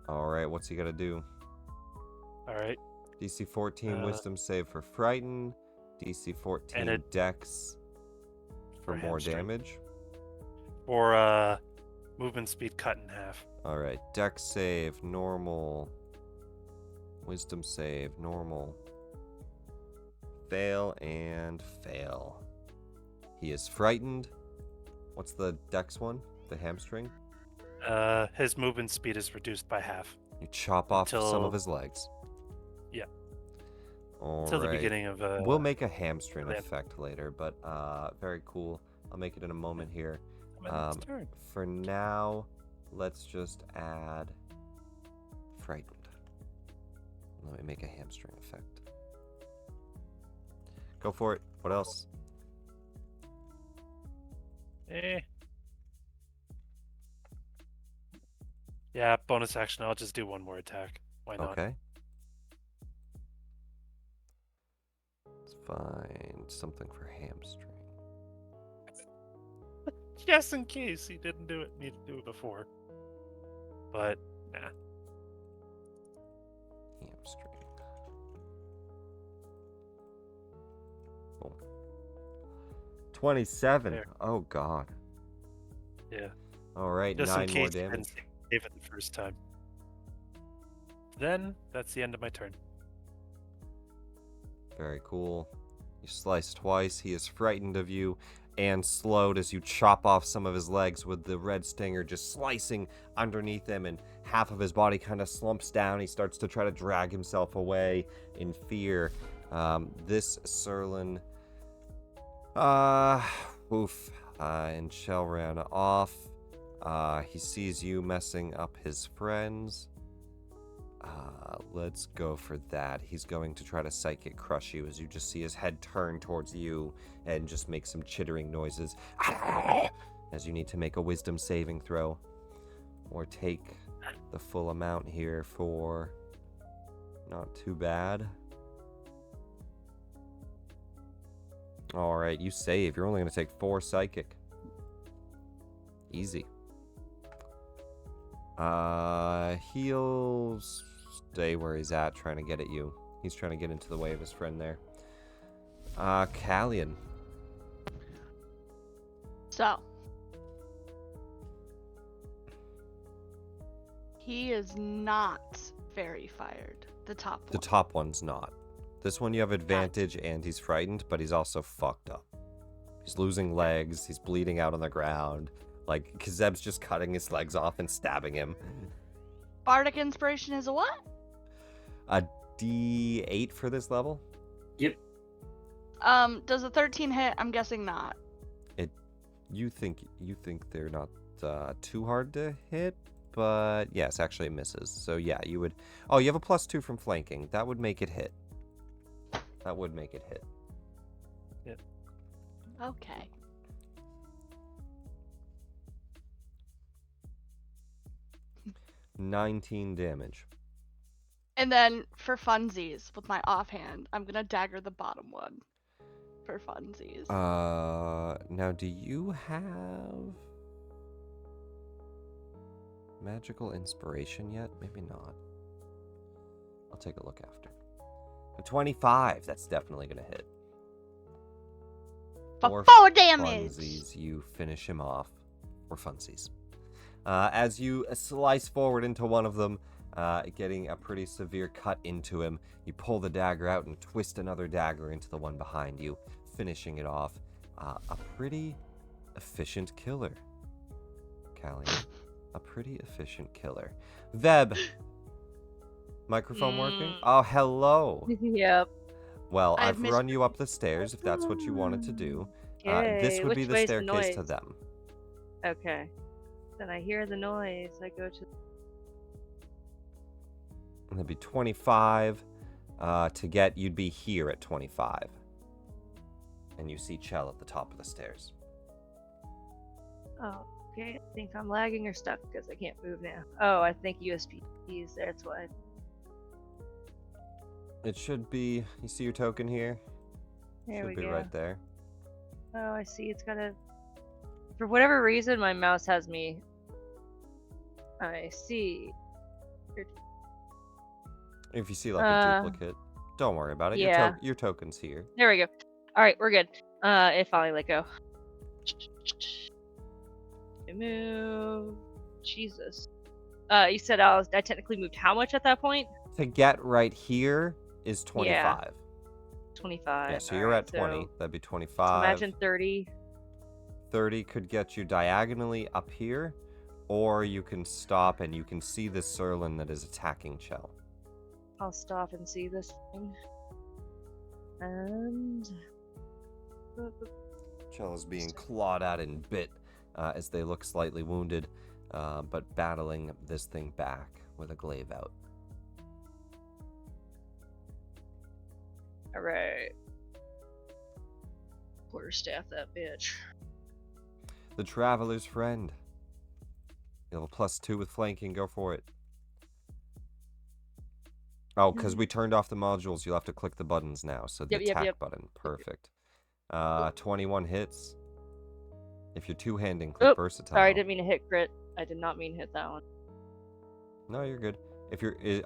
Alright, what's he gonna do? Alright. DC 14 wisdom save for frighten. DC 14 dex for more hamstring. damage. Or movement speed cut in half. Alright, dex save, normal. Wisdom save, normal. Fail and fail. He is frightened. What's the dex one? The hamstring? His movement speed is reduced by half. You chop off some of his legs. Yeah. Until the beginning of we'll make a hamstring effect later, but very cool. I'll make it in a moment here. For now, let's just add frightened. Let me make a hamstring effect. Go for it. What else? Yeah, bonus action. I'll just do one more attack. Why not? Okay. Let's find something for hamstring. Just in case he didn't need to do it before. But, nah. Hamstring. Boom. 27. There. Oh, God. Yeah. Alright, Just 9 in case more he didn't damage. save it the first time. Then, that's the end of my turn. Very cool. You slice twice. He is frightened of you and slowed as you chop off some of his legs with the red stinger just slicing underneath him, and half of his body kind of slumps down. He starts to try to drag himself away in fear. This Surlin, and Shell ran off. He sees you messing up his friends. Let's go for that. He's going to try to psychic crush you as you just see his head turn towards you and just make some chittering noises as you need to make a wisdom saving throw or take the full amount here for not too bad. Alright, you save. You're only going to take 4 psychic. Easy. He'll stay where he's at, trying to get at you. He's trying to get into the way of his friend there. Callion. So. He is not fairy fired. The top one. The top one's not. This one you have advantage and he's frightened, but he's also fucked up. He's losing legs, he's bleeding out on the ground. Like, Kazeb's just cutting his legs off and stabbing him. Bardic Inspiration is a what? A D8 for this level? Yep. Does a 13 hit? I'm guessing not. You think they're not too hard to hit, but yes, actually it misses. So yeah, you would. Oh, you have a +2 from flanking. That would make it hit. That would make it hit. Okay. $19 damage. And then for funsies, with my offhand, I'm gonna dagger the bottom one. For funsies. Now do you have magical inspiration yet? Maybe not. I'll take a look after. A 25, that's definitely gonna hit. For 4 damage! Funsies, you finish him off. Or funsies. As you slice forward into one of them, getting a pretty severe cut into him, you pull the dagger out and twist another dagger into the one behind you, finishing it off. A pretty efficient killer, Callie. A pretty efficient killer. Veb, microphone working? Oh, hello. Yep. Well, I've I've run you up the stairs if that's what you wanted to do. This would be Which the way's staircase to noise? them. Okay. Then I hear the noise. I go to. And that'd be 25. To get, you'd be here at 25. And you see Chell at the top of the stairs. Oh, okay. I think I'm lagging or stuck because I can't move now. Oh, I think USB's there. That's why. It should be, you see your token here? There we Should be go. right there. Oh, I see. It's got a. For whatever reason, my mouse has me. I see. If you see like a duplicate, don't worry about it. yeah. Your token's here. There we go. All right, we're good. It finally let go. Move. Jesus. You said I technically moved how much at that point? To get right here is 25. Yeah. 25. Yeah, so you're at 20. So That'd be 25. imagine 30. 30 could get you diagonally up here, or you can stop and you can see this Surlin that is attacking Chell. I'll stop and see this thing. And. Chell is being clawed at and bit as they look slightly wounded, but battling this thing back with a glaive out. Alright. Quarterstaff that bitch. The Traveler's Friend. You have a +2 with flanking. Go for it. Oh, because we turned off the modules, you'll have to click the buttons now. So the attack button. Perfect. 21 hits. If you're two-handing, click versatile. Sorry, I didn't mean to hit crit. I did not mean to hit that one. No, you're good.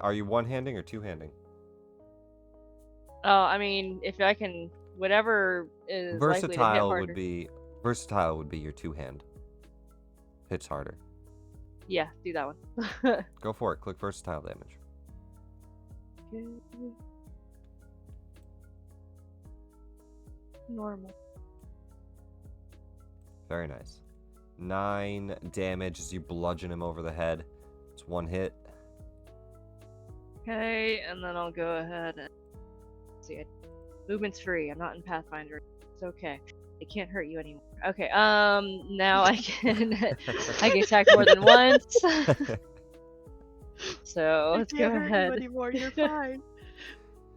Are you one-handing or two-handing? Oh, I mean, if I can, whatever is likely to hit harder. Versatile would be your two-hand. Hits harder. Yeah, do that one. Go for it. Click versatile damage. Normal. Very nice. 9 damage as you bludgeon him over the head. It's one hit. Okay, and then I'll go ahead and see. Movement's free. I'm not in Pathfinder. It's okay. It can't hurt you anymore. Okay. Now I can attack more than once. So let's go ahead. Anymore. You're fine.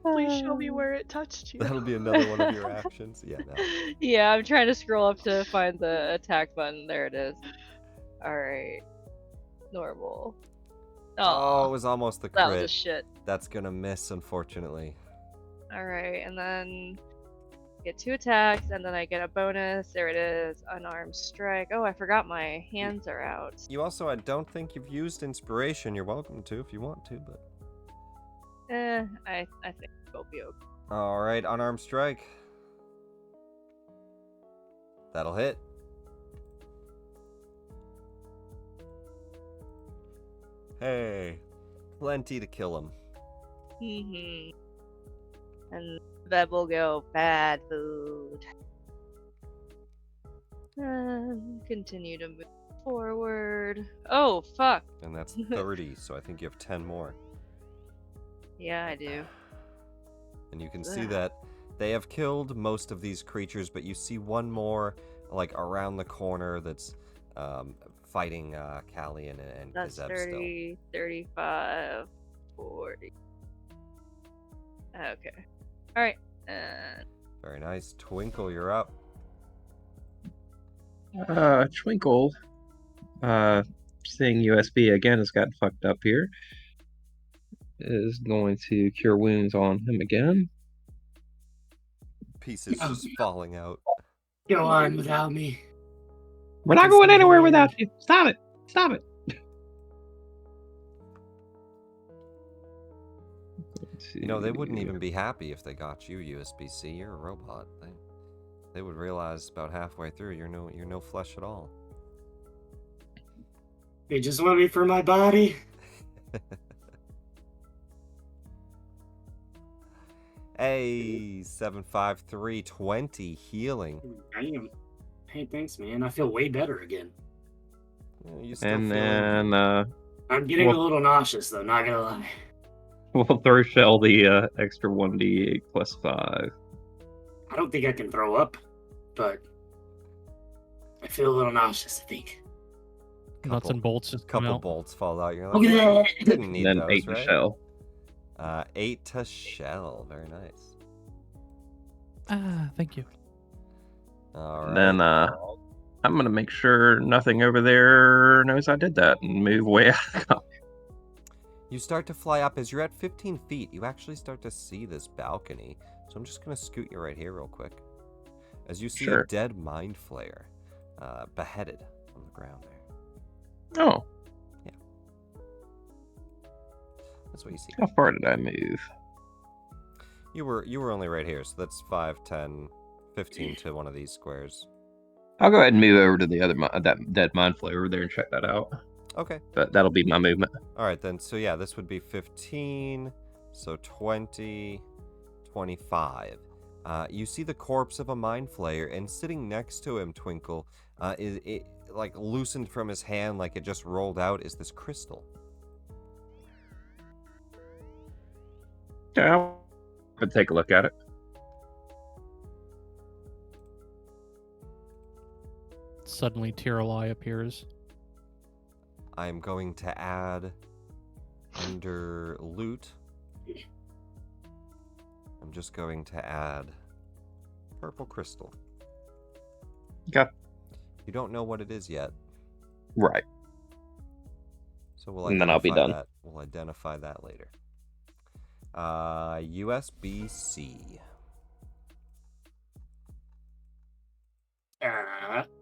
Please show me where it touched you. That'll be another one of your actions. Yeah. No. Yeah, I'm trying to scroll up to find the attack button. There it is. All right. Normal. Oh, it was almost the crit. That was a shit. That's gonna miss, unfortunately. All right, and then get 2 attacks, and then I get a bonus. There it is, unarmed strike. Oh, I forgot my hands are out. You also, I don't think you've used inspiration. You're welcome to if you want to, but. I think it'll be okay. All right, unarmed strike. That'll hit. Hey, plenty to kill him. And that will go bad food. Continue to move forward. Oh, fuck. And that's 30, so I think you have 10 more. Yeah, I do. And you can see that They have killed most of these creatures, but you see one more, like, around the corner that's fighting Callie and That's Kazeb 30, 35, 40. Okay. Alright. Very nice. Twinkle, you're up. Twinkle, seeing USB again has gotten fucked up here, is going to cure wounds on him again. Pieces just falling out. Go on without me. We're not going anywhere without you. Stop it. Stop it. You know, they wouldn't even be happy if they got you, USB-C. You're a robot. They would realize about halfway through you're no flesh at all. They just want me for my body. Hey, 75320 healing. Damn. Hey, thanks, man. I feel way better again. Yeah, you still And feeling... then I'm getting a little nauseous, though. Not gonna lie. we'll throw Shell the extra 1d8 plus 5. I don't think I can throw up, but I feel a little nauseous, I think. Nuts and bolts just come couple out. bolts fall out. You're Look like, at that. didn't need Then those, 8 to right? Shell. 8 to Shell. Very nice. Thank you. All right. Then I'm gonna make sure nothing over there knows I did that and move way out. You start to fly up. As you're at 15 feet, you actually start to see this balcony. So I'm just going to scoot you right here real quick. As you see a dead mind flayer beheaded on the ground there. Oh. Yeah. That's what you see. How far did I move? You were only right here, so that's 5, 10, 15 to one of these squares. I'll go ahead and move over to the other that dead mind flayer over there and check that out. Okay. But that'll be my movement. All right, then. So, yeah, this would be 15, so 20, 25. You see the corpse of a mind flayer, and sitting next to him, Twinkle, it like loosened from his hand like it just rolled out, is this crystal. Okay, I'll take a look at it. Suddenly, Tiralai appears. I'm going to add under loot. I'm just going to add purple crystal. Okay. You don't know what it is yet. Right. So we'll And then I'll be done. that. We'll identify that later. USB-C.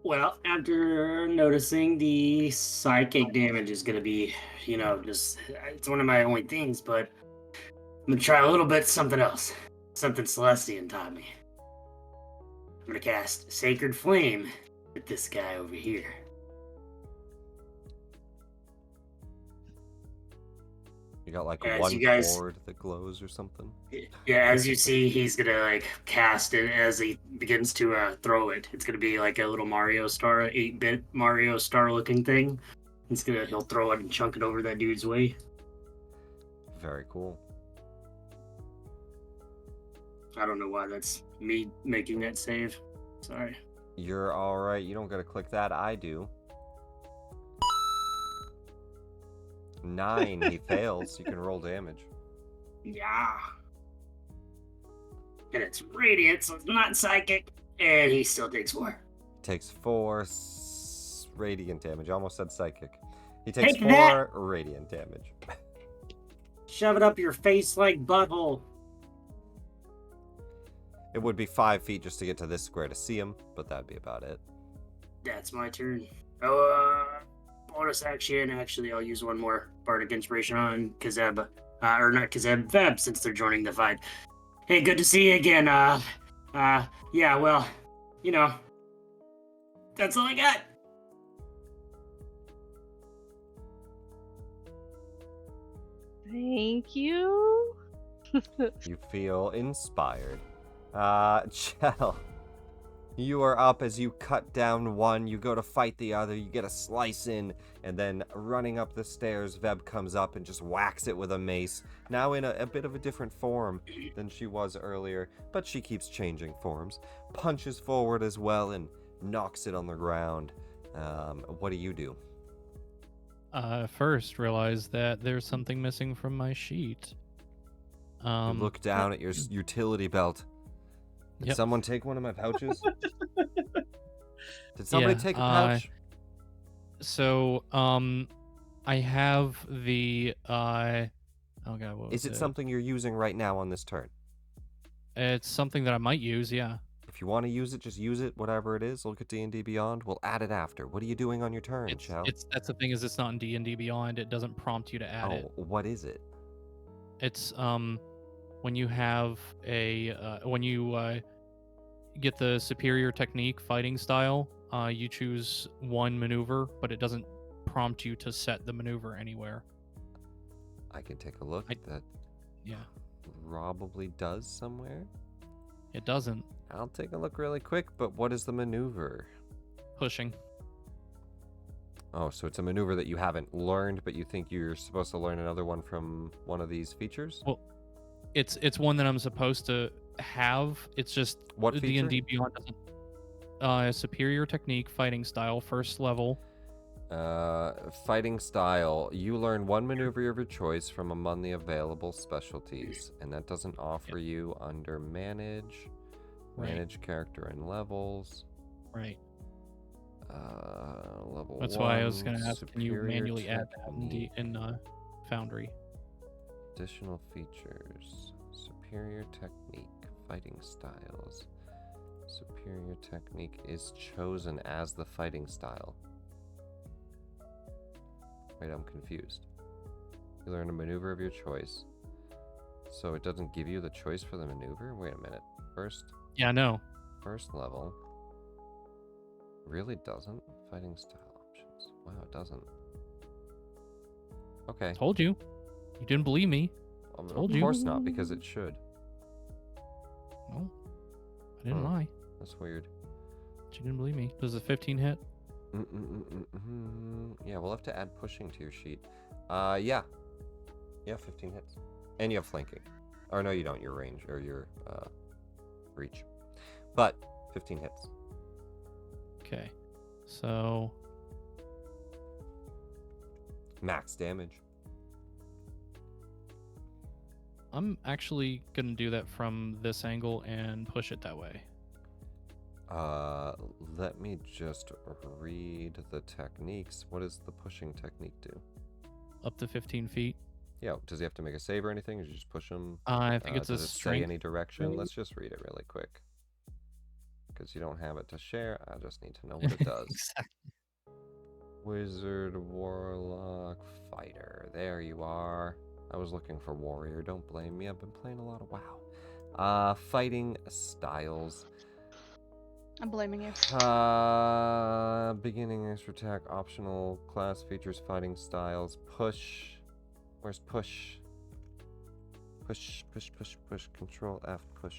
Well, after noticing the psychic damage is going to be, just, it's one of my only things, but I'm going to try a little bit something else. Something Celestian taught me. I'm going to cast Sacred Flame at this guy over here. You got like As one you guys- cord that glows or something? Yeah, as you see, he's going to cast it as he begins to throw it. It's going to be like a little Mario Star, 8-bit Mario Star looking thing. He'll throw it and chunk it over that dude's way. Very cool. I don't know why that's me making that save. Sorry. You're alright. You don't gotta click that. I do. 9. He fails. You can roll damage. Yeah. And it's radiant, so it's not psychic. And he still takes 4. Takes 4 radiant damage. I almost said psychic. He takes Take 4 that. radiant damage. Shove it up your face like butthole. It would be 5 feet just to get to this square to see him, but that'd be about it. That's my turn. Bonus action. Actually, I'll use one more Bardic Inspiration on Kazeb. Or not Kazeb, Feb, since they're joining the fight. Hey, good to see you again. Yeah, well, that's all I got. Thank you. You feel inspired. Chell. You are up as you cut down one, you go to fight the other, you get a slice in, and then running up the stairs, Veb comes up and just whacks it with a mace, now in a bit of a different form than she was earlier, but she keeps changing forms. Punches forward as well and knocks it on the ground. What do you do? First realize that there's something missing from my sheet. You look down at your utility belt. Did Yep. someone take one of my pouches? Did somebody take a pouch? So, I have the oh god, what was Is it something you're using right now on this turn? It's something that I might use, yeah. If you want to use it, just use it, whatever it is. Look at D&D Beyond. We'll add it after. What are you doing on your turn, Chell? That's the thing, is it's not in D&D Beyond. It doesn't prompt you to add it. Oh, what is it? It's when you have a when you get the superior technique fighting style, you choose one maneuver, but it doesn't prompt you to set the maneuver anywhere. I can take a look. That Yeah, probably does somewhere. it doesn't. I'll take a look really quick, but what is the maneuver? Pushing. Oh, so it's a maneuver that you haven't learned, but you think you're supposed to learn another one from one of these features? Well, it's one that I'm supposed to have. It's just What feature? D&D Beyond doesn't. Superior technique fighting style, first level. Fighting style. You learn one maneuver of your choice from among the available specialties, and that doesn't offer you under manage, manage character and levels. Right. Level. That's 1, why I was gonna ask, can you superior manually add that technique. in Foundry? Additional features. Superior technique. Fighting styles. Superior technique is chosen as the fighting style. Wait, I'm confused. You learn a maneuver of your choice. So it doesn't give you the choice for the maneuver? Wait a minute. First Yeah, no. First level. Really doesn't? Fighting style options. Wow, it doesn't. Okay. Told you. You didn't believe me. Told Of you. course not, because it should. No, I didn't lie. That's weird. But you didn't believe me. Does a 15 hit? Yeah, we'll have to add pushing to your sheet. Yeah. Yeah, 15 hits. And you have flanking. Or no, you don't. Your range, or your, reach. But, 15 hits. Okay. So... Max damage. I'm actually gonna do that from this angle and push it that way. Let me just read the techniques. What does the pushing technique do? Up to 15 feet. Yeah, does he have to make a save or anything? Or you just push him? I think it's a does it say strength. any direction? Let's just read it really quick. Because you don't have it to share, I just need to know what it does. Exactly. Wizard, Warlock, Fighter. There you are. I was looking for Warrior. Don't blame me. I've been playing a lot of WoW. Fighting styles. I'm blaming you. Beginning extra attack, optional class features, fighting styles, push. Where's push? Push, push, push, push. Control F, push.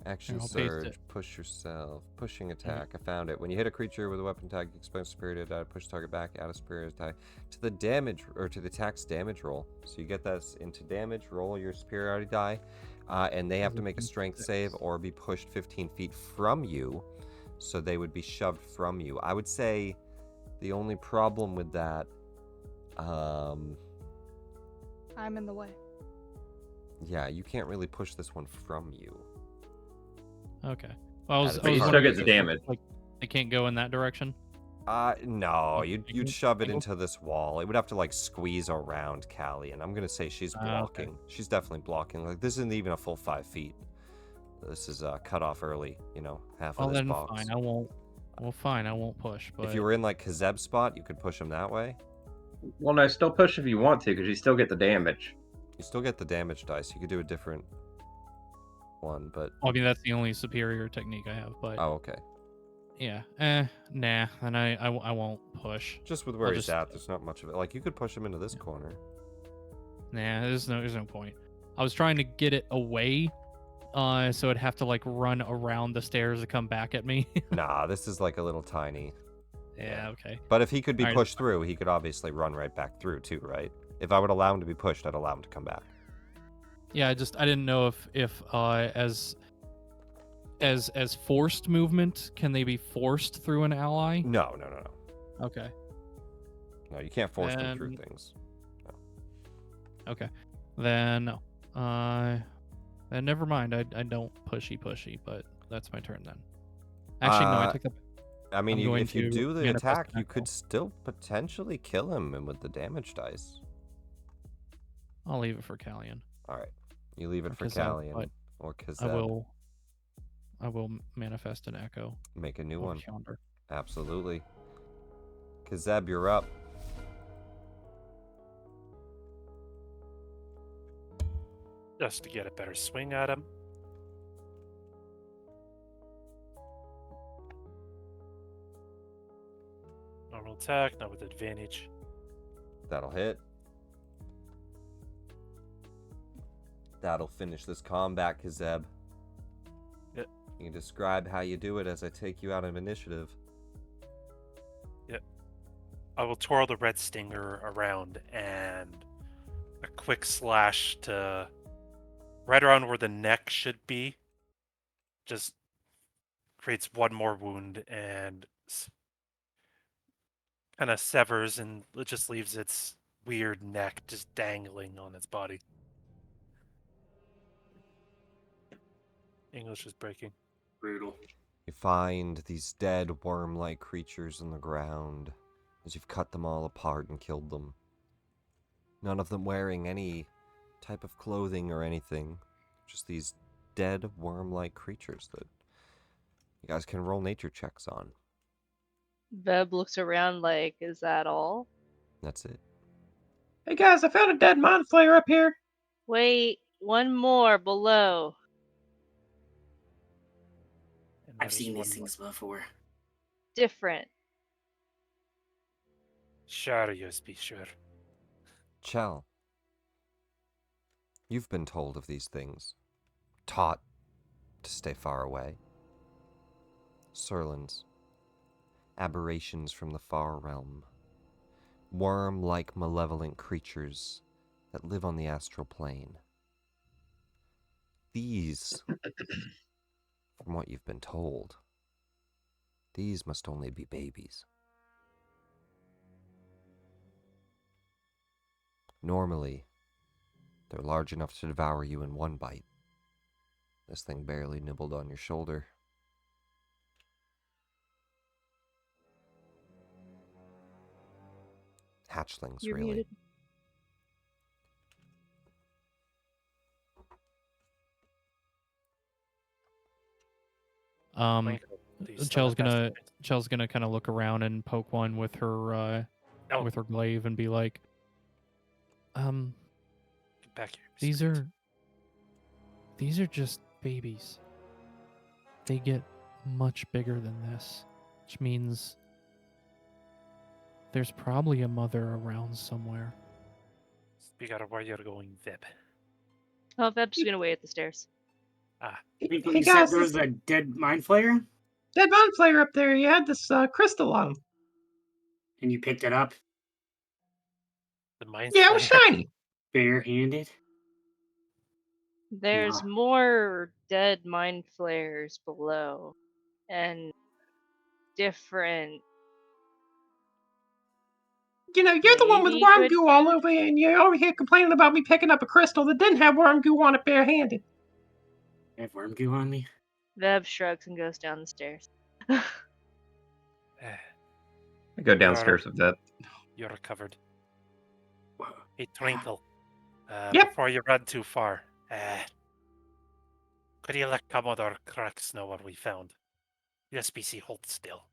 Action Here, I'll paste surge, it. push yourself, pushing attack. I found it. When you hit a creature with a weapon tag, you expend superior die, push target back, add a superior die to the damage or to the attack's damage roll. So you get that into damage, roll your superiority die, and they have to make a strength save or be pushed 15 feet from you. So they would be shoved from you. I would say the only problem with that, I'm in the way. yeah, you can't really push this one from you. Okay. Well, I was But you still wondering get the if, damage. Like, they can't go in that direction. No, you'd shove it angle? into this wall. It would have to like squeeze around Callie, and I'm gonna say she's blocking. Okay. She's definitely blocking. Like this isn't even a full 5 feet. This is cut off early. You know, half Well, of this then box. fine. I won't. Well, fine. I won't push. But If you were in like Kazeb's spot, you could push him that way. Well, no, still push if you want to, because you still get the damage. You still get the damage dice. You could do a different one, but I mean, that's the only superior technique I have. But oh, okay. yeah, nah. And I won't push. Just with where I'll he's just- at, there's not much of it. Like you could push him into this corner. Nah, there's no point. I was trying to get it away, So it'd have to like run around the stairs to come back at me. Nah, this is like a little tiny. Yeah, okay. But if he could be Alright. pushed through, he could obviously run right back through too, right? If I would allow him to be pushed, I'd allow him to come back. Yeah, I didn't know if as forced movement, can they be forced through an ally? No. Okay. No, you can't force them through Then- things. Okay. Then no. Then never mind. I don't pushy, but that's my turn then. Actually, no, I take that. I mean, I'm going if you to do the manifest attack, an you could echo. still potentially kill him and with the damage dice. I'll leave it for Callian. All right. You leave it Or for Kazeb, Callian but or Kazeb. I will manifest an echo. Make a new over one. yonder. Absolutely. Kazeb, you're up. Just to get a better swing at him. Normal attack, not with advantage. That'll hit. That'll finish this combat, Kazeb. Yep. You can describe how you do it as I take you out of initiative. Yep. I will twirl the red stinger around and a quick slash to right around where the neck should be. Just creates one more wound and kind of severs, and it just leaves its weird neck just dangling on its body. English is breaking. Brutal. You find these dead worm-like creatures in the ground as you've cut them all apart and killed them. None of them wearing any type of clothing or anything. Just these dead worm-like creatures that you guys can roll nature checks on. Veb looks around like, is that all? That's it. Hey guys, I found a dead mind flayer up here. Wait, one more below. And I've there's seen one these more. things before. Different. Sure, yes, be sure. Chell, you've been told of these things. Taught to stay far away. Surlins. Aberrations from the far realm. Worm-like malevolent creatures that live on the astral plane. These, from what you've been told, these must only be babies. Normally, they're large enough to devour you in one bite. This thing barely nibbled on your shoulder. Hatchlings, You're really. muted. Twinkle, do you still Chell's have gonna best Chell's gonna kind of look around and poke one with her No. with her glaive and be like, Get back here. these sweet. are just babies. They get much bigger than this, which means there's probably a mother around somewhere. Speak out of where you're going, Veb. Oh, Veb's gonna wait at the stairs. Twinkle, Hey you said guys, there was a dead mind flayer, dead mind flayer up there. You had this crystal on him. and you picked it up The mind Yeah, it was flayer. shiny. barehanded. There's Nah. more dead mind flayers below, and different. You know, you're the one with Maybe worm good goo all food? over you, and you're over here complaining about me picking up a crystal that didn't have worm goo on it barehanded. I have worm goo on me. Veb shrugs and goes down the stairs. Eh, I go downstairs with that. You're recovered. Whoa. Hey, Twinkle. Yep. Before you run too far, could you let Commodore Crux know what we found? USBC, hold still.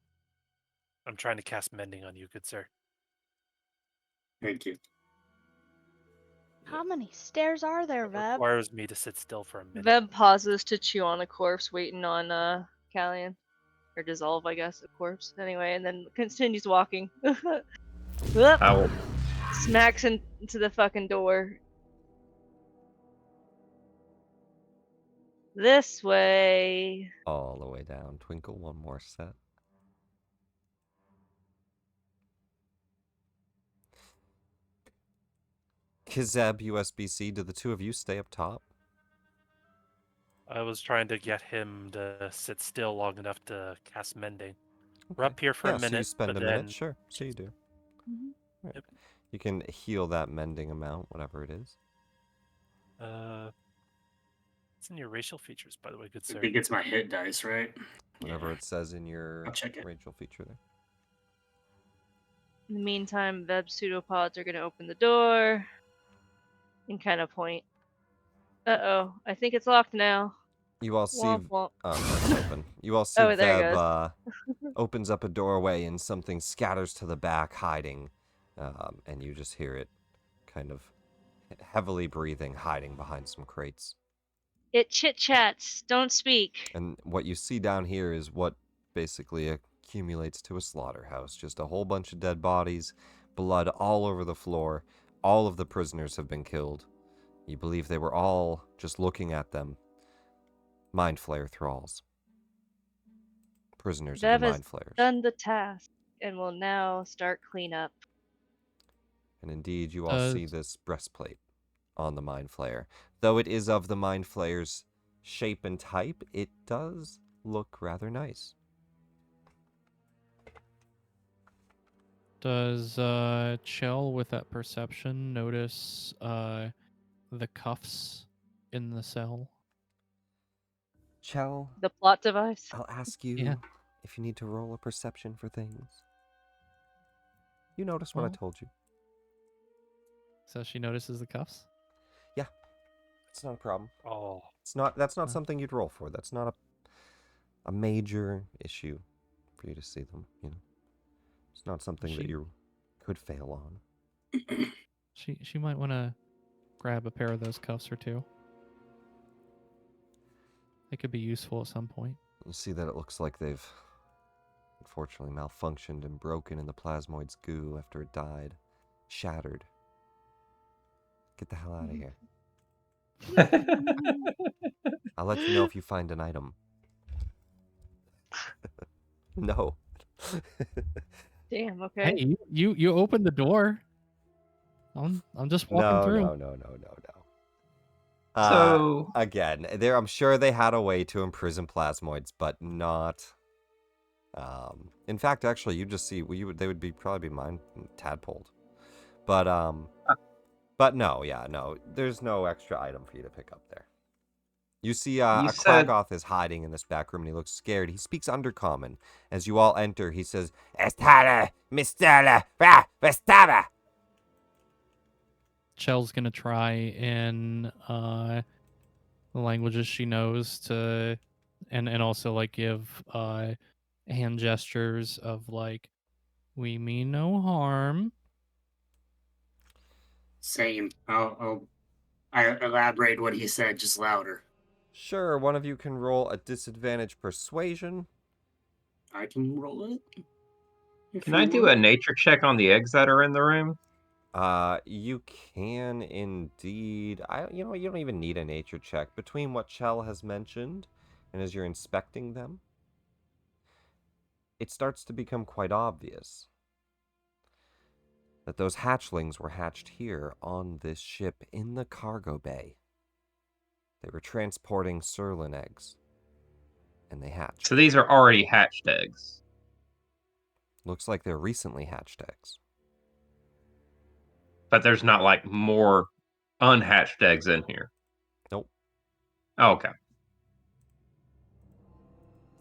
I'm trying to cast Mending on you, good sir. Thank you. How many stairs are there, It Veb? requires me to sit still for a minute. Veb pauses to chew on a corpse, waiting on Callian. Or dissolve, I guess, a corpse. Anyway, and then continues walking. Whoop. Ow. Smacks into the fucking door. This way. All the way down. Twinkle, one more set. Kizeb, USB-C, do the two of you stay up top? I was trying to get him to sit still long enough to cast Mending. We're up here for Yeah, a minute. so you spend but a then... minute? Sure, so you do. Right. Yep. You can heal that mending amount, whatever it is. It's in your racial features, by the way, good I sir. think it's my hit dice, right? Whatever Yeah. it says in your I'll check it. racial feature there. In the meantime, Veb pseudopods are going to open the door and kind of point. Uh-oh, I think it's locked now. You all see... Womp womp. Oh, it's open. You all see Oh, there it Veb opens up a doorway and something scatters to the back, hiding. And you just hear it kind of heavily breathing, hiding behind some crates. It chit-chats, don't speak. And what you see down here is what basically accumulates to a slaughterhouse. Just a whole bunch of dead bodies, blood all over the floor. All of the prisoners have been killed. You believe they were all, just looking at them, Mind Flayer thralls. Prisoners of Veb the has Mind Flayers. done the task and will now start cleanup. And indeed, you all see this breastplate on the Mind Flayer. Though it is of the Mind Flayer's shape and type, it does look rather nice. Does Chell with that perception notice the cuffs in the cell? Chell, The plot device? I'll ask you if you need to roll a perception for things. You notice what I told you. So she notices the cuffs? Yeah, it's not a problem. Oh. That's not something you'd roll for. That's not a major issue for you to see them, you know. It's not something that you could fail on. She might want to grab a pair of those cuffs or two. They could be useful at some point. You see that it looks like they've unfortunately malfunctioned and broken in the plasmoid's goo after it died. Shattered. Get the hell out of here. I'll let you know if you find an item. No. Damn, okay. Hey, you opened the door. I'm just walking through. No. So again, I'm sure they had a way to imprison plasmoids, but not. In fact, actually, you just see they would probably be mind tadpoled, but no, there's no extra item for you to pick up there. You see, a Kragoth is hiding in this back room, and he looks scared. He speaks Undercommon. As you all enter, he says, "Estala, Mistala, Vestava." Chell's gonna try in the languages she knows to, and also like give hand gestures of like, we mean no harm. Same. I elaborate what he said, just louder. Sure, one of you can roll a disadvantage persuasion. I can roll it. Can I do a nature check on the eggs that are in the room? You can indeed. You don't even need a nature check. Between what Chell has mentioned, and as you're inspecting them, it starts to become quite obvious that those hatchlings were hatched here on this ship in the cargo bay. They were transporting Surlin eggs, and they hatched. So these are already hatched eggs. Looks like they're recently hatched eggs. But there's not like more unhatched eggs in here. Nope. Oh, okay.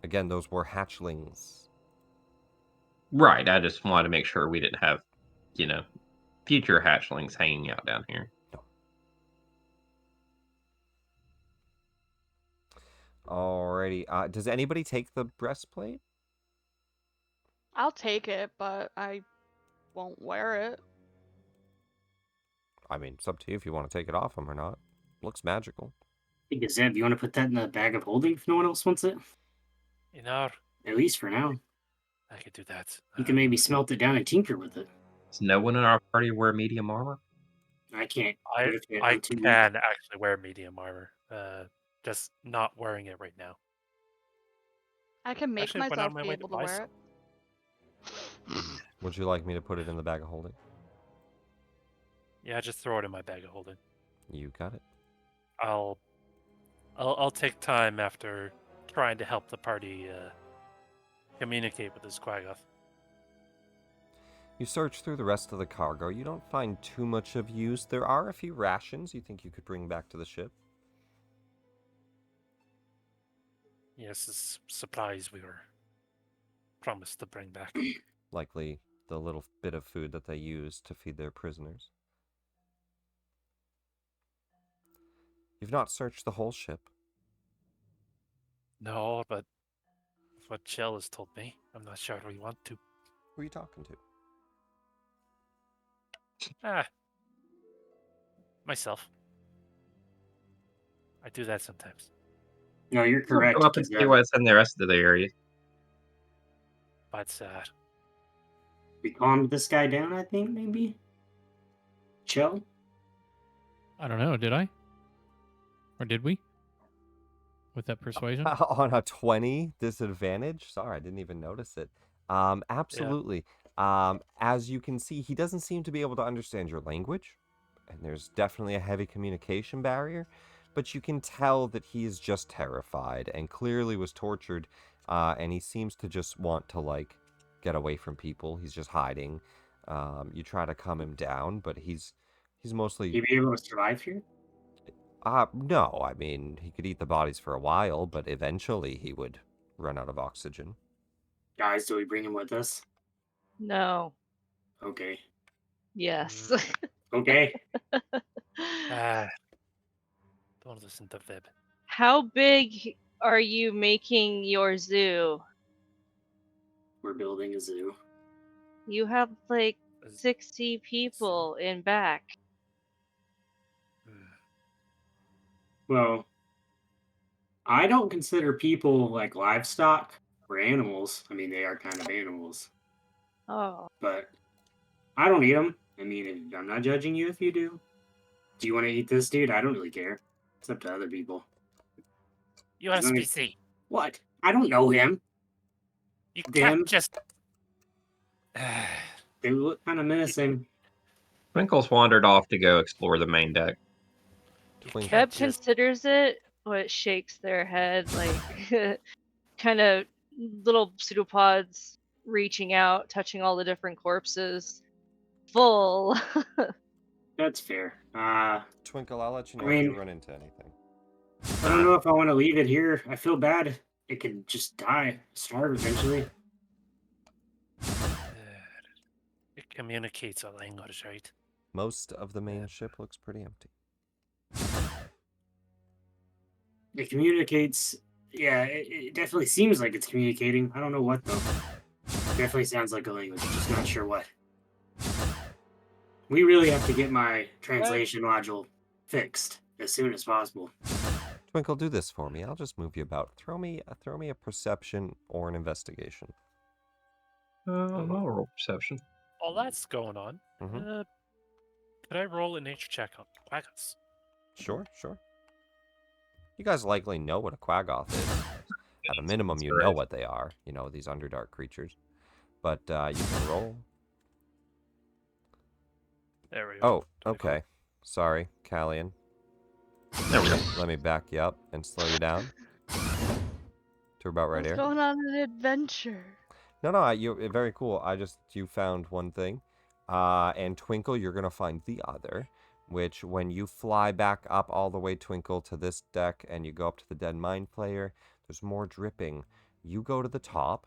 Again, those were hatchlings. Right. I just wanted to make sure we didn't have, future hatchlings hanging out down here. No. Alrighty. Does anybody take the breastplate? I'll take it, but I won't wear it. I mean, it's up to you if you want to take it off him or not. Looks magical. Hey, Zeb, you want to put that in the bag of holding if no one else wants it? At least for now. I could do that. You can maybe smelt it down and tinker with it. Does no one in our party wear medium armor? I can't. I can actually wear medium armor. just not wearing it right now. I can make Actually, went on myself my be way to able to buy wear it. Would you like me to put it in the bag of holding? Yeah, just throw it in my bag of holding. You got it. I'll take time after trying to help the party communicate with this Quaggoth. You search through the rest of the cargo. You don't find too much of use. There are a few rations you think you could bring back to the ship. Yes, it's supplies we were promised to bring back. Likely the little bit of food that they use to feed their prisoners. You've not searched the whole ship. No, but what Shell has told me, I'm not sure we want to. Who are you talking to? Myself. I do that sometimes. No, you're We'll correct. go up and see 'cause, what's in the rest of the area. But we calmed this guy down, I think, maybe? Chill? I don't know. Did I? Or did we? With that persuasion? On a 20 disadvantage? Sorry, I didn't even notice it. Absolutely. As you can see, he doesn't seem to be able to understand your language, and there's definitely a heavy communication barrier, but you can tell that he is just terrified and clearly was tortured, and he seems to just want to, like, get away from people. He's just hiding. You try to calm him down, but he's mostly... You be able to survive here? No, I mean, he could eat the bodies for a while, but eventually he would run out of oxygen. Guys, do we bring him with us? No. Okay. Yes. Okay. don't listen to Vib. How big are you making your zoo? We're building a zoo. You have like Is- 60 people in back. Well, I don't consider people like livestock or animals. I mean, they are kind of animals, Oh. but I don't eat them. I mean, I'm not judging you if you do. Do you want to eat this dude? I don't really care. It's up to other people. USBC. What? I don't know him. You Damn. can't just. They look kind of menacing. Twinkle's wandered off to go explore the main deck. Twinkle. Feb Just- considers it, but shakes their head like kind of little pseudopods reaching out, touching all the different corpses. Full. That's fair. Twinkle, I'll let you know I if mean- you run into anything. I don't know if I want to leave it here. I feel bad. It could just die, starve eventually. It communicates a language, right? Most of the main ship looks pretty empty. It communicates. Yeah, it definitely seems like it's communicating. I don't know what though. Definitely sounds like a language. Just not sure what. We really have to get my translation module fixed as soon as possible. Twinkle, do this for me. I'll just move you about. Throw me a perception or an investigation. I'll roll perception. All that's going on. Mhm. Could I roll a nature check on Quaggoths? Sure. You guys likely know what a Quaggoth is. At a minimum, you Right. know what they are. You know, these Underdark creatures. But you can roll. There we go. Oh, okay. Sorry, Callian. There we go. Let me back you up and slow you down. To about right Let's here. going on an adventure. No, you're very cool. You found one thing. And Twinkle, you're going to find the other. Which, when you fly back up all the way, Twinkle, to this deck, and you go up to the Dead Mind Flayer, there's more dripping. You go to the top,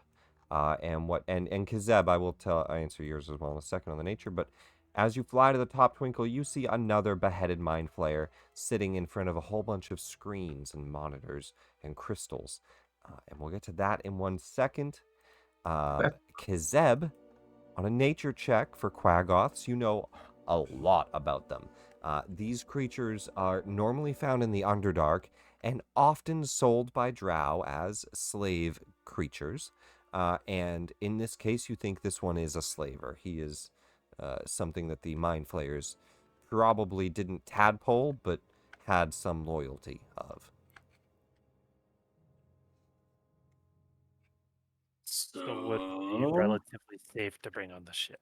and Kazeb, I answer yours as well in a second on the nature, but as you fly to the top, Twinkle, you see another beheaded Mind Flayer sitting in front of a whole bunch of screens and monitors and crystals. And we'll get to that in 1 second. Kazeb, on a nature check for Quaggoths, you know a lot about them. These creatures are normally found in the Underdark and often sold by drow as slave creatures. And in this case, you think this one is a slaver. He is something that the Mind Flayers probably didn't tadpole, but had some loyalty of. So would it be So, relatively safe to bring on the ship?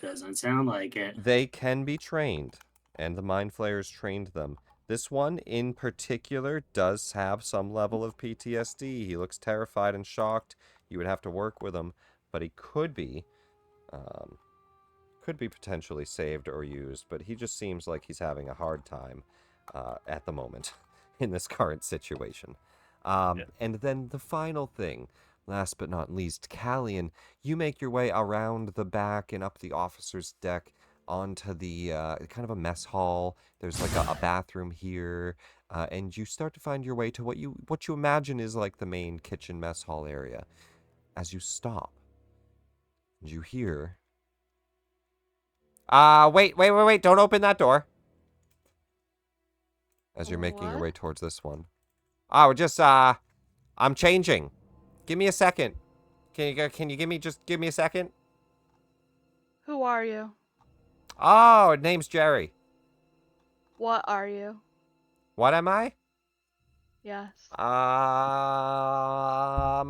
doesn't sound like it. They can be trained, and the Mind Flayers trained them. This one in particular does have some level of PTSD. He looks terrified and shocked. You would have to work with him, but he could be potentially saved or used, but he just seems like he's having a hard time at the moment in this current situation. And then the final thing, last but not least, Callian, you make your way around the back and up the officer's deck onto the kind of a mess hall. There's like a bathroom here, and you start to find your way to what you imagine is like the main kitchen mess hall area. As you stop, you hear... wait, don't open that door. As you're making your What? way towards this one. Oh, just, I'm changing. Give me a second. Can you give me a second? Who are you? Oh, name's Jerry. What are you? What am I? Yes. I'm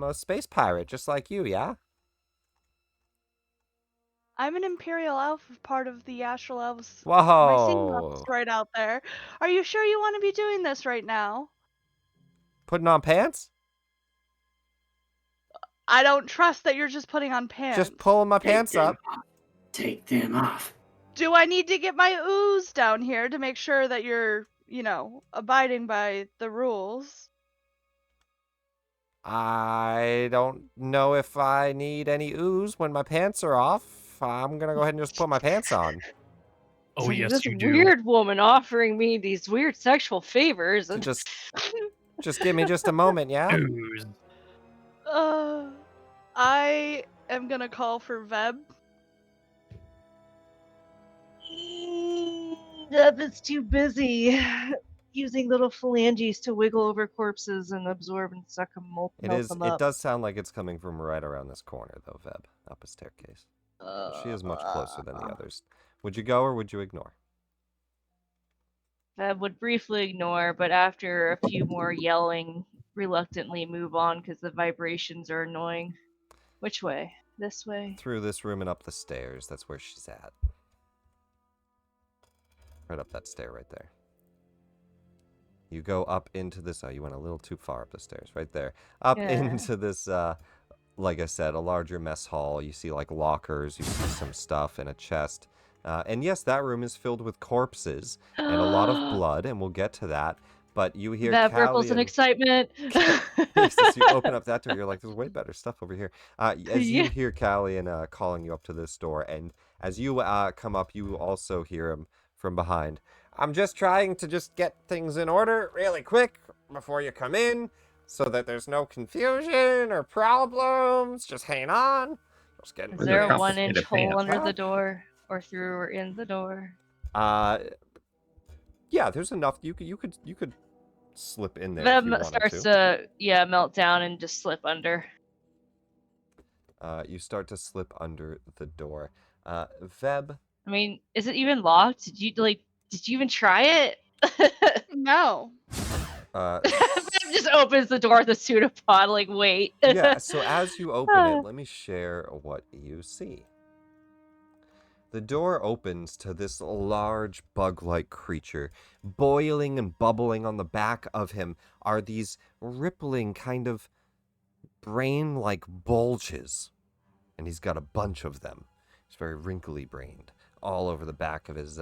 a space pirate, just like you, yeah? I'm an Imperial Elf, part of the Astral Elves. Am I seeing Whoa. elves right out there? Are you sure you want to be doing this right now? Putting on pants? I don't trust that you're just putting on pants. Just pulling my pants up. Take them off. Do I need to get my ooze down here to make sure that you're, abiding by the rules? I don't know if I need any ooze when my pants are off. I'm gonna go ahead and just put my pants on. Oh, Like, yes, this you do. weird woman offering me these weird sexual favors. So And just give me just a moment, yeah? Ooze. I am gonna call for Veb. Deb is too busy using little phalanges to wiggle over corpses and absorb and suck them, melt them It up. does sound like it's coming from right around this corner, though, Veb. Up a staircase. She is much closer than the others. Would you go or would you ignore? Feb would briefly ignore, but after a few more yelling, reluctantly move on because the vibrations are annoying. Which way? This way? Through this room and up the stairs. That's where she's at. Right up that stair right there. You go up into this... Oh, you went a little too far up the stairs. Right there. Up into this, like I said, a larger mess hall. You see, like, lockers. You see some stuff in a chest. And yes, that room is filled with corpses and a lot of blood, and we'll get to that. But you hear That ripples in excitement. As you open up that door, you're like, there's way better stuff over here. You hear Callian calling you up to this door, and as you come up, you also hear him from behind. I'm just trying to get things in order really quick before you come in, so that there's no confusion or problems. Just hang on. Just getting Is there a complicated 1-inch hole pants. under the door? Or through or in the door? Yeah, there's enough. You could slip in there if you Veb wanted starts to. melt down and just slip under. You start to slip under the door. Veb. I mean, is it even locked? Did you even try it? No. Veb just opens the door with a pseudopod, like, wait. Yeah, so as you open it, let me share what you see. The door opens to this large bug-like creature. Boiling and bubbling on the back of him are these rippling kind of brain-like bulges. And he's got a bunch of them. He's very wrinkly-brained, all over the back of his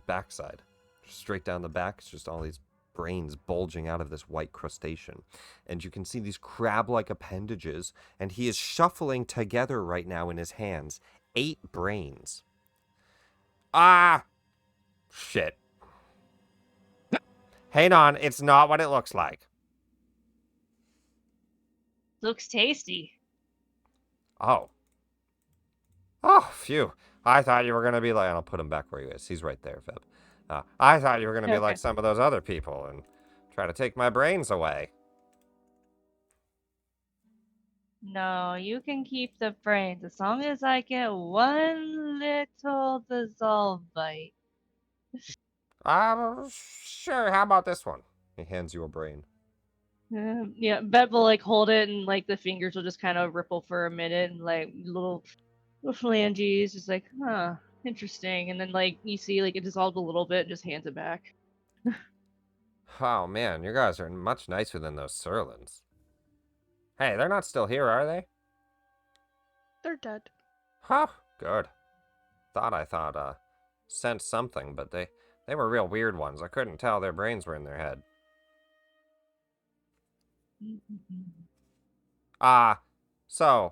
backside. Straight down the back, it's just all these brains bulging out of this white crustacean. And you can see these crab-like appendages, and he is shuffling together right now in his hands 8 brains. Ah! Shit. Hang on, it's not what it looks like. Looks tasty. Oh. Oh, phew. I thought you were going to be like... And I'll put him back where he is. He's right there, Feb. I thought you were going to be like some of those other people and try to take my brains away. No, you can keep the brains as long as I get one little dissolve bite. Sure, how about this one? He hands you a brain. Yeah, Bet will like hold it and like the fingers will just kind of ripple for a minute and like little phalanges, just like, huh, interesting. And then like you see like it dissolved a little bit and just hands it back. Oh man, you guys are much nicer than those Surlins. Hey, they're not still here, are they? They're dead. Huh, good. Sensed something, but they were real weird ones. I couldn't tell their brains were in their head. So,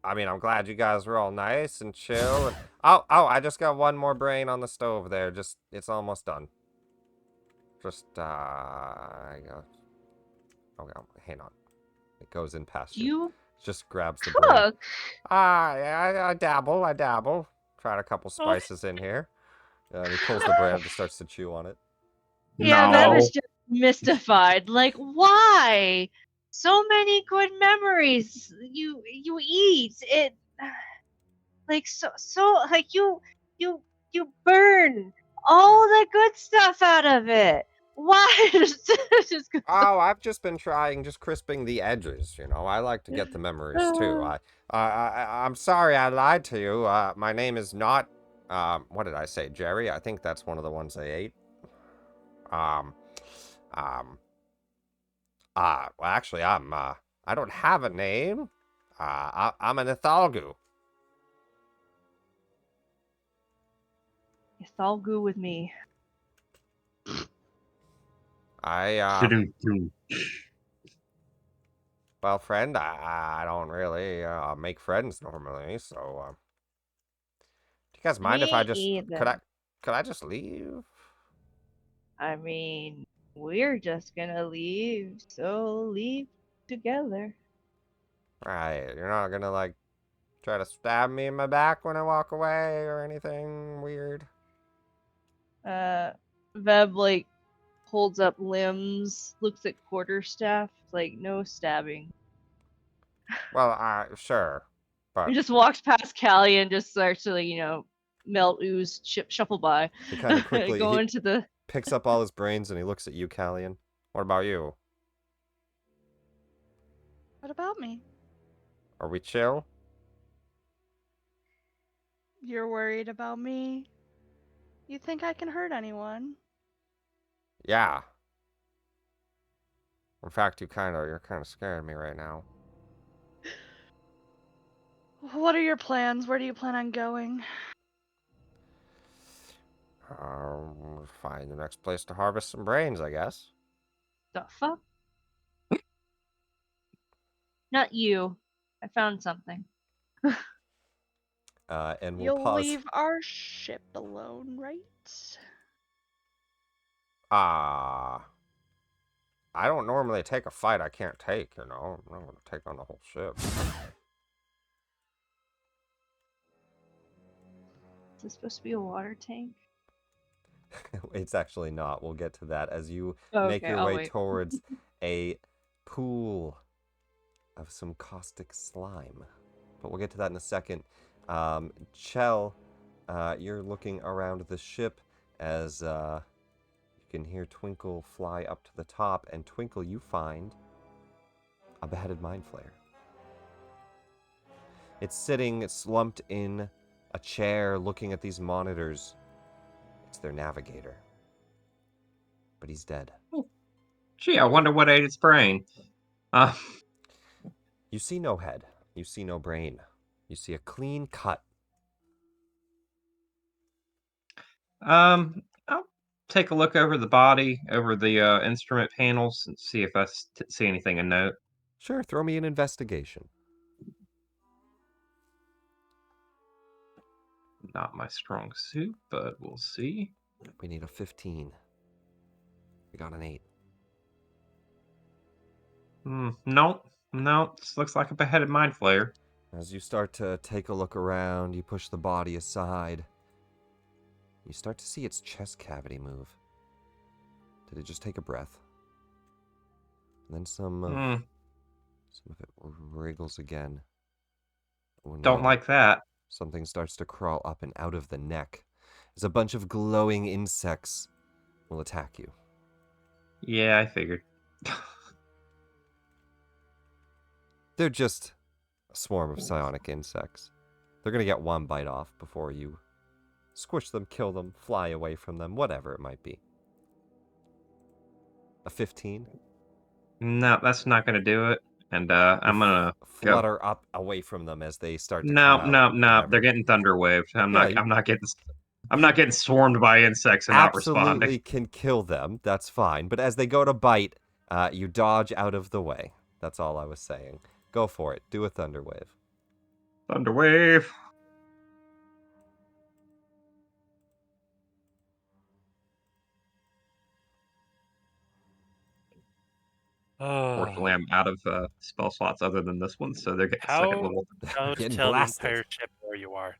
I mean, I'm glad you guys were all nice and chill. And, oh, I just got one more brain on the stove there. It's almost done. Hang on. It goes in past you. You Just grabs the brain. cook? I dabble. Tried a couple spices in here. And he pulls the brain up and starts to chew on it. Yeah, that No. was just mystified. Like, why? So many good memories. You eat it. Like so like you burn all the good stuff out of it. Why? Just Oh, I've just been trying, just crisping the edges, you know. I like to get the memories, too. I'm sorry I lied to you. My name is not, what did I say, Jerry? I think that's one of the ones I ate. Well, actually, I don't have a name. I'm an Ithalgu. It's all good with me. Well, friend, I don't really make friends normally, so do you guys mind if I Me just either. could I just leave? I mean, we're just gonna leave, so leave together. Right, you're not gonna like try to stab me in my back when I walk away or anything weird. Veb like holds up limbs, looks at quarterstaff, like no stabbing. Well, sure, but He just walks past Callie and just starts to like, melt ooze shuffle by. he kind of quickly Go into the picks up all his brains and he looks at you, Callian. What about you? What about me? Are we chill? You're worried about me? You think I can hurt anyone? Yeah. In fact, you're kind of scaring me right now. What are your plans? Where do you plan on going? Find the next place to harvest some brains, I guess. the fuck? Not you. I found something. And we'll You'll pause. leave our ship alone, right? I don't normally take a fight I can't take, you know. I'm not going to take on the whole ship. Is this supposed to be a water tank? It's actually not. We'll get to that as you Oh, make okay, your I'll way wait. towards a pool of some caustic slime. But we'll get to that in a second. Chell, you're looking around the ship as you can hear Twinkle fly up to the top. And Twinkle, you find a beheaded mind flayer. It's sitting slumped in a chair looking at these monitors. It's their navigator. But he's dead. Gee, I wonder what ate its brain. You see no head. You see no brain. You see a clean cut. I'll take a look over the body, over the instrument panels, and see if I see anything of note. Sure, throw me an investigation. Not my strong suit, but we'll see. We need a 15. We got an 8. Nope. This looks like a beheaded mind flayer. As you start to take a look around, you push the body aside. You start to see its chest cavity move. Did it just take a breath? And then some of it wriggles again. Oh, Don't no. like that. Something starts to crawl up and out of the neck as a bunch of glowing insects will attack you. Yeah, I figured. They're just a swarm of psionic insects. They're going to get one bite off before you squish them, kill them, fly away from them, whatever it might be. A 15? No, that's not going to do it. And I'm going to go. Flutter up away from them as they start to No, come out. no. whatever. They're getting thunder waved. I'm Yeah, not getting swarmed by insects and not responding. Absolutely can kill them. That's fine. But as they go to bite, you dodge out of the way. That's all I was saying. Go for it. Do a thunder wave. Thunder wave. Fortunately, I'm out of spell slots other than this one, so they're getting second How level. to Getting tell blasted. the entire ship where you are?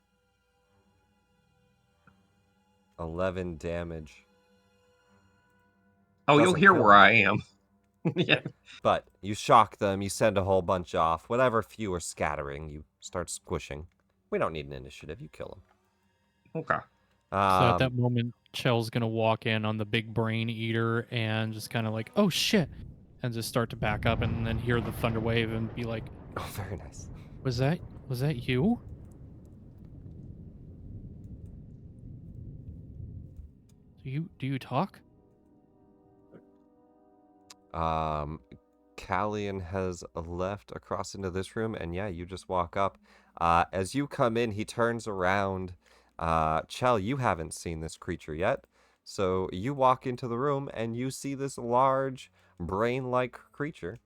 11 damage. Oh, you'll Doesn't hear kill where them. I am. Yeah. But you shock them, you send a whole bunch off. Whatever few are scattering, you start squishing. We don't need an initiative. You kill them. Okay. So at that moment, Chell's gonna walk in on the big brain eater and just kind of like, oh shit, and just start to back up and then hear the thunder wave and be like, Oh, very nice. was that you? Do you talk? Callian has left across into this room, and yeah, you just walk up. As you come in, he turns around. Chell, you haven't seen this creature yet, so you walk into the room and you see this large, brain-like creature,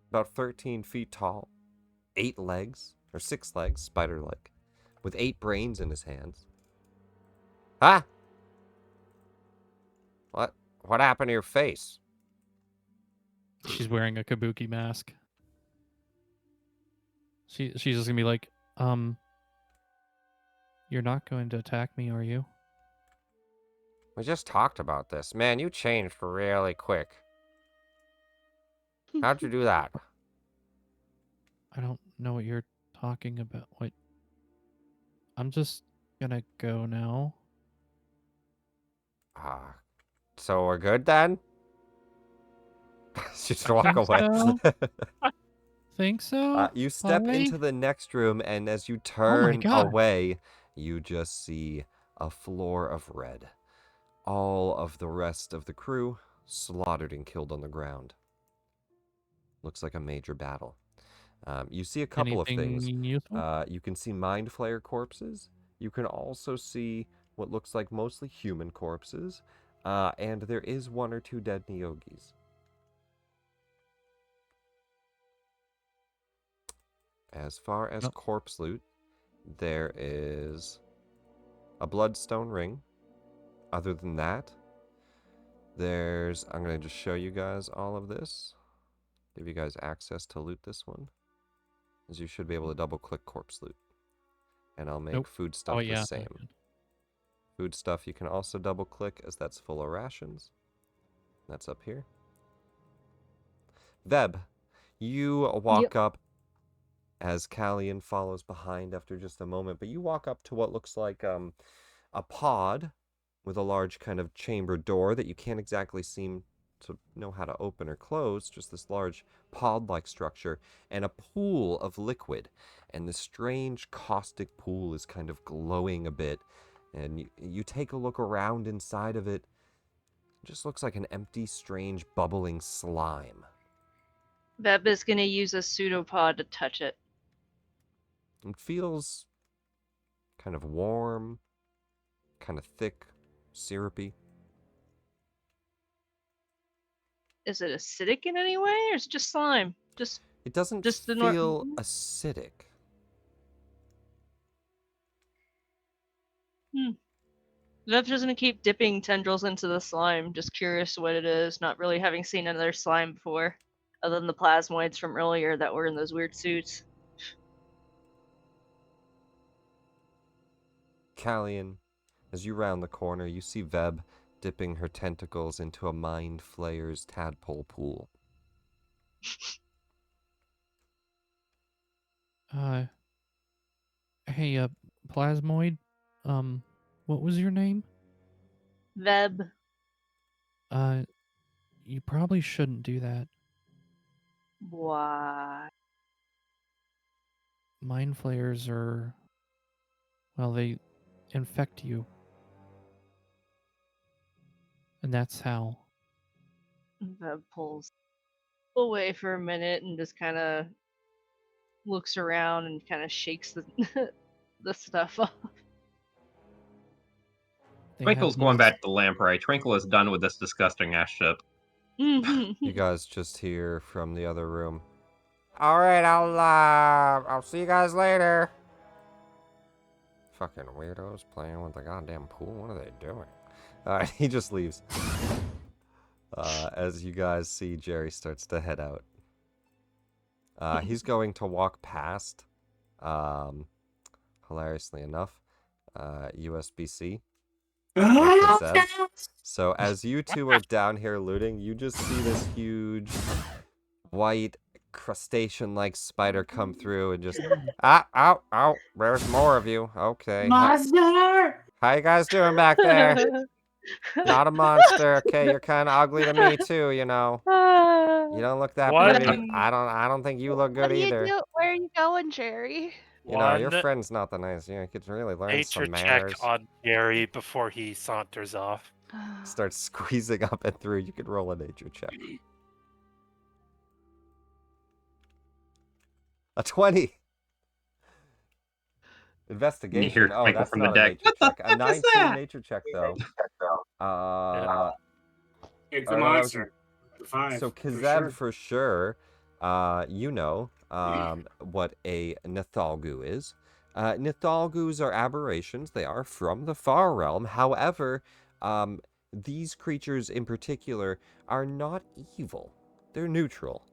about 13 feet tall, 8 legs, or 6 legs, spider-like, with 8 brains in his hands. Ah! What happened to your face? She's wearing a kabuki mask. She's just gonna be like, you're not going to attack me, are you? We just talked about this. Man, you changed really quick. How'd you do that? I don't know what you're talking about. What? I'm just gonna go now. So we're good then? Just walk Think away. so? Think so? You step Bye? into the next room, and as you Oh my turn God. away, you just see a floor of red. All of the rest of the crew slaughtered and killed on the ground. Looks like a major battle. You see a couple of things. Anything useful? You can see Mind Flayer corpses. You can also see what looks like mostly human corpses. And there is 1 or 2 dead Neogis. As far as Nope. corpse loot, there is a bloodstone ring. Other than that, I'm going to just show you guys all of this. Give you guys access to loot this one. As you should be able to double click corpse loot. And I'll make Nope. food stuff Oh the yeah. same. Food stuff you can also double click as that's full of rations. That's up here. Veb, you walk up as Callian follows behind after just a moment, but you walk up to what looks like a pod with a large kind of chamber door that you can't exactly seem to know how to open or close, just this large pod-like structure, and a pool of liquid. And this strange caustic pool is kind of glowing a bit, and you take a look around inside of it. It just looks like an empty, strange, bubbling slime. Veb is gonna use a pseudopod to touch it. It feels kind of warm, kind of thick, syrupy. Is it acidic in any way, or is it just slime? It doesn't Just the feel acidic. Veb's just gonna keep dipping tendrils into the slime, just curious what it is, not really having seen another slime before, other than the plasmoids from earlier that were in those weird suits. Callian, as you round the corner, you see Veb dipping her tentacles into a Mind Flayer's tadpole pool. Hey, Plasmoid, what was your name? Veb. You probably shouldn't do that. Why? mind flayers are, well, they infect you. And that's how. That pulls away for a minute and just kind of looks around and kind of shakes the the stuff off. They Twinkle's have going these- back to the lamprey. Twinkle is done with this disgusting ass ship. You guys just hear from the other room. All right, I'll see you guys later. Fucking weirdos playing with the goddamn pool. What are they doing? All right, he just leaves. As you guys see, Jerry starts to head out. He's going to walk past, hilariously enough, USBC. So as you two are down here looting, you just see this huge white crustacean-like spider come through and just ow, there's more of you. Okay. Monster! How you guys doing back there? Not a monster. Okay, you're kind of ugly to me too, you know. You don't look that What? pretty. I don't think you look What good do you either. do? Where are you going, Jerry? You know, your One friend's not the nice. You know, you could really learn nature some check manners. on Gary before he saunters off. Start squeezing up and through. You could roll a nature check. A 20. Investigation. hear Oh, Twinkle that's from the not a deck. nature What the check. A fuck is 19 that? nature check though. It's Oh, a no, that was monster. Five. So for Kazeb sure. for sure, you know what a Nithalgu is. Nithalgus are aberrations. They are from the far realm. However, these creatures in particular are not evil. They're neutral.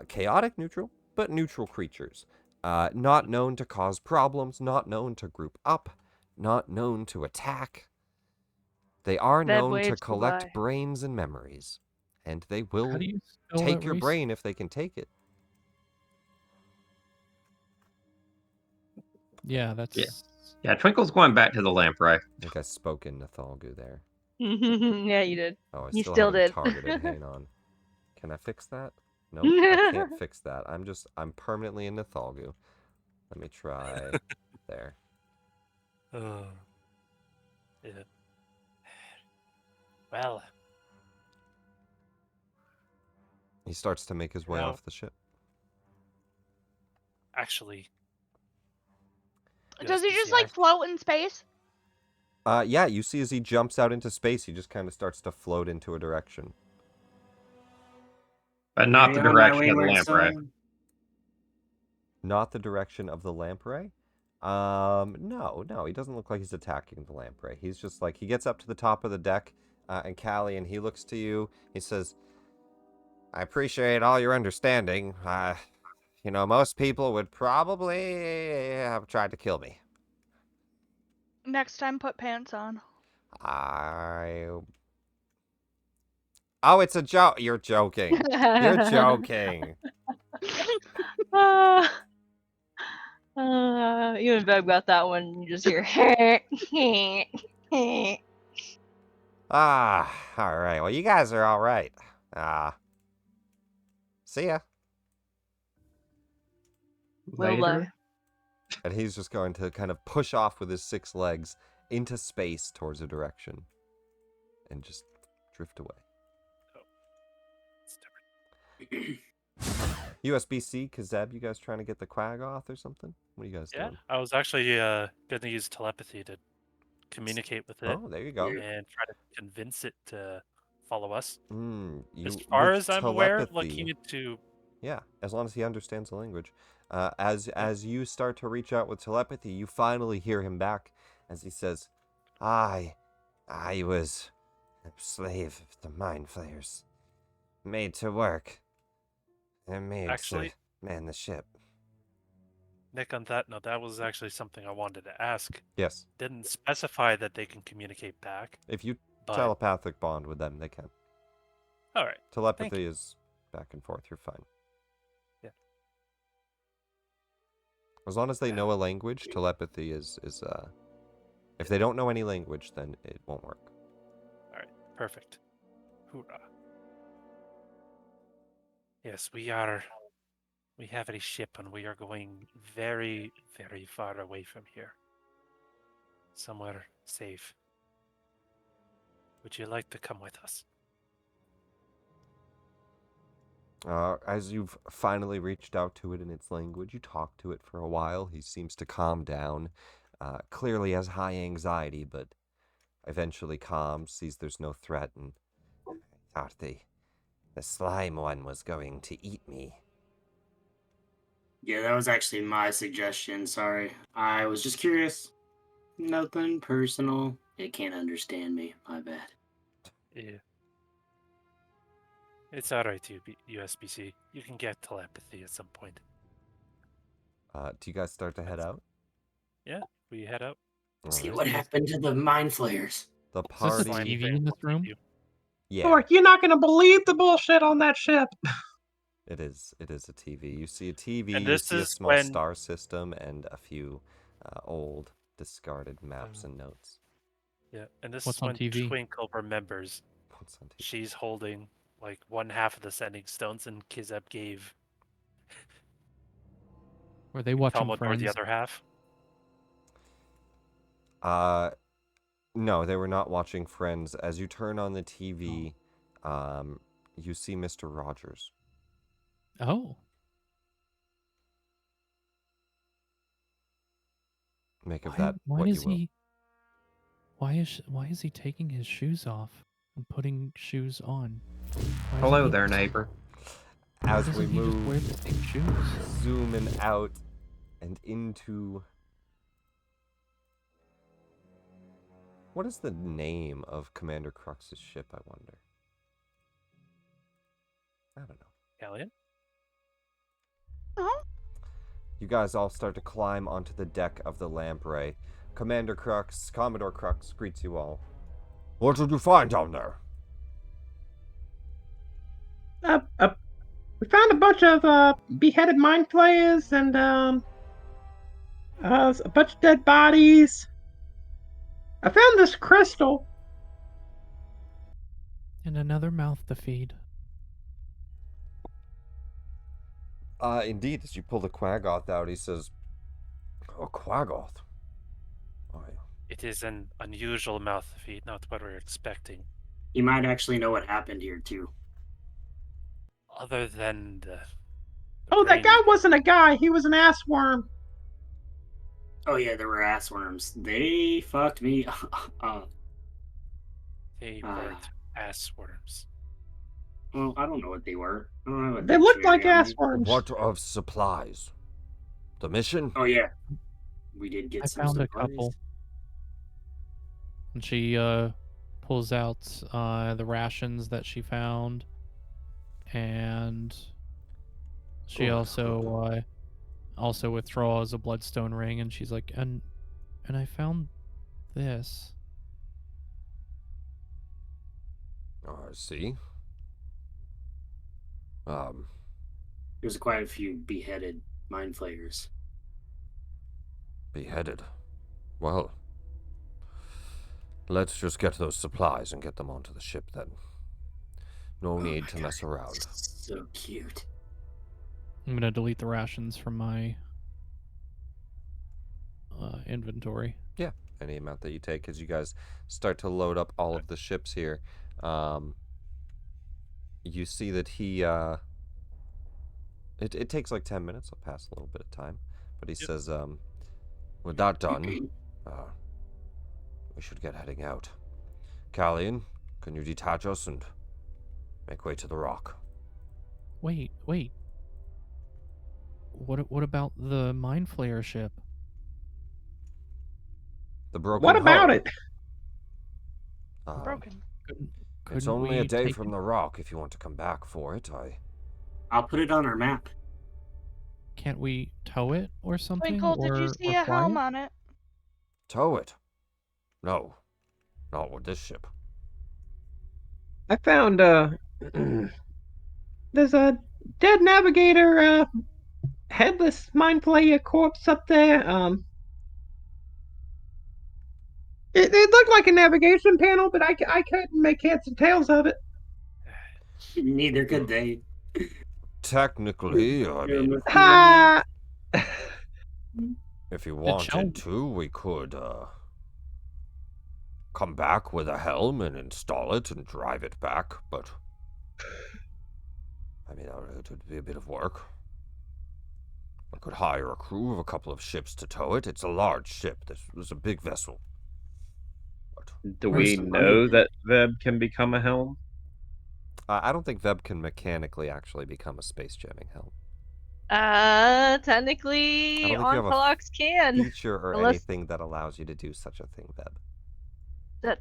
Chaotic neutral, but neutral creatures. Not known to cause problems, not known to group up, not known to attack. They are Bad known way to to collect lie. brains and memories. And they How will do you spell take that your race? brain if they can take it. Yeah, that's. Yeah. Yeah, Twinkle's going back to the lamprey. I think I spoke in Nithalgu there. Yeah, you did. Oh, I You still still have him did. targeted. Hang on. Can I fix that? Nope, I can't fix that. I'm permanently in Nithalgu. Let me try there. Oh. Yeah. Well, He starts to make his way No. off the ship. actually. Does he just USBCI. like float in space? Yeah, you see as he jumps out into space, he just kind of starts to float into a direction. But not the Maybe on my direction of the wayward lamprey. son. Not the direction of the lamprey? No, he doesn't look like he's attacking the lamprey. He's just like, he gets up to the top of the deck, and Callie, and he looks to you. He says, I appreciate all your understanding. You know, most people would probably have tried to kill me. Next time, put pants on. Oh, it's a joke. You're joking. You're joking. You and Bev got that one. You just hear. All right. Well, you guys are all right. See ya. Will Later. And he's just going to kind of push off with his 6 legs into space towards a direction and just drift away. USBC, Kazeb, you guys trying to get the quag off or something? What are you guys Yeah, doing? I was actually going to use telepathy to communicate with it Oh, there you go. and try to convince it to follow us. As With far as I'm aware, telepathy- looking into Yeah, as long as he understands the language. As you start to reach out with telepathy, you finally hear him back as he says, I was a slave of the mind flayers, made to work, and made Actually- to man the ship. Nick, on that note, that was actually something I wanted to ask. Yes, Didn't specify that they can communicate back, if you but telepathic bond with them, they can. all right. Telepathy is back and forth, you're fine. Yeah. As long as they know a language, telepathy is if they don't know any language, then it won't work. All right, perfect. Hoorah. Yes, we are We have a ship and we are going very, very far away from here. Somewhere safe. Would you like to come with us? As you've finally reached out to it in its language, you talk to it for a while. He seems to calm down. Clearly has high anxiety, but eventually calms, sees there's no threat, and I thought the slime one was going to eat me. Yeah, that was actually my suggestion. Sorry. I was just curious. Nothing personal. It can't understand me. My bad. Yeah. It's alright, USBC. You can get telepathy at some point. Do you guys start to head out? Yeah, we head out. See Alright. what happened to the mind flayers. The Is this a party. TV in this room? Yeah, Or you're not gonna believe the bullshit on that ship. it is. It is a TV. You see a TV. And You this see a is small when- star system and a few old discarded maps and notes. Yeah, and this What's is on when TV? Twinkle remembers What's on TV? she's holding like one half of the sending stones and Kizeb gave Were they watching Talmud or Friends? the other half. No, they were not watching Friends. As you turn on the TV, you see Mr. Rogers. Oh, Make of that why what is you will. he? Why is he taking his shoes off and putting shoes on? Why doesn't Hello he there, just- neighbor. why As doesn't we he just wear move, the same shoes? zooming out and into. What is the name of Commander Crux's ship, I wonder? I don't know. Callian? Oh, You guys all start to climb onto the deck of the lamprey. Commander Crux, Commodore Crux greets you all. What did you find down there? We found a bunch of beheaded mind flayers and a bunch of dead bodies. I found this crystal. And another mouth to feed. Indeed, as you pull the Quaggoth out, he says, "Oh, Quaggoth. Why, It is an unusual mouth feed, not what we're expecting. You might actually know what happened here too. Other than the Oh, that brain guy wasn't a guy. He was an ass worm. Oh yeah, there were ass worms. They fucked me up. they Ah. weren't ass worms. Well, I don't know what they were. I don't have a They looked like dictionary on ass me. worms. what of supplies? The mission? Oh yeah, we did get I some found a supplies. couple. And she pulls out the rations that she found, and she Good, also withdraws a bloodstone ring, and she's like, and I found this. See. There's quite a few beheaded mind flayers. Beheaded. Well, let's just get those supplies and get them onto the ship then. No need my to mess God, around. So cute. I'm gonna delete the rations from my inventory. Yeah, any amount that you take as you guys start to load up all of the ships here. You see that he, it takes like 10 minutes. I'll pass a little bit of time. But he says, with that done, we should get heading out. Callian, can you detach us and make way to the rock? Wait. What about the mind flayer ship? The broken What about hull. it? broken. It's Couldn't only a we day take from it? the rock if you want to come back for it. I'll put it on our map. Can't we tow it or something? Twinkle, did you or see a fly helm it? on it? Tow it. No, not with this ship. I found there's a dead navigator, headless mind flayer corpse up there. It looked like a navigation panel, but I couldn't make heads and tails of it. Neither could they. Technically, I mean, Ha! if you It shall- wanted to, we could, come back with a helm and install it and drive it back, but... I mean, it would be a bit of work. I could hire a crew of a couple of ships to tow it. It's a large ship. This was a big vessel. But Do Where's we the know money? that Veb can become a helm? I don't think Veb can mechanically actually become a space jamming helm. Technically, I don't think you have a Ontolox can. feature or Unless- anything that allows you to do such a thing, Veb. I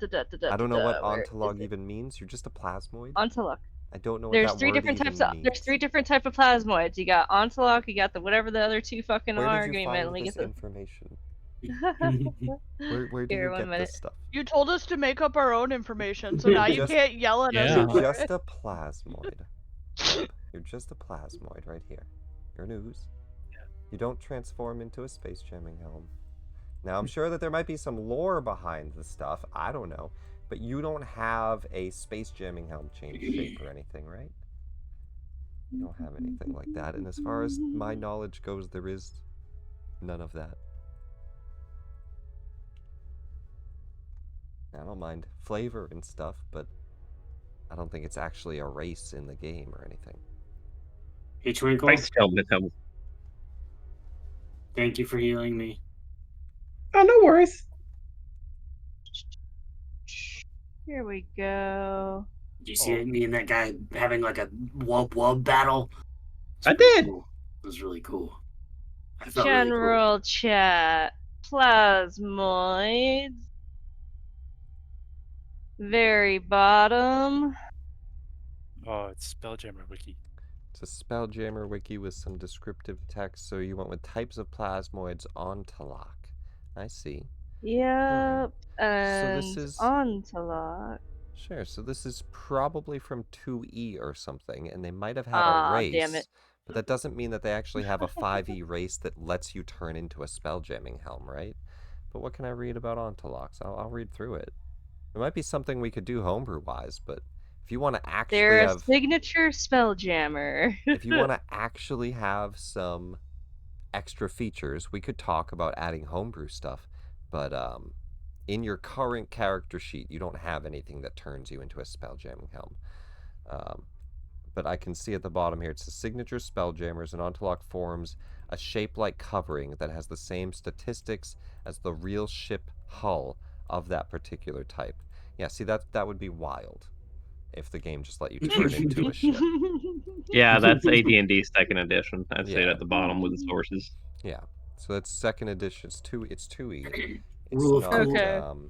I don't know what ontolog even means. You're just a plasmoid. Ontolog. I don't know what There's that three word different even types of means. there's three different type of plasmoids. You got Ontolog, you got the whatever the other two fucking Where are. did you Give me a minute, find let me this get the information? Where do Here, you 1 get minute. this stuff? You told us to make up our own information, so now you Just- can't yell at us Yeah. You're for just it. a plasmoid. Veb. You're just a plasmoid right here. You're an ooze. You don't transform into a space jamming helm. Now, I'm sure that there might be some lore behind the stuff. I don't know. But you don't have a space jamming helm change shape or anything, right? You don't have anything like that. And as far as my knowledge goes, there is none of that. I don't mind flavor and stuff, but I don't think it's actually a race in the game or anything. Hey, Twinkle. Space helmet helm. Thank you for healing me. Oh, no worries. Here we go. Did you see me and that guy having like a wub battle? It's I pretty did. Cool. It was really cool. I felt really cool. General chat. Plasmoids. Very bottom. Oh, it's Spelljammer wiki. It's a Spelljammer wiki with some descriptive text, so you went with types of plasmoids ontolog. I see. Yep. And this is- Ontolog. Sure, so this is probably from 2E or something, and they might have had Ah, a race. damn it. But that doesn't mean that they actually have a 5E race that lets you turn into a spelljamming helm, right? But what can I read about ontologs? I'll read through it. There might be something we could do homebrew-wise, but if you want to actually They're a have... signature spelljammer. if you want to actually have some extra features, we could talk about adding homebrew stuff, but in your current character sheet, you don't have anything that turns you into a spelljamming helm. But I can see at the bottom here, it says signature spelljammers and ontolog forms a shape-like covering that has the same statistics as the real ship hull of that particular type. Yeah, see, that would be wild if the game just let you turn into a ship. Yeah, that's AD&D second edition. I see it Yeah. at the bottom with the sources. Yeah, so that's second edition. It's 2E. It's Rule of not, cool. Okay.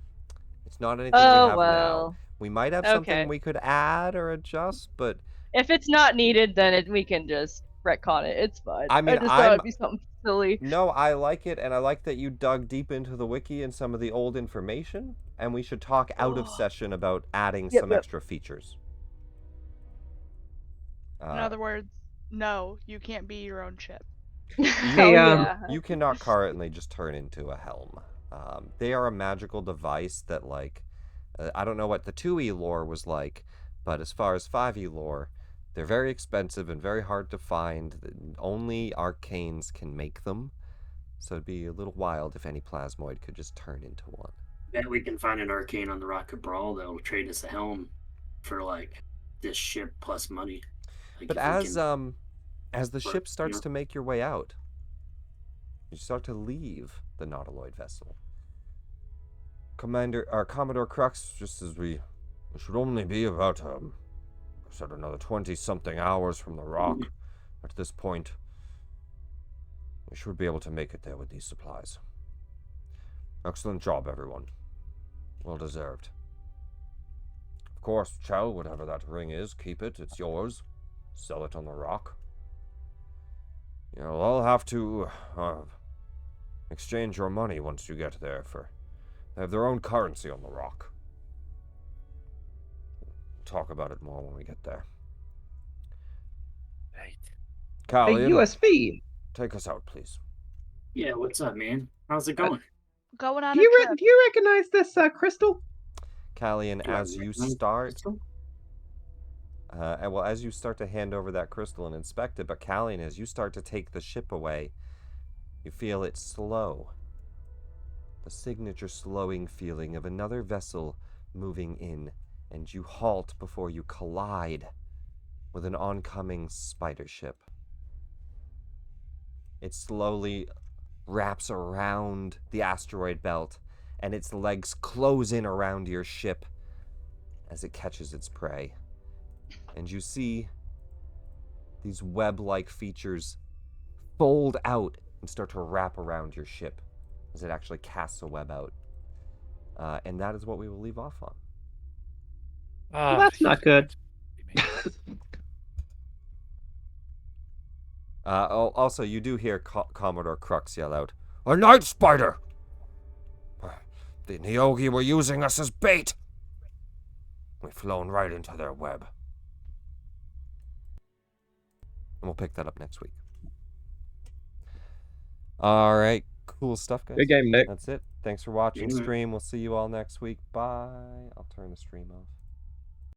it's not anything Oh, we have now. well. We might have something Okay. we could add or adjust, but If it's not needed, then we can just retcon it. It's fine. I mean, just thought it'd be something silly. no, I like it, and I like that you dug deep into the wiki and some of the old information, and we should talk out of session about adding Yep, some yep. extra features. In other words, no, you can't be your own ship. Hey, yeah. You cannot currently just turn into a helm. They are a magical device that, like, I don't know what the 2E lore was like, but as far as 5E lore, they're very expensive and very hard to find. Only arcanes can make them, so it'd be a little wild if any plasmoid could just turn into one. Bet we can find an arcane on the Rock of Brawl that'll trade us a helm for like this ship plus money. Like, But if we as the Or, ship starts yeah. to make your way out, you start to leave the nautiloid vessel. Commodore Crux, just as we should only be about another 20-something hours from the rock. At this point, we should be able to make it there with these supplies. Excellent job, everyone. Well deserved. Of course, Chell, whatever that ring is, keep it. It's yours. Sell it on the rock. I'll have to exchange your money once you get there, for they have their own currency on the rock. We'll talk about it more when we get there. Right. A Callian, USV. take us out, please. Yeah, what's up, man? How's it going? Going on Do a you, trip. do you recognize this crystal? Callian, Do I as you recognize start Crystal? And well, as you start to hand over that crystal and inspect it, but Callian, as you start to take the ship away, you feel it slow. The signature slowing feeling of another vessel moving in, and you halt before you collide with an oncoming spider ship. It slowly wraps around the asteroid belt, and its legs close in around your ship as it catches its prey. And you see these web-like features fold out and start to wrap around your ship as it actually casts a web out. And that is what we will leave off on. Ah, Well, that's not good. Also, you do hear Commodore Crux yell out, "A night spider! The Neogi were using us as bait! We've flown right into their web." And we'll pick that up next week. All right, cool stuff, guys. Good game, Nick. That's it. Thanks for watching Mhm. stream. We'll see you all next week. Bye. I'll turn the stream off.